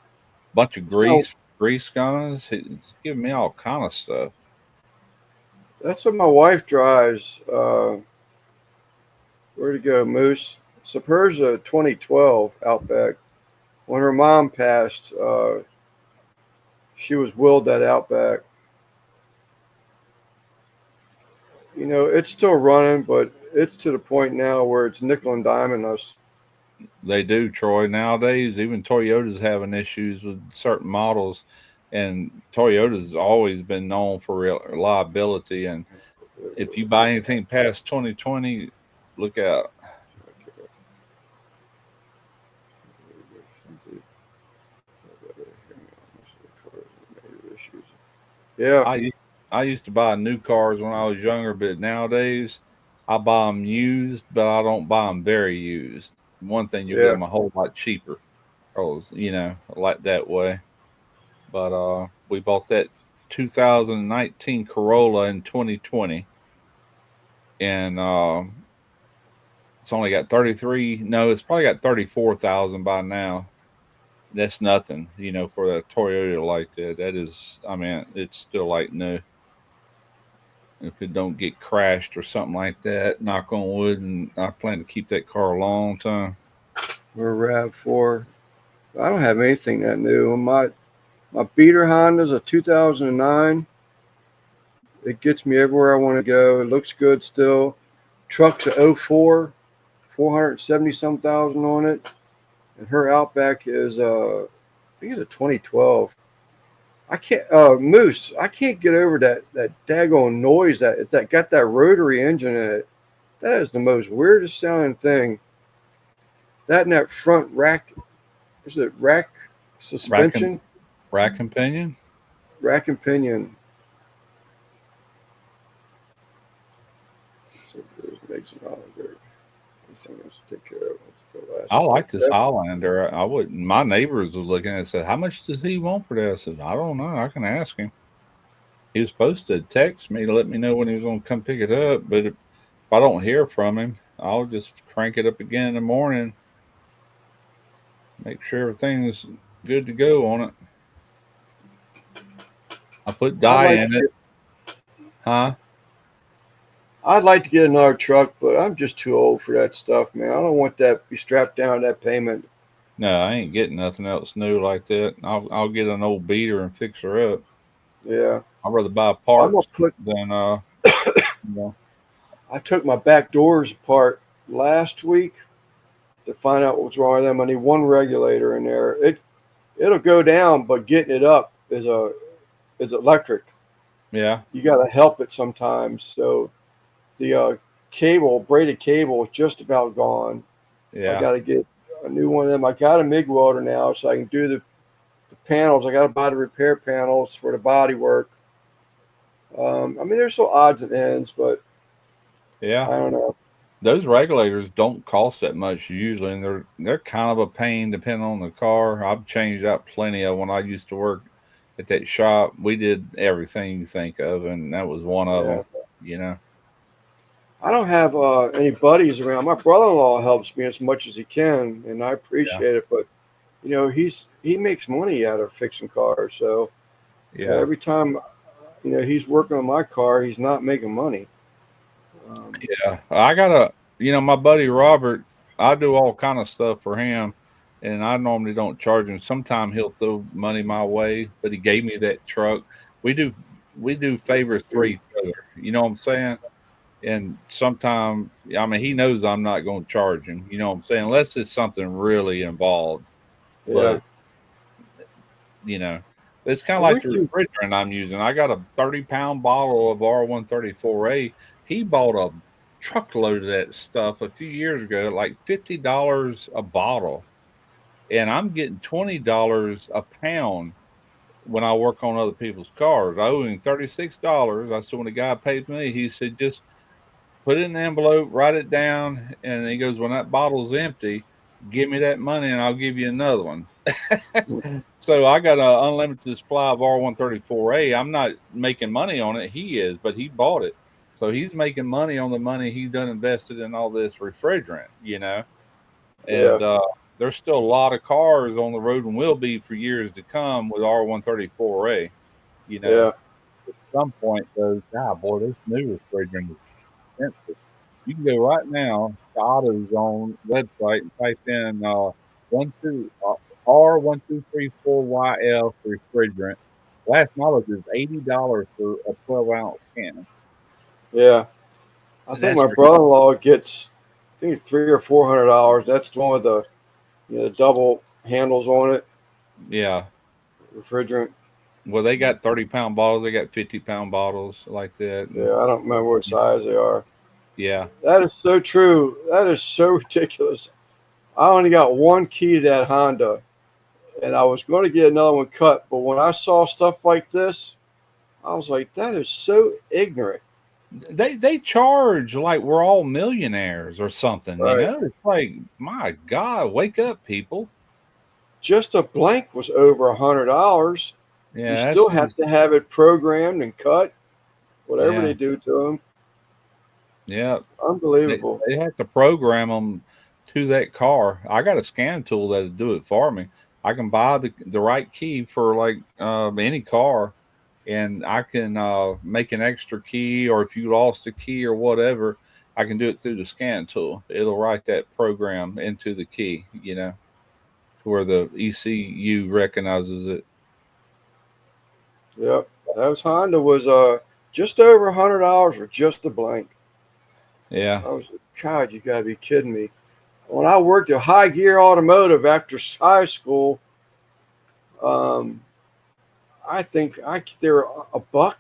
bunch of So grease guns. He's giving me all kind of stuff. that's what my wife drives. Where'd it go, Moose? So hers a 2012 Outback. When her mom passed, she was willed that Outback. It's still running, but it's to the point now where it's nickel and diming us. They do, Troy. Nowadays, even Toyota's having issues with certain models, and Toyota's always been known for reliability. And if you buy anything past 2020, look out. Yeah, I used I used to buy new cars when I was younger, but nowadays I buy them used, but I don't buy them very used. One thing, you'll get yeah. them a whole lot cheaper, like that way. But we bought that 2019 Corolla in 2020, and it's only got 33. No, it's probably got 34,000 by now. That's nothing, for a Toyota like that. That is, I mean, it's still like new. If it don't get crashed or something like that, knock on wood, and I plan to keep that car a long time. We're RAV4. I don't have anything that new. My beater Honda's a 2009. It gets me everywhere I want to go. It looks good still. Truck's a '04, 470 some thousand on it. And her Outback is I think it's a 2012. I can't Moose. I can't get over that daggone noise that it's that got that rotary engine in it. That is the most weirdest sounding thing. That and that front rack, is it rack Rack and suspension? rack and pinion. Rack and pinion. So it makes it all good. Anything else to take care of? Let's go last I one. like this Highlander. I wouldn't. My neighbors was looking at it and said, "How much does he want for that?" I said, "I don't know. I can ask him." He was supposed to text me to let me know when he was going to come pick it up, but if I don't hear from him, I'll just crank it up again in the morning, make sure everything's good to go on it. I put I'd dye like in to it, get huh? I'd like to get another truck, but I'm just too old for that stuff, man. I don't want that to be strapped down to that payment. No, I ain't getting nothing else new like that. I'll get an old beater and fix her up. Yeah. I'd rather buy I'm gonna parts put than you know. I took my back doors apart last week to find out what's wrong with them. I need one regulator in there. It'll go down, but getting it up is electric. Yeah, You got to help it sometimes. So the braided cable is just about gone. I yeah. got to get a new one of them. I got a MIG welder now, so I can do the panels. I got to buy the repair panels for the body work. I mean, there's some odds and ends, but Yeah. I don't know. Those regulators don't cost that much usually, and they're kind of a pain depending on the car. I've changed out plenty of when I used to work at that shop. We did everything you think of, and that was one of Yeah. them. You know. I don't have any buddies around. My brother-in-law helps me as much as he can, and I Yeah. appreciate it. But he makes money out of fixing cars, so Yeah. every time he's working on my car, he's not making money. Yeah. I got my buddy Robert. I do all kind of stuff for him, and I normally don't charge him. Sometimes he'll throw money my way, but he gave me that truck. We do we do favors for each other. You know what I'm saying? And sometimes, I mean, he knows I'm not going to charge him. You know what I'm saying? Unless it's something really involved. Yeah. But you know, it's kind of Well, like we the do. refrigerant I'm using. I got a 30-pound bottle of R134A. He bought a truckload of that stuff a few years ago, like $50 a bottle, and I'm getting $20 a pound when I work on other people's cars. I owe him $36. I said when the guy paid me, he said just put it in an envelope, write it down, and he goes, when that bottle's empty, give me that money and I'll give you another one. So I got an unlimited supply of R134A. I'm not making money on it. He is, but he bought it. So he's making money on the money he done invested in all this refrigerant. Yeah. And there's still a lot of cars on the road and will be for years to come with R134A. You know, Yeah. at some point, though, God, boy, this new refrigerant is expensive. You can go right now to AutoZone website and type in one two R1234YL refrigerant. Last knowledge is $80 for a 12-ounce can. Yeah. I And think that's my brother-in-law gets, I think it's $300 or $400. That's the one with the double handles on it, yeah. refrigerant. Well, they got 30-pound bottles. They got 50-pound bottles like that. And Yeah, I don't remember what size they are. yeah, That is so true. That is so ridiculous. I only got one key to that Honda, and I was going to get another one cut. But when I saw stuff like this, I was like, that is so ignorant. they charge like we're all millionaires or something. Right. It's like, my God, wake up, people. Just a blank was over $100. You Yeah, still have to have it programmed and cut, whatever yeah, they do to them. yeah. They, Unbelievable. they have to program them to that car. I got a scan tool that'll do it for me. I can buy the right key for like any car, and I can make an extra key, or if you lost a key or whatever, I can do it through the scan tool. It'll write that program into the key, to where the ECU recognizes it. Yep. That Honda was just over $100 for just a blank. Yeah, I was like, God, you gotta be kidding me. When I worked at High Gear Automotive after high school, um, I think they were a buck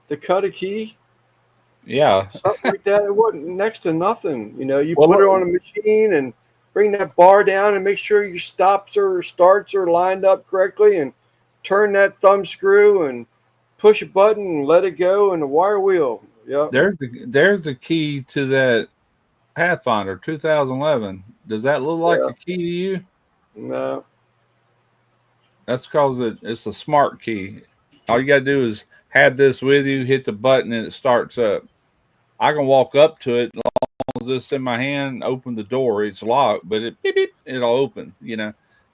to cut a key, yeah. something like that. It wasn't next to nothing. You Well, put it on a machine and bring that bar down and make sure your stops or starts are lined up correctly, and turn that thumb screw and push a button and let it go, and the wire wheel. Yep. there's the key to that Pathfinder 2011. Does that look like Yeah. a key to you? No. That's because it's a smart key. All you gotta do is have this with you, hit the button, and it starts up. I can walk up to it as long as it's in my hand, open the door. It's locked, but it beep, beep, it'll open.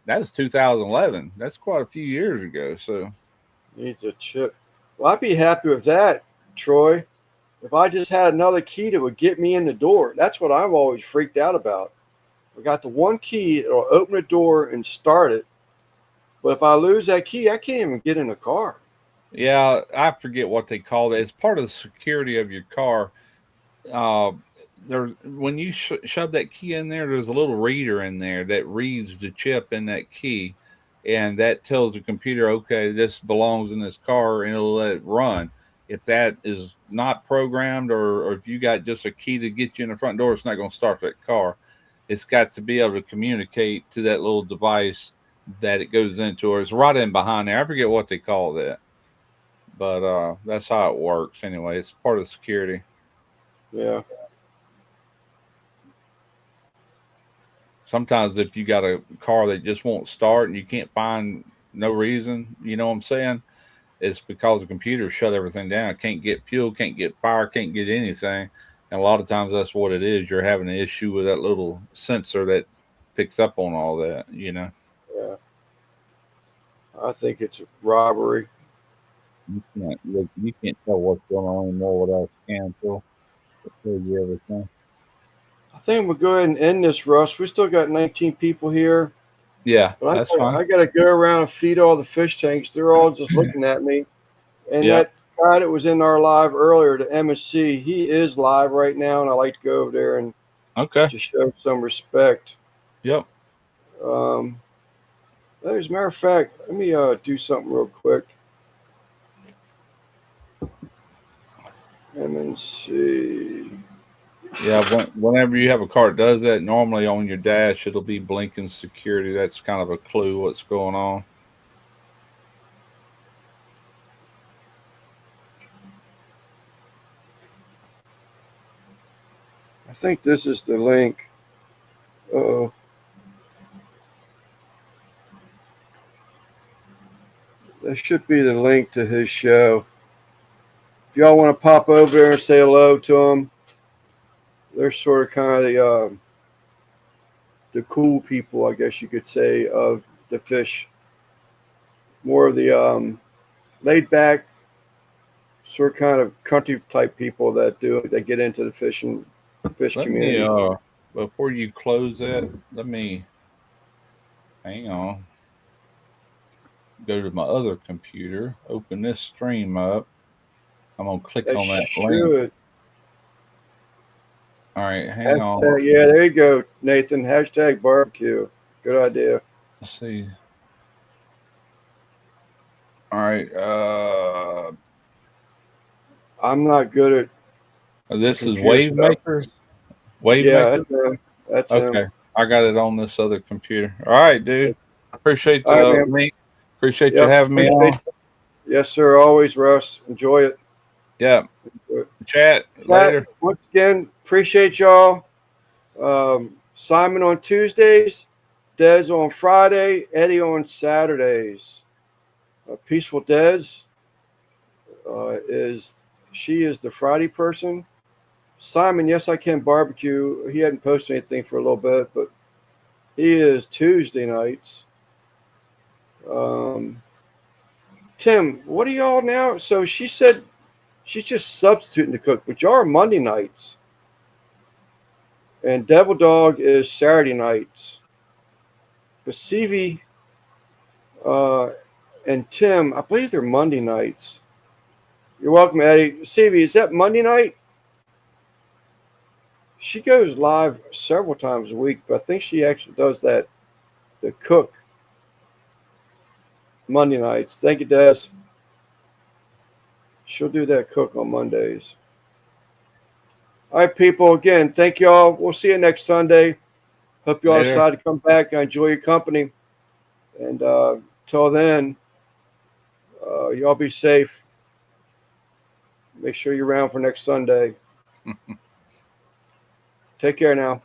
That was 2011. That's quite a few years ago. So Needs a chip. Well, I'd be happy with that, Troy. If I just had another key that would get me in the door. That's what I'm always freaked out about. I got the one key that'll open the door and start it. But if I lose that key, I can't even get in the car. yeah, I forget what they call that. It's part of the security of your car. Uh, there's when you shove that key in there, there's a little reader in there that reads the chip in that key, and that tells the computer, okay, this belongs in this car, and it'll let it run. If that is not programmed, or if you got just a key to get you in the front door, it's not going to start that car. It's got to be able to communicate to that little device that it goes into, or it's right in behind there. I forget what they call that, but that's how it works anyway. It's part of security. Yeah. Sometimes if you got a car that just won't start and you can't find no reason, you know what I'm saying? It's because the computer shut everything down. Can't get fuel, can't get fire, can't get anything. And a lot of times that's what it is. You're having an issue with that little sensor that picks up on all that, you know. Yeah. I think it's a robbery. You can't tell what's going on anymore without a scan tool to tell you everything. I think we'll go ahead and end this, Russ. We still got 19 people here, Yeah, but that's fine. I got to go around and feed all the fish tanks. They're all just looking at me. And Yeah. that guy that was in our live earlier, the M&C, he is live right now, and I like to go over there and Okay. just show some respect. Yep. Um, as a matter of fact, let me do something real quick. M&C. Yeah. Whenever you have a car that does that, normally on your dash it'll be blinking security. That's kind of a clue what's going on. I think this is the link. Uh-oh. That should be the link to his show. If y'all want to pop over there and say hello to him, they're sort of kind of the cool people, I guess you could say, of the fish. More of the laid back, sort of kind of country type people that get into the fish Let me community. before you close that, let me hang on. Go to my other computer, open this stream up. I'm gonna click They on that link. should. All right, hang on. Hashtag, yeah, there you go, Nathan. Hashtag barbecue. Good idea. Let's see. All right. I'm not good at This is computer Wave stuff. Makers. Wave Yeah, Maker. that's him. That's him. Okay, I got it on this other computer. All right, dude. Appreciate All right, the man. link. Appreciate you Yep. having me Appreciate on. you. Yes, sir. Always, Russ. Enjoy it. Yeah. Chat Chat, later. once again, appreciate y'all. Simon on Tuesdays, Dez on Friday, Eddie on Saturdays. Peaceful Dez is the Friday person. Simon, yes, I can barbecue. He hadn't posted anything for a little bit, but he is Tuesday nights. Tim, what are y'all now? So she said she's just substituting to cook, but y'all are Monday nights. And Devil Dog is Saturday nights. But CV and Tim, I believe they're Monday nights. You're welcome, Eddie. CV, is that Monday night? She goes live several times a week, but I think she actually does the cook Monday nights. Thank you, Des. She'll do that cook on Mondays. All right, people. Again, thank y'all. We'll see you next Sunday. Hope y'all Later. decide to come back. I enjoy your company. And till then, y'all be safe. Make sure you're around for next Sunday. Take care now.